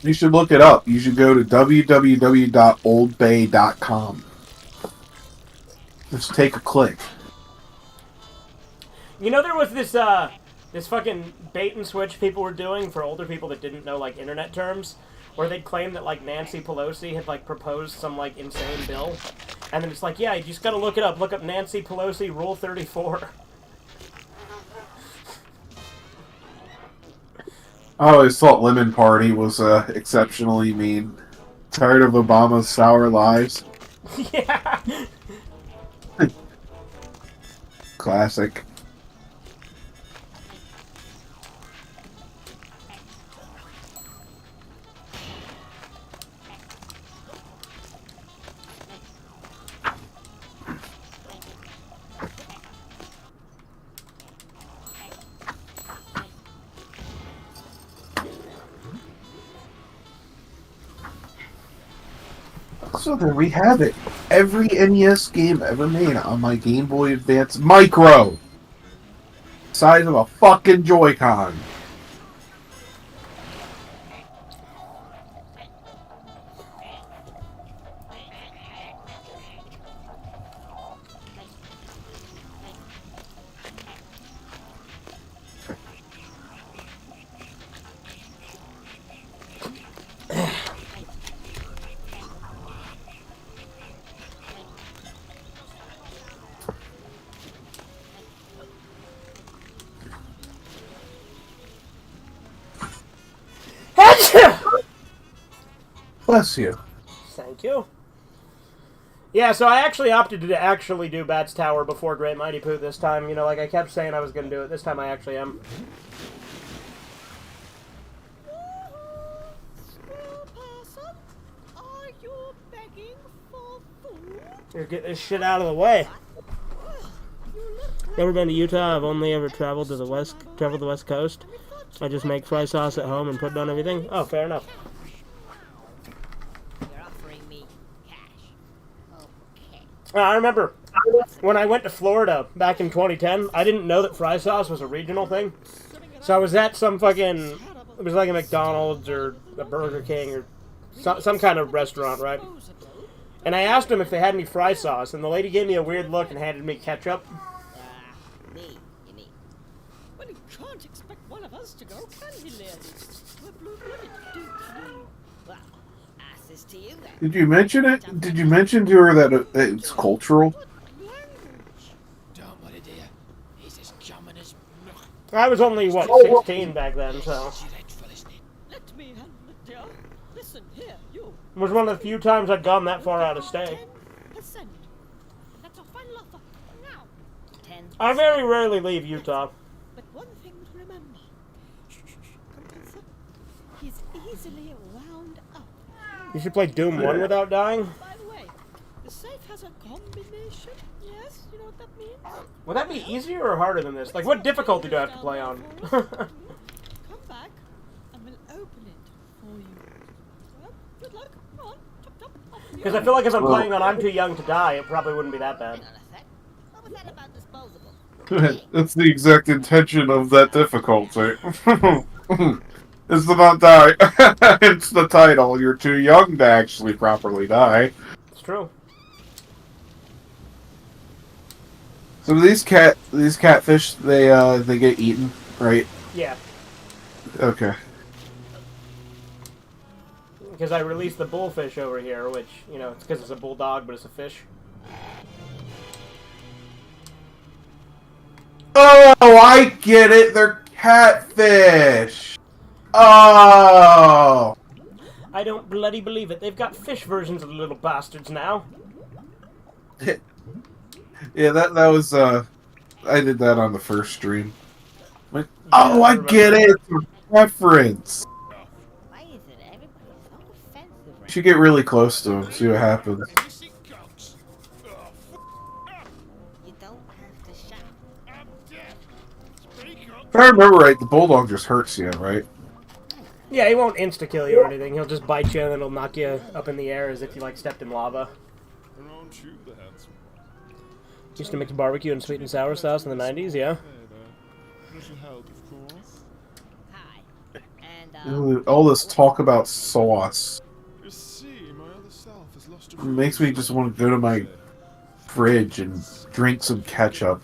You should look it up. You should go to www.oldbay.com. Just take a click. You know, there was this this fucking bait and switch people were doing for older people that didn't know like internet terms, where they'd claim that like Nancy Pelosi had like proposed some like insane bill, and then it's like, yeah, you just gotta look it up. Look up Nancy Pelosi Rule 34. I always thought Lemon Party was exceptionally mean. Tired of Obama's sour lies? Yeah. Classic. So there we have it. Every NES game ever made on my Game Boy Advance Micro. Size of a fucking Joy-Con. Bless you. Thank you. Yeah, so I actually opted to actually do Bat's Tower before Great Mighty Pooh this time. You know, like I kept saying I was going to do it. This time I actually am. Are you begging for food? Here, get this shit out of the way. Never been to Utah. I've only ever traveled the West Coast. I just make fry sauce at home and put it on everything. Oh, fair enough. You're offering me cash. Okay. I remember when I went to Florida back in 2010, I didn't know that fry sauce was a regional thing. So I was at some fucking, it was like a McDonald's or a Burger King or some kind of restaurant, right? And I asked them if they had any fry sauce, and the lady gave me a weird look and handed me ketchup. You mean. Well, you can't expect one of us to go, can he, lady? We're blue-blooded, dude. Well, ask this to you then. Did you mention it? Did you mention to her that it's cultural? Don't worry, dear. He's as common as milk. I was only, what, 16 back then, so... Let me handle it, dear. Listen, here, you. It was one of the few times I'd gone that far out of state. 10%. That's our final offer. Now. 10. I very rarely leave Utah. But one thing to remember. Conker, he's easily wound up. You should play Doom 1 without dying. By the way, the safe has a combination. Yes, you know what that means? Would that be easier or harder than this? Like, what difficulty do I have to play on? Come back, and we'll open it for you. Well, good luck. Go on, chop chop. Off you Because I feel like if I'm playing on I'm Too Young to Die, it probably wouldn't be that bad. What was that about disposable? That's the exact intention of that difficulty. It's to not die. It's the title. You're too young to actually properly die. It's true. So these catfish, they get eaten, right? Yeah. Okay. Because I released the bullfish over here, which, you know, it's because it's a bulldog, but it's a fish. Oh, I get it. They're catfish. Oh. I don't bloody believe it. They've got fish versions of the little bastards now. Yeah, that was I did that on the first stream. Like, oh, I get it. It's a reference. Why is it everybody so offensive? You should get really close to him. See what happens. You don't have to shout. If I remember right, the bulldog just hurts you, right? Yeah, he won't insta-kill you or anything. He'll just bite you and then he'll knock you up in the air as if you, like, stepped in lava. Used to mix barbecue and sweet and sour sauce in the 90s, yeah? All this talk about sauce makes me just want to go to my fridge and drink some ketchup.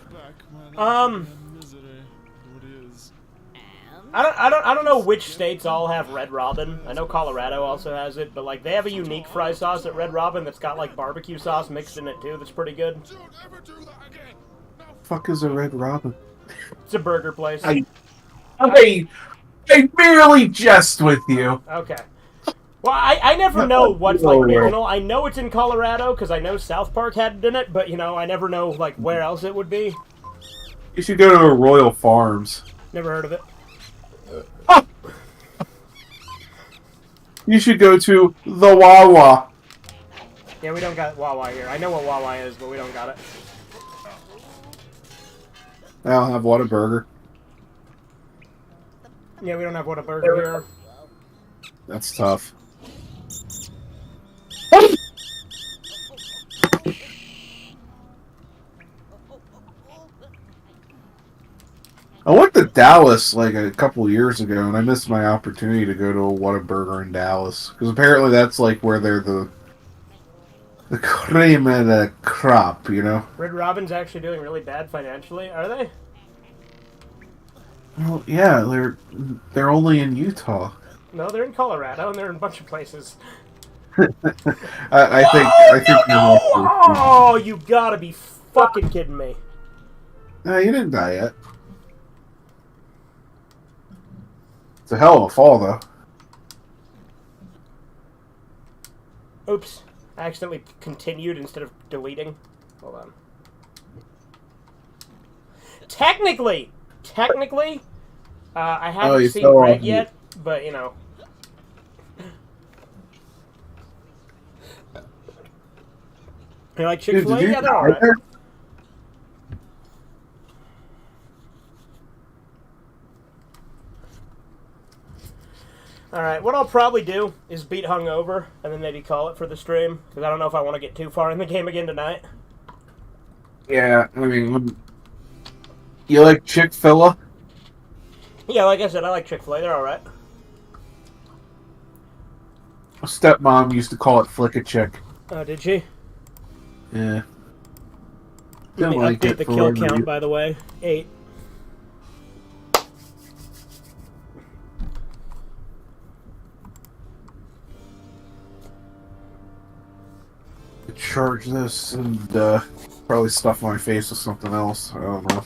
I don't know which states all have Red Robin. I know Colorado also has it, but like they have a unique fry sauce at Red Robin that's got like barbecue sauce mixed in it too. That's pretty good. Fuck is a Red Robin? It's a burger place. I merely jest with you. Okay. Well, I never know what's like regional. I know it's in Colorado because I know South Park had it in it, but you know I never know like where else it would be. You should go to a Royal Farms. Never heard of it. You should go to the Wawa. Yeah, we don't got Wawa here. I know what Wawa is, but we don't got it. I don't have Whataburger. Yeah, we don't have Whataburger here. That's tough. I went to Dallas like a couple of years ago, and I missed my opportunity to go to a Whataburger in Dallas because apparently that's like where they're the cream of the crop, you know. Red Robin's actually doing really bad financially, are they? Well, yeah, they're only in Utah. No, they're in Colorado and they're in a bunch of places. I think. Oh, you gotta be fucking kidding me! No, you didn't die yet. It's a hell of a fall, though. Oops. I accidentally continued instead of deleting. Hold on. Technically, I haven't you seen fell Greg off yet, but, you know. You like Dude, Chick-fil-A? did you Yeah, they're die alright. there? Alright, what I'll probably do is beat hungover, and then maybe call it for the stream, because I don't know if I want to get too far in the game again tonight. Yeah, I mean, you like Chick-fil-A? Yeah, like I said, I like Chick-fil-A, they're alright. My stepmom used to call it Flick-a-Chick. Oh, did she? Yeah. Let me Didn't like update it the for kill whatever count, reason. by the way. 8. Charge this and probably stuff my face with something else. I don't know.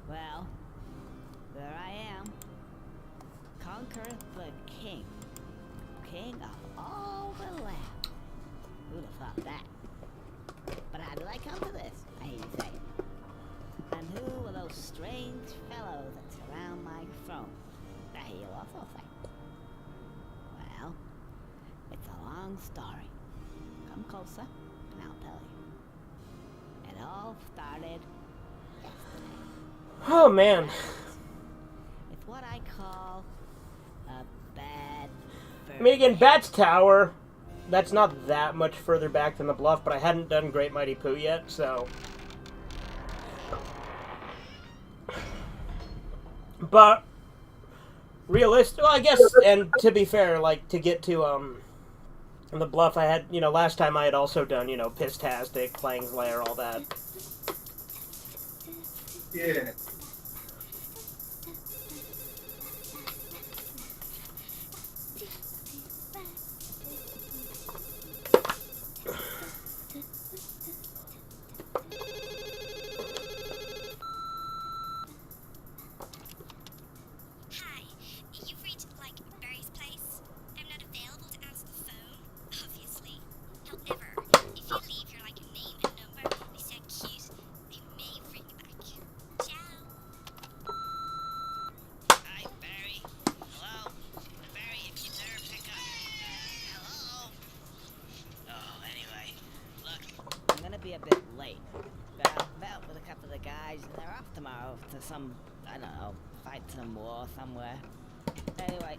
Well, there I am. Conker the king. King of all the land. Who'd have thought that? But how did I come to this, I hear you say? And who are those strange fellows that surround my throne? I hear you also say. Well, it's a long story. Come closer, and I'll tell you. It all started yesterday. Oh, man. It's what I call a bad I mean, again, Bat's Tower, that's not that much further back than the Bluff, but I hadn't done Great Mighty Pooh yet, so... But, realistic, well, I guess, and to be fair, like, to get to, the Bluff, I had, you know, last time I had also done, you know, Pistastic, Clang's Lair, all that. Yeah. Hi, you've reached, like, Barry's place. I'm not available to answer the phone, obviously. However, if you leave your, like, name and number, they sound cute. They may ring you back. Ciao. Hi, Barry. Hello? Barry, if you dare pick up. Hello? Oh, anyway, look, I'm gonna be a bit late. Met with a couple of the guys, and they're off tomorrow to some, I don't know, fight some war somewhere. Anyway,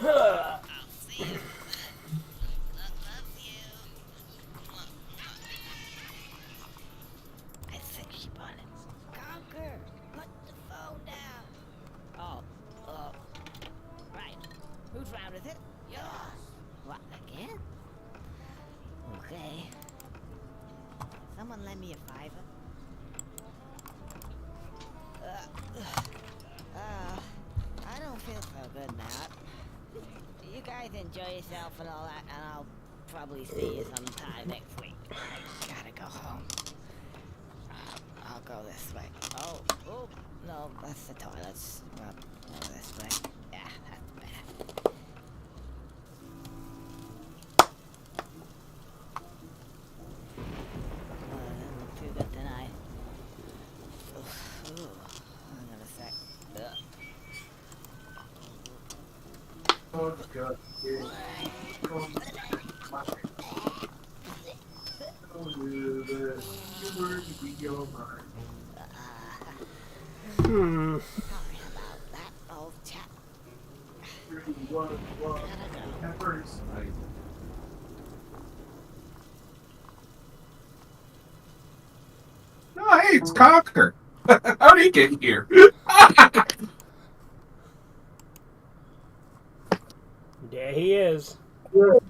I'll see you. Love you. I think she bought it. Conker, put the phone down. Oh, right. Whose round is it? Yours. What, again? Okay. Someone lend me a $5. I don't feel so good, Matt. You guys enjoy yourself and all that, and I'll probably see you sometime next week. I gotta go home. I'll go this way. Oh, no, that's the toilets. Well, go this way. Yeah, that's better. Doesn't look too good tonight. Ooh, hang on a sec. Oh, God. Sorry about that, old chap. Oh, hey, it's Conker. How'd he get here? Yeah, he is. You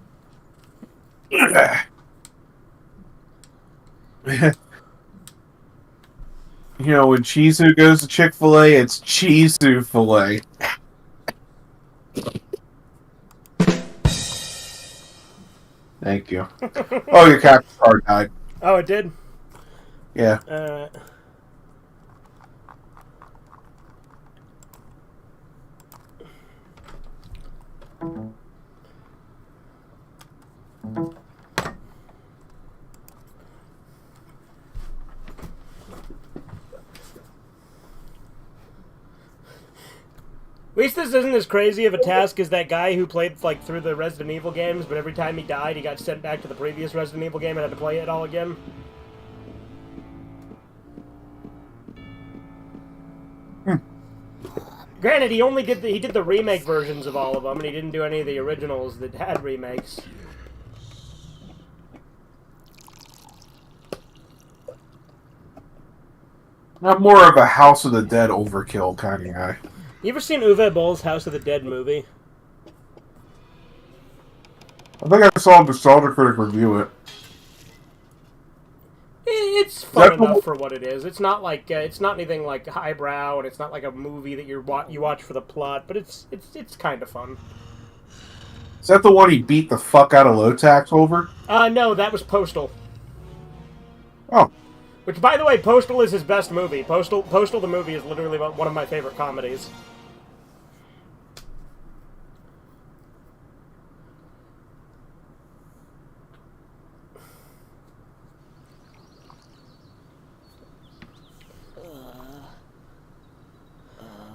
know, when Chizu goes to Chick-fil-A, it's Chizu filet. Thank you. Oh, your capture card died. Oh, it did? Yeah. Alright. At least this isn't as crazy of a task as that guy who played like through the Resident Evil games, but every time he died, he got sent back to the previous Resident Evil game and had to play it all again. Granted, he only did the remake versions of all of them, and he didn't do any of the originals that had remakes. I'm more of a House of the Dead overkill kind of guy. You ever seen Uwe Boll's House of the Dead movie? I think I saw Nostalgia Critic review it. It's fun enough for what it is. It's not like it's not anything like highbrow, and it's not like a movie that you watch for the plot. But it's kind of fun. Is that the one he beat the fuck out of Lotax over? No, that was Postal. Oh. Which, by the way, Postal is his best movie. Postal the movie is literally one of my favorite comedies.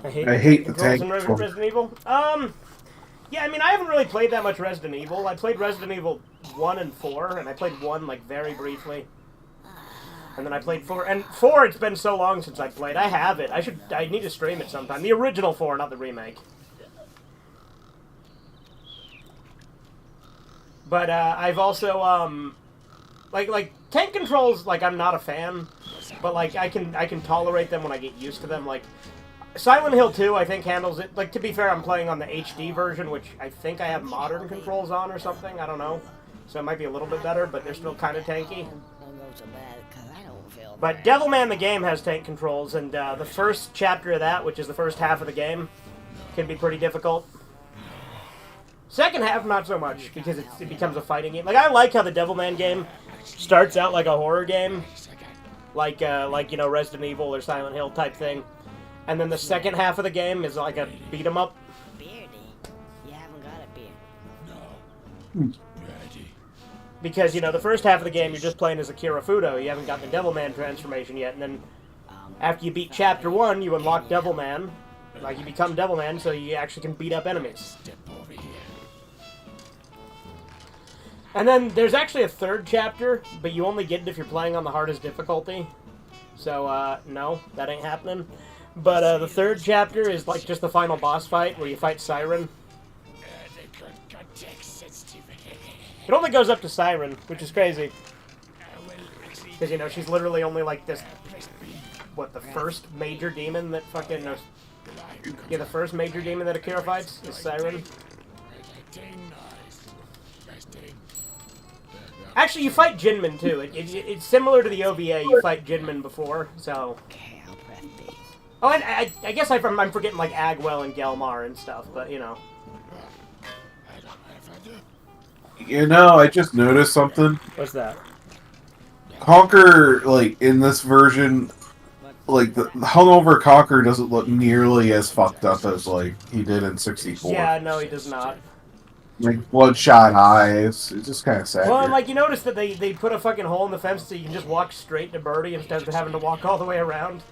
I hate the tank controls in Resident Evil. Yeah, I mean, I haven't really played that much Resident Evil. I played Resident Evil 1 and 4, and I played 1, like, very briefly. And then I played 4. And 4, it's been so long since I played. I have it. I need to stream it sometime. The original 4, not the remake. But, I've also, like, tank controls, like, I'm not a fan. But, like, I can tolerate them when I get used to them. Like, Silent Hill 2, I think, handles it. Like, to be fair, I'm playing on the HD version, which I think I have modern controls on or something. I don't know. So it might be a little bit better, but they're still kind of tanky. But Devilman the game has tank controls, and the first chapter of that, which is the first half of the game, can be pretty difficult. Second half, not so much, because it becomes a fighting game. Like, I like how the Devilman game starts out like a horror game. Like, you know, Resident Evil or Silent Hill type thing. And then the second half of the game is like a beat-em-up. Beardy, you haven't got a beard. Hmm. Because, you know, the first half of the game, you're just playing as Akira Fudo. You haven't gotten the Devilman transformation yet. And then after you beat Chapter 1, you unlock Devilman. Like, you become Devilman, so you actually can beat up enemies. And then there's actually a third chapter, but you only get it if you're playing on the hardest difficulty. So, no, that ain't happening. But the third chapter is like just the final boss fight where you fight Siren. It only goes up to Siren, which is crazy. Because, you know, she's literally only like this, what, the first major demon that fucking... Yeah, the first major demon that Akira fights is Siren. Actually, you fight Jinmin, too. It's similar to the OVA. You fight Jinmin before, so... Oh, and I guess I'm forgetting, like, Agwell and Gelmar and stuff, but, you know. You know, I just noticed something. What's that? Conker, like, in this version, like, the hungover Conker doesn't look nearly as fucked up as, like, he did in 64. Yeah, no, he does not. Like, bloodshot eyes. It's just kind of sad. Well, and, like, you notice that they put a fucking hole in the fence so you can just walk straight to Birdie instead of having to walk all the way around.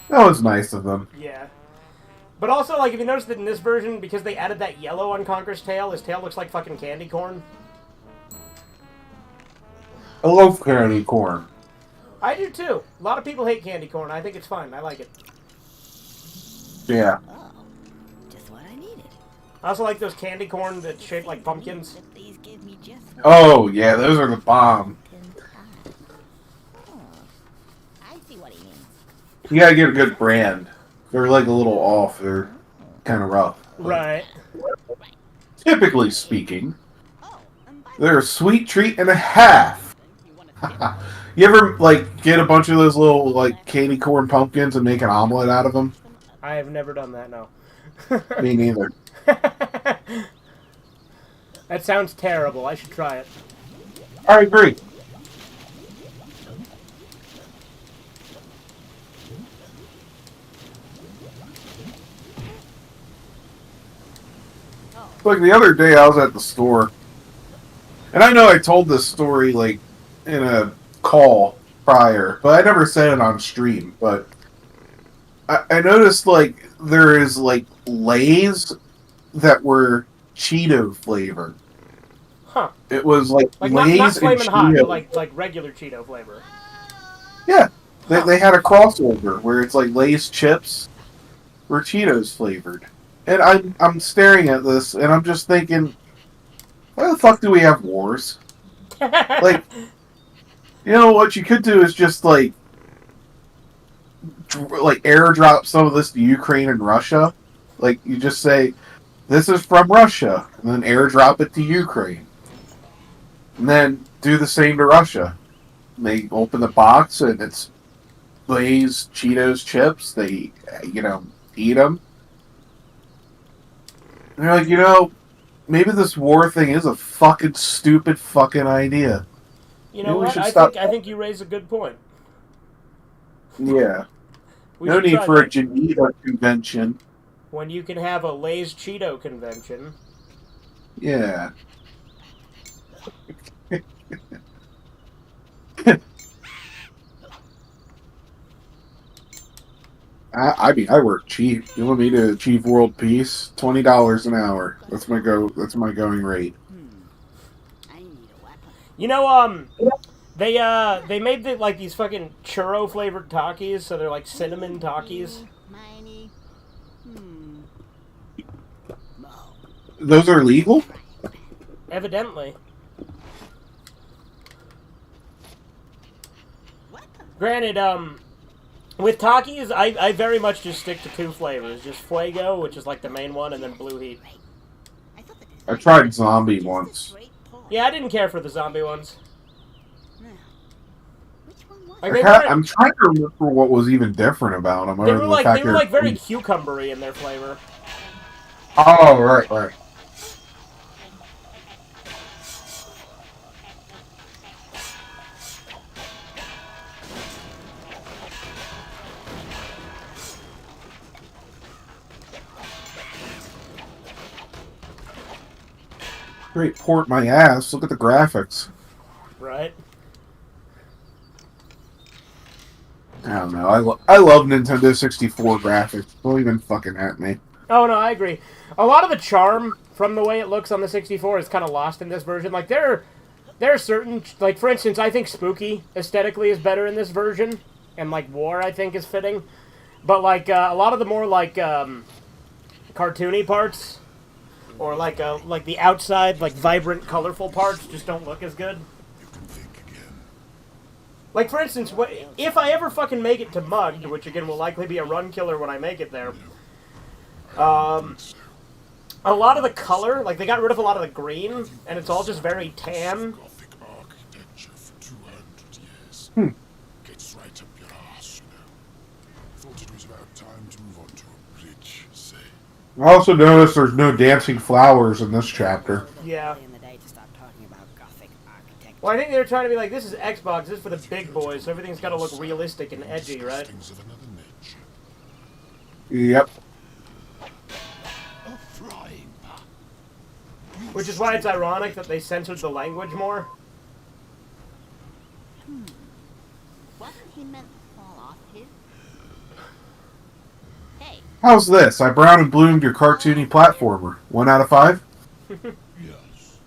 That was nice of them. Yeah. But also, like, if you notice that in this version, because they added that yellow on Conker's tail, his tail looks like fucking candy corn. I love candy corn. I do, too. A lot of people hate candy corn. I think it's fine. I like it. Yeah. Just what I needed. I also like those candy corn that's shaped like pumpkins. These give me just Oh, yeah, those are the bomb. I see what he means. You gotta get a good brand. They're, like, a little off. They're kind of rough. Right. typically speaking, they're a sweet treat and a half. You ever like get a bunch of those little like candy corn pumpkins and make an omelet out of them? I have never done that. No. Me neither. That sounds terrible. I should try it. I agree. Like the other day, I was at the store, and I know I told this story like in a call prior, but I never said it on stream. But I noticed like there is like Lay's that were Cheeto flavored. Huh. It was like not Lay's and Flamin' Hot, Cheetos. but like regular Cheeto flavor. Yeah, they had a crossover where it's like Lay's chips were Cheetos flavored, and I'm staring at this and I'm just thinking, why the fuck do we have wars? Like, you know what you could do is just like airdrop some of this to Ukraine and Russia. Like you just say, this is from Russia, and then airdrop it to Ukraine, and then do the same to Russia. And they open the box and it's Lay's Cheetos chips. They, eat them. And they're like, maybe this war thing is a fucking stupid fucking idea. You know Maybe we what? should I think you raise a good point. Yeah. We No should need try for a that. Geneva Convention. When you can have a Lay's Cheeto convention. Yeah. I mean, I work cheap. You want me to achieve world peace? $20 an hour. That's my going rate. You know, they made these fucking churro flavored Takis, so they're like cinnamon Takis. Those are legal? Evidently. Granted, with Takis, I very much just stick to two flavors. Just Fuego, which is like the main one, and then Blue Heat. I tried zombie once. Yeah, I didn't care for the zombie ones. Like, I'm trying to remember what was even different about them. they were like very cucumbery in their flavor. Oh, right. Great port my ass. Look at the graphics. Right. I don't know. I love Nintendo 64 graphics. Don't even fucking at me. Oh, no, I agree. A lot of the charm from the way it looks on the 64 is kind of lost in this version. Like, there are certain... Like, for instance, I think Spooky aesthetically is better in this version. And, like, War, I think, is fitting. But, like, a lot of the more, like, cartoony parts... Or, like the outside, like, vibrant, colorful parts just don't look as good. Like, for instance, if I ever fucking make it to Mugged, which, again, will likely be a run killer when I make it there, a lot of the color, like, they got rid of a lot of the green, and it's all just very tan. Gets right up your ass, you know. Thought it was about time to move on to a bridge, say. I also noticed there's no dancing flowers in this chapter. Yeah. Well, I think they were trying to be like, this is Xbox, this is for the big boys, so everything's got to look realistic and edgy, right? Yep. Which is why it's ironic that they censored the language more. Wasn't he meant to fall off his? Hey. How's this? I brown and bloomed your cartoony platformer. 1 out of 5? Yes.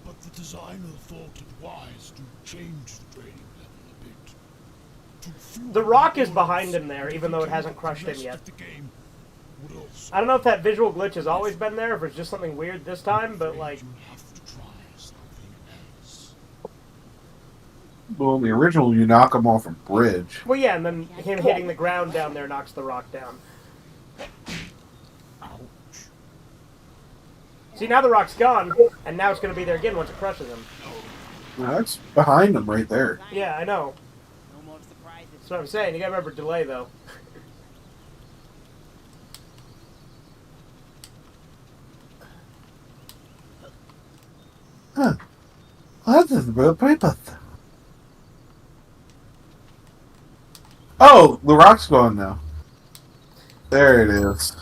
But the designer thought it wise to change the training level a bit. The rock is behind him there, even though it hasn't crushed him yet. I don't know if that visual glitch has always been there, if it's just something weird this time, but like... Well, in the original, you knock him off a bridge. Well, yeah, and then him hitting the ground down there knocks the rock down. See, now the rock's gone, and now it's going to be there again once it crushes him. That's behind him right there. Yeah, I know. That's what I'm saying. You got to remember delay, though. Huh. That is real paper. Oh, the rock's gone now. There it is.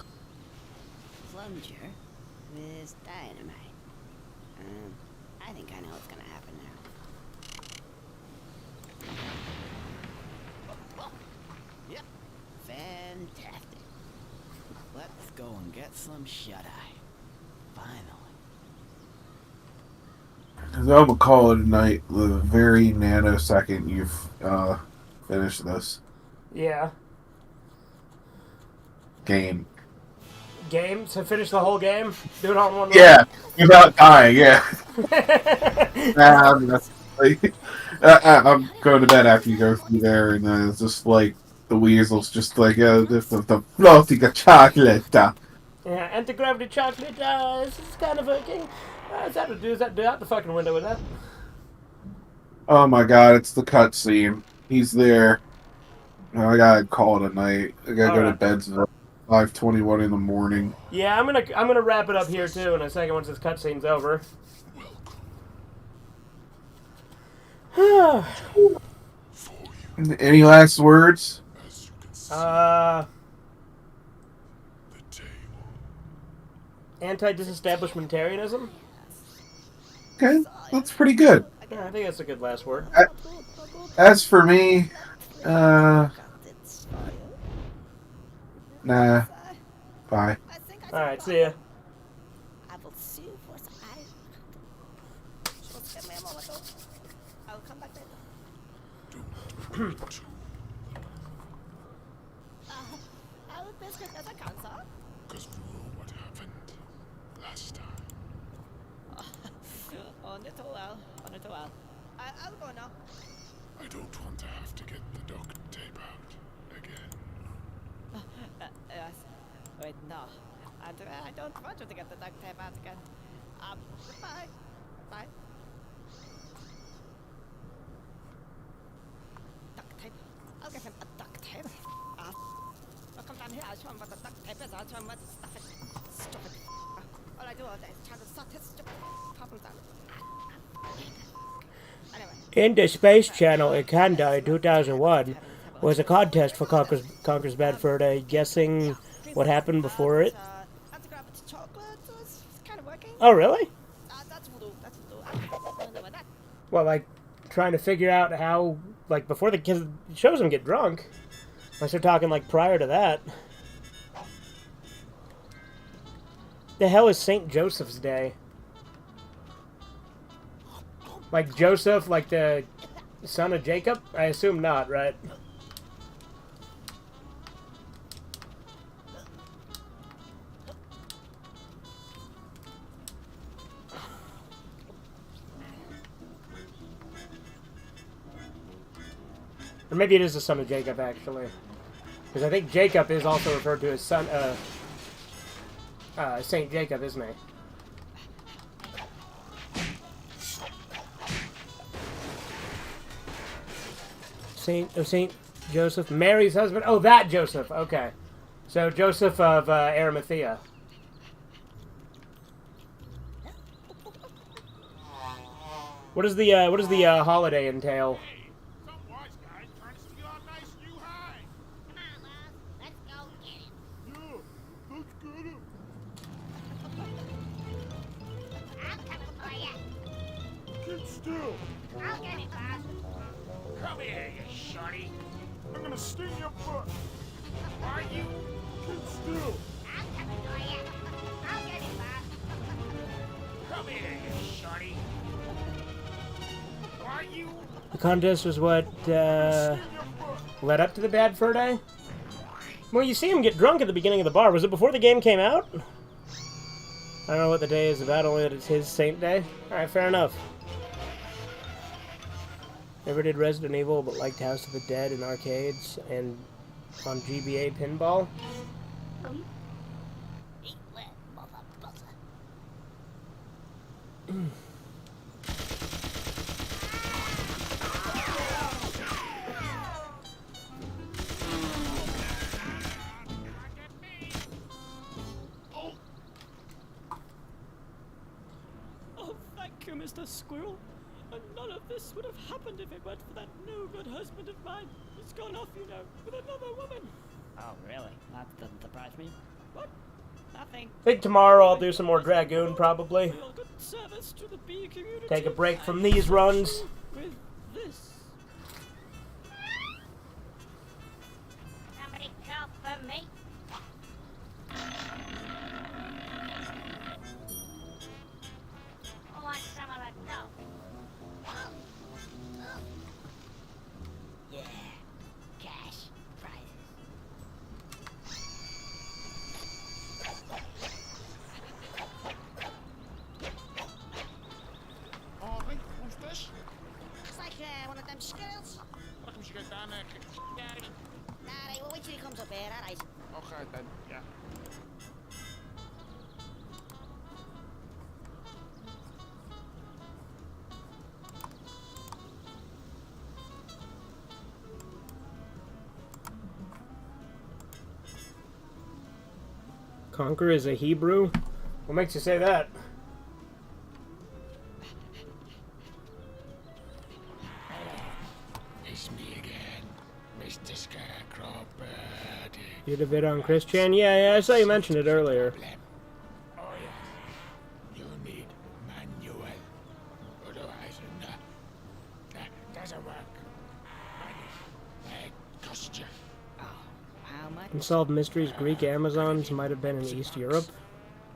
Plunger with dynamite. I think I know what's gonna happen now. Yep. Fantastic. Let's go and get some shut-eye. Finally. I'm gonna call it a night the very nanosecond you've finished this Yeah. game. Game? So finish the whole game? Do it all in one Yeah, run? without dying, yeah. I'm going to bed after you go through there, and it's just like the weasel's just like, the floating chocolate. Yeah, anti-gravity chocolate, this is kind of a king. Is that out the fucking window with that? Oh my god, it's the cutscene. He's there. Oh, I gotta call it a night. I gotta go to bed at 5:21 in the morning. Yeah, I'm gonna wrap it up here too in a second once this cutscene's over. Any last words? Anti-disestablishmentarianism? Okay, that's pretty good. Yeah, I think that's a good last word. As for me, nah. Bye. Alright, see ya. I will see you for some. Just give me a moment. I'll come back later. I'll biscuit as I can, sir. Because we know what happened last time. On it well. I'll go now. I don't want to have to get the duct tape out again. Yes. Wait, no. I don't want you to get the duct tape out again. Bye. Bye. Duct tape. I'll get him a duct tape. I'll come down here. I'll show him what the duct tape is. I'll show him what the stuff is. Stupid. All I do all day is try to sort his stupid problems out. Anyway. In the Space Channel in Canada in 2001 was a contest for Conker's Bad Fur Day, guessing what happened before it. Oh, really? Well, like, trying to figure out how, like, before the kids shows them get drunk. Unless they're talking, like, prior to that. The hell is St. Joseph's Day? Like Joseph, like the son of Jacob? I assume not, right? Or maybe it is the son of Jacob, actually. Because I think Jacob is also referred to as son, Saint Jacob, isn't he? Saint Joseph, Mary's husband. Oh, that Joseph. Okay, so Joseph of Arimathea. What does the holiday entail? I'll get it, Bob. Come here, you shorty. I'm gonna sting your butt. Are you? Keep still. I'm coming for you. I'll get it, Bob. Come here, you shorty. Are you? The contest was what led up to the Bad Fur Day. Well, you see him get drunk at the beginning of the bar. Was it before the game came out? I don't know what the day is about. Only that it's his Saint Day. All right, fair enough. Never did Resident Evil, but liked House of the Dead in arcades and on GBA pinball. Oh, thank you, Mr. Squirrel. And none of this would have happened if it weren't for that no-good husband of mine. He's gone off, you know, with another woman. Oh, really? That doesn't surprise me. What? Nothing. I think tomorrow I'll do some more Dragoon, probably. Real good service to the bee community. Take a break from these runs. With this. Somebody call for me. I want some of that dough. Yeah. Cash. Prizes. Henri, what's this? It's like one of them skills. Wat moet je gedaan hebben? Nah, they will wait till he comes up here, alright? Okay then, yeah. Conker is a Hebrew? What makes you say that? It's me again, Mr. Scarecrow Birdie. You did a vid on Christian? Yeah, I saw you mention it earlier. Oh yeah, you need manual. Otherwise, that doesn't work. Manual, it costs you. How much? Unsolved Mysteries Greek Amazons might have been in East Europe.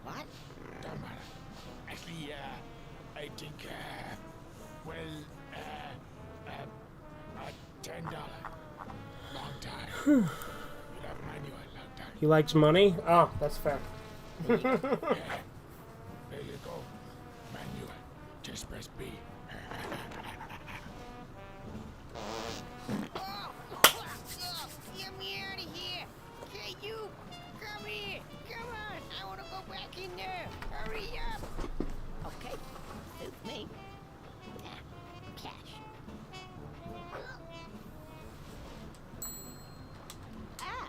What? Don't matter. Actually, I think, well, $10. Long time. You have manual, long time. He likes money? Oh, that's fair. There you go. Manual. Just press B. Get me out of here! Hey, you! Come here! Come on! I want to go back in there! Hurry up! Okay. Suits me. Yeah. Cash. Ah!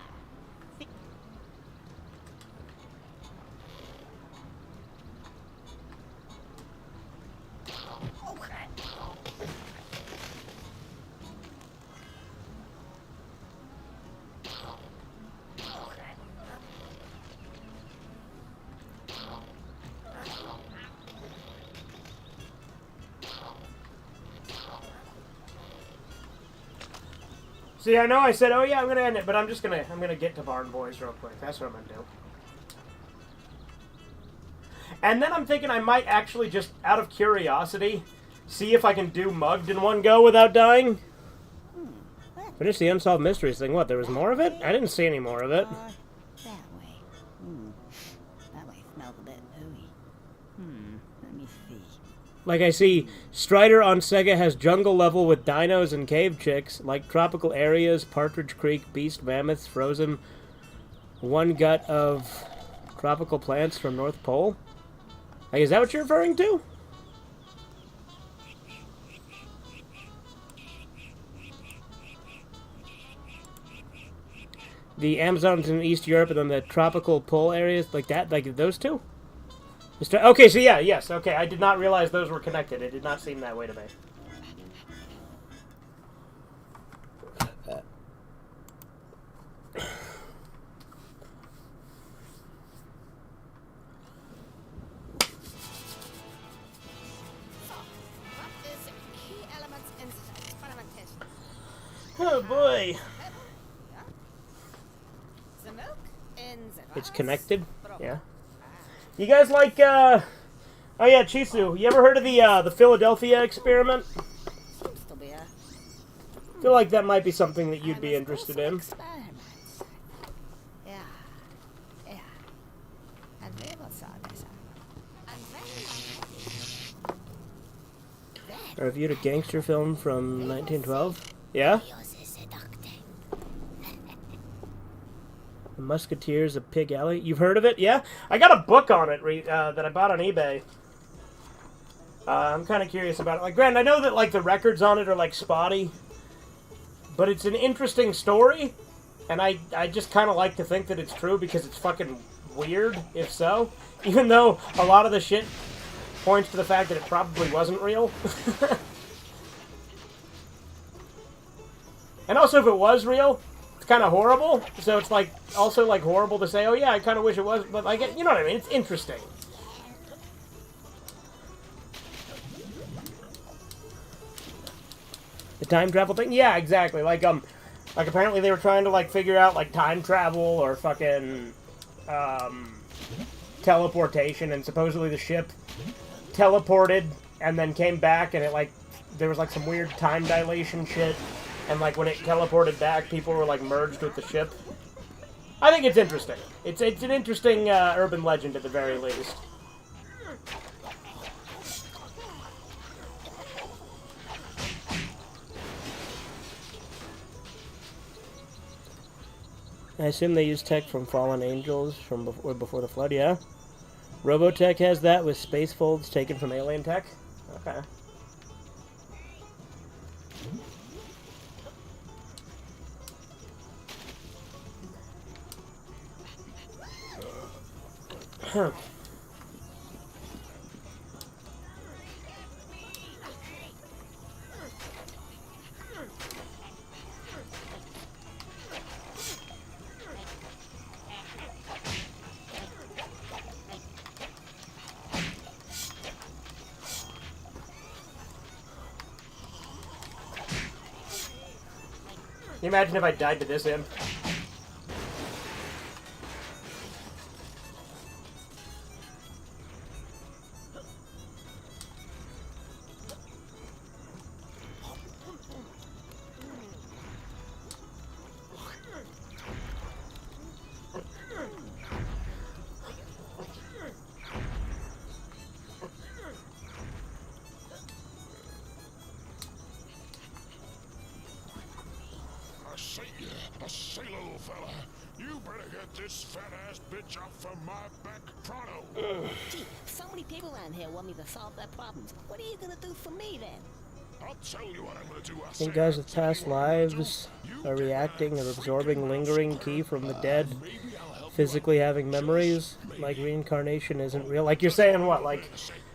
See, I know I said, oh yeah, I'm gonna end it, but I'm gonna get to Barn Boys real quick. That's what I'm gonna do. And then I'm thinking I might actually just, out of curiosity, see if I can do Mugged in one go without dying. Finish the Unsolved Mysteries thing. What, there was more of it? I didn't see any more of it. That way. That way smells a bit ooey. Let me see. Like I see, Strider on Sega has jungle level with dinos and cave chicks, like tropical areas, Partridge Creek, beast mammoths, frozen, one gut of tropical plants from North Pole. Like, is that what you're referring to? The Amazons in East Europe and then the tropical pole areas, like that, like those two? Okay, so yeah, yes, okay. I did not realize those were connected. It did not seem that way to me. Oh boy. It's connected? Yeah. You guys like, oh yeah, Chisu, you ever heard of the Philadelphia experiment? I feel like that might be something that you'd be interested in. Yeah. Yeah. And they will saw this. I reviewed a gangster film from 1912. Yeah? The Musketeers of Pig Alley. You've heard of it? Yeah? I got a book on it that I bought on eBay. I'm kind of curious about it. Like, granted, I know that like the records on it are like spotty, but it's an interesting story, and I just kind of like to think that it's true because it's fucking weird. If so, even though a lot of the shit points to the fact that it probably wasn't real. And also, if it was real, it's kind of horrible. So it's like also like horrible to say, oh yeah, I kind of wish it was, but like you know what I mean? It's interesting. The time travel thing? Yeah, exactly. Like apparently they were trying to like figure out like time travel or fucking teleportation, and supposedly the ship teleported and then came back, and it like there was like some weird time dilation shit, and like when it teleported back, people were like merged with the ship. I think it's interesting. It's an interesting urban legend at the very least. I assume they use tech from Fallen Angels from before the Flood, yeah. Robotech has that with space folds taken from alien tech. Okay. Huh. Can you imagine if I died to this imp? I say, little fella, you better get this fat-ass bitch off of my back pronto. Gee, so many people around here want me to solve their problems. What are you gonna do for me, then? I'll tell you what I'm gonna do. I think guys with past lives are reacting or absorbing lingering ki from the dead, physically having memories, like reincarnation isn't real. Like you're saying what, like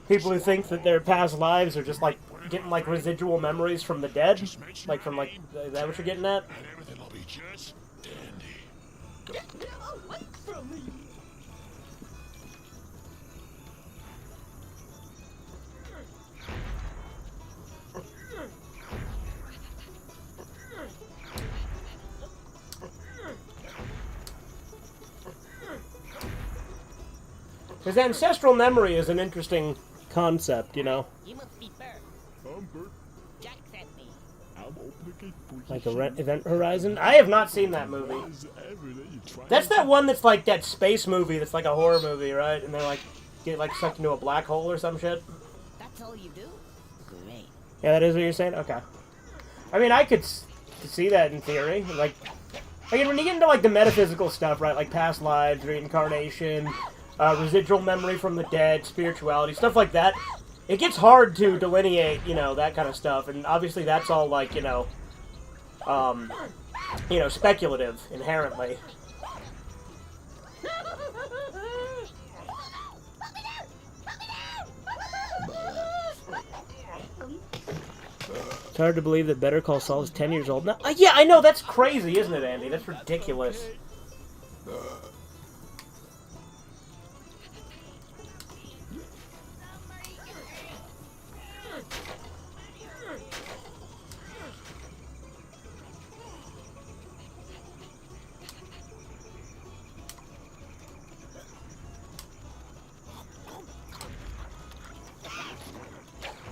people who think that their past lives are just like getting like residual memories from the dead? Like from like, is that what you're getting at? And everything will be just dandy. Because ancestral memory is an interesting concept, you know? You must be Bert. I'm Bert. Jack sent me. I'm opening the gate for you. Like Event Horizon? I have not seen that movie. That's that one that's like that space movie that's like a horror movie, right? And they're like, get like sucked into a black hole or some shit? That's all you do? Great. Yeah, that is what you're saying? Okay. I mean, I could see that in theory. Like, again, when you get into like the metaphysical stuff, right? Like past lives, reincarnation, residual memory from the dead, spirituality, stuff like that. It gets hard to delineate, you know, that kind of stuff, and obviously that's all like, you know, speculative inherently. It's hard to believe that Better Call Saul is 10 years old now. Yeah, I know, that's crazy, isn't it, Andy? That's ridiculous.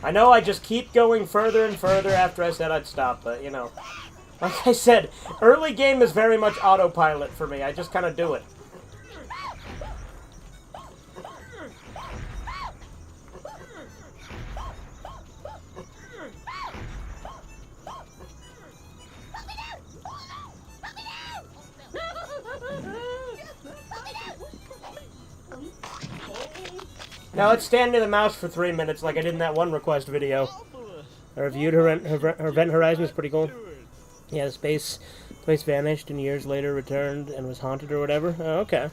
I know I just keep going further and further after I said I'd stop, but, you know. Like I said, early game is very much autopilot for me. I just kind of do it. Now let's stand near the mouse for 3 minutes like I did in that one request video. I reviewed her Event Horizon. Was pretty cool. Yeah, the place vanished and years later returned and was haunted or whatever. Oh, okay.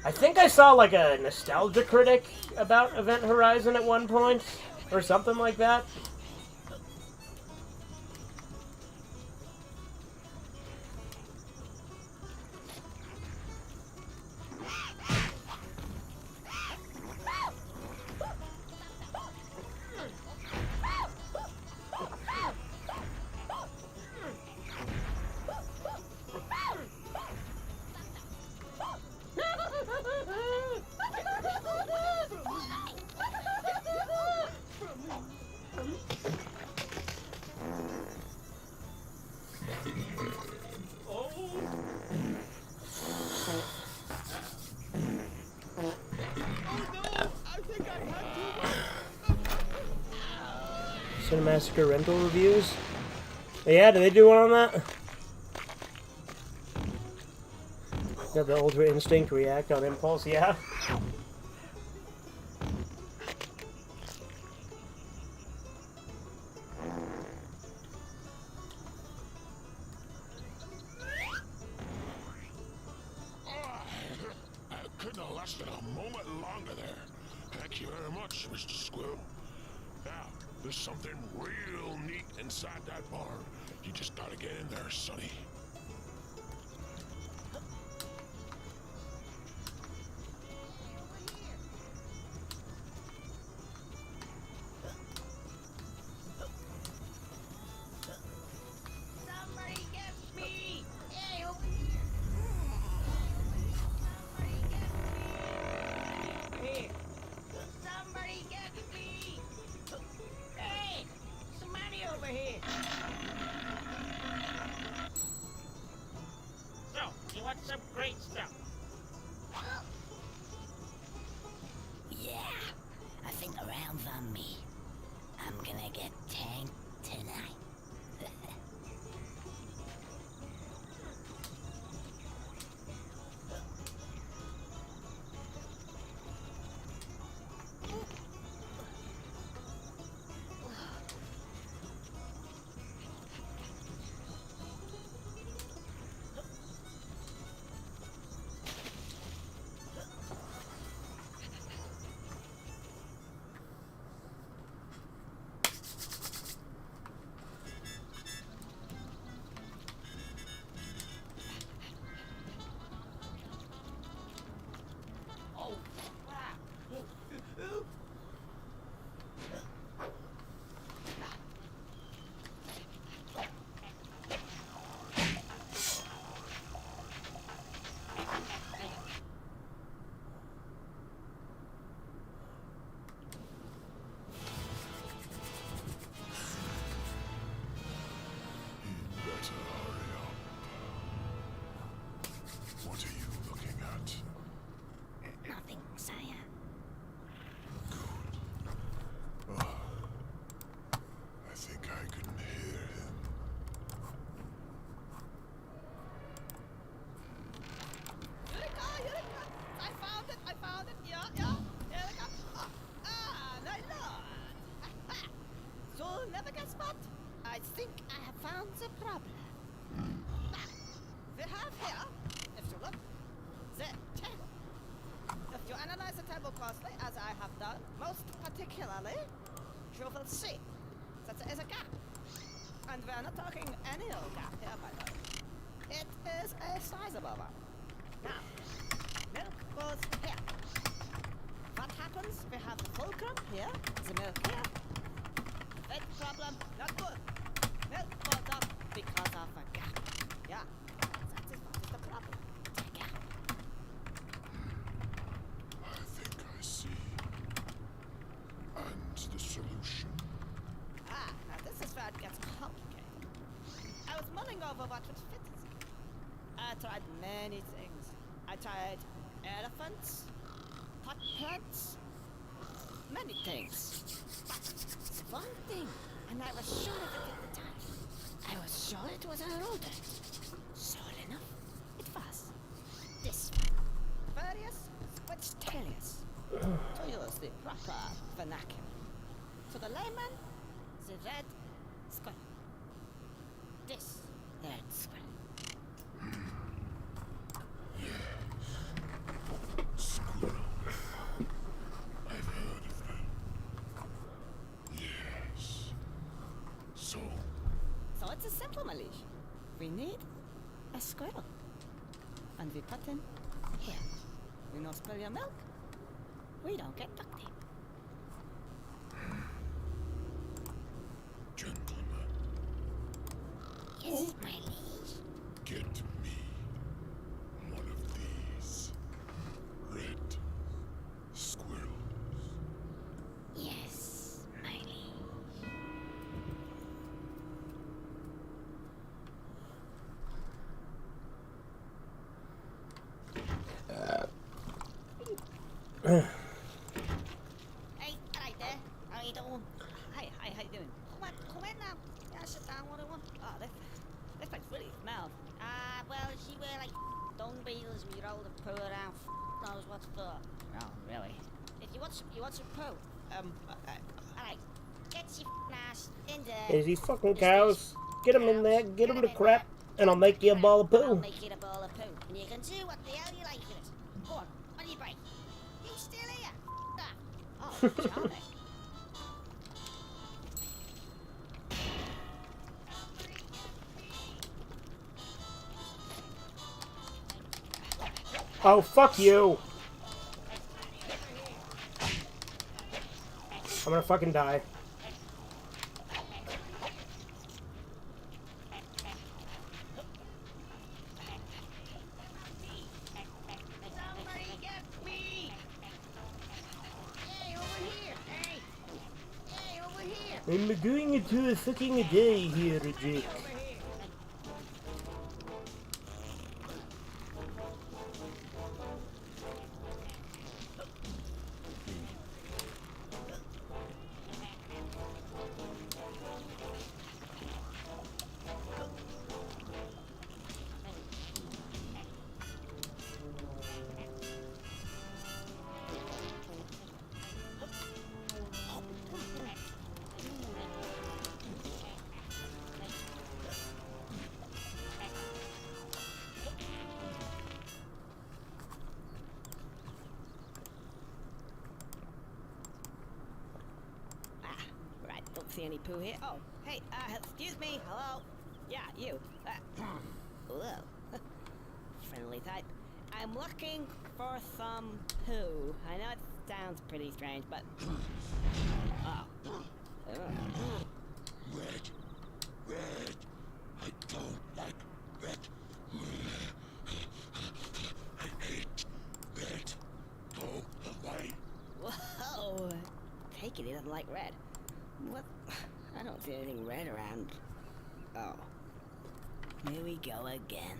I think I saw like a nostalgia critic about Event Horizon at one point, or something like that. Cinemassacre rental reviews? Yeah, did they do one on that? Got the Ultra Instinct react on impulse, yeah. I couldn't have lasted a moment longer there. Thank you very much, Mr. Squirrel. Now, there's something real neat inside that barn. You just gotta get in there, Sonny. Somebody get me! Hey, Hey, somebody get me! Hey, somebody over here! So, you want some great stuff? Yeah, I think the round's on me. I'm gonna get tanked tonight. Better hurry up. What are you looking at? Nothing, sire. I think I can hear him. Eureka! I found it! Yeah. Eureka! My lord! You'll never guess what? I think I have found the problem. We have here, if you look, the table. If you analyze the table closely, as I have done, most particularly, you will see that there is a gap. And we are not talking any old gap here, by the way. It is a sizable one. Now, milk goes here. What happens? We have the fulcrum here, the milk here. That problem, not good. Milk goes up because of a gap. Yeah, that is what is the problem. The gap. I think I see. And the solution? Now this is where it gets complicated. I was mulling over what would fit it. I tried many things. I tried elephants, hot plants, many things. But the one thing, and I was sure of it at the time, I was sure it was a rodent. Sure enough, it was. This one. Various squid alias. To use the proper vernacular. To the layman, the red squirrel. This red squirrel. Squirrel. I've heard of them. Yes. So? So it's a simple, Malish. We need a squirrel. And we put him here. You no spill your milk, we don't get duct tape. Gentlemen. Yes, my liege. Get me one of these red squirrels. Yes, my liege. Hey, right there. How you doing? Hi, how you doing? Come in now. Yeah, sit down. What do you want? Oh, this place really smells. Well, she wear like dung beetles and you roll the poo around. Knows what's for. Oh, really? If you want some poo, alright. Get your ass in there. There's these fucking cows. Get them in there, get them to crap, and I'll make you a ball of I'll poo. make it a ball of poo. And you can do what the hell you like with it. Go on your break. You still here? Oh, charming. Oh, fuck you. I'm gonna fucking die. I'm going into a fucking day here, Jake. Right, don't see any poo here. Oh, hey, excuse me, hello? Yeah, you. Whoa. Friendly type. I'm looking for some poo. I know it sounds pretty strange, but... Oh. Red. Red. I don't like red. I hate red. Go away. Whoa. Take it, he doesn't like red. What? I don't see anything red around. Oh. Here we go again.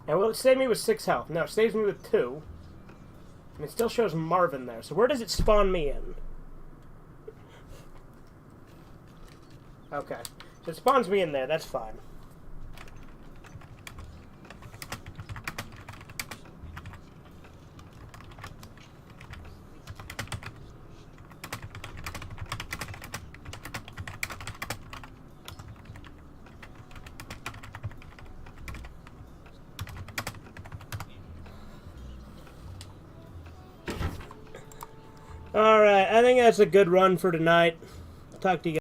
Now, will it save me with 6 health? No, it saves me with 2. And it still shows Marvin there. So where does it spawn me in? Okay. So it spawns me in there. That's fine. Alright, I think that's a good run for tonight. Talk to you guys.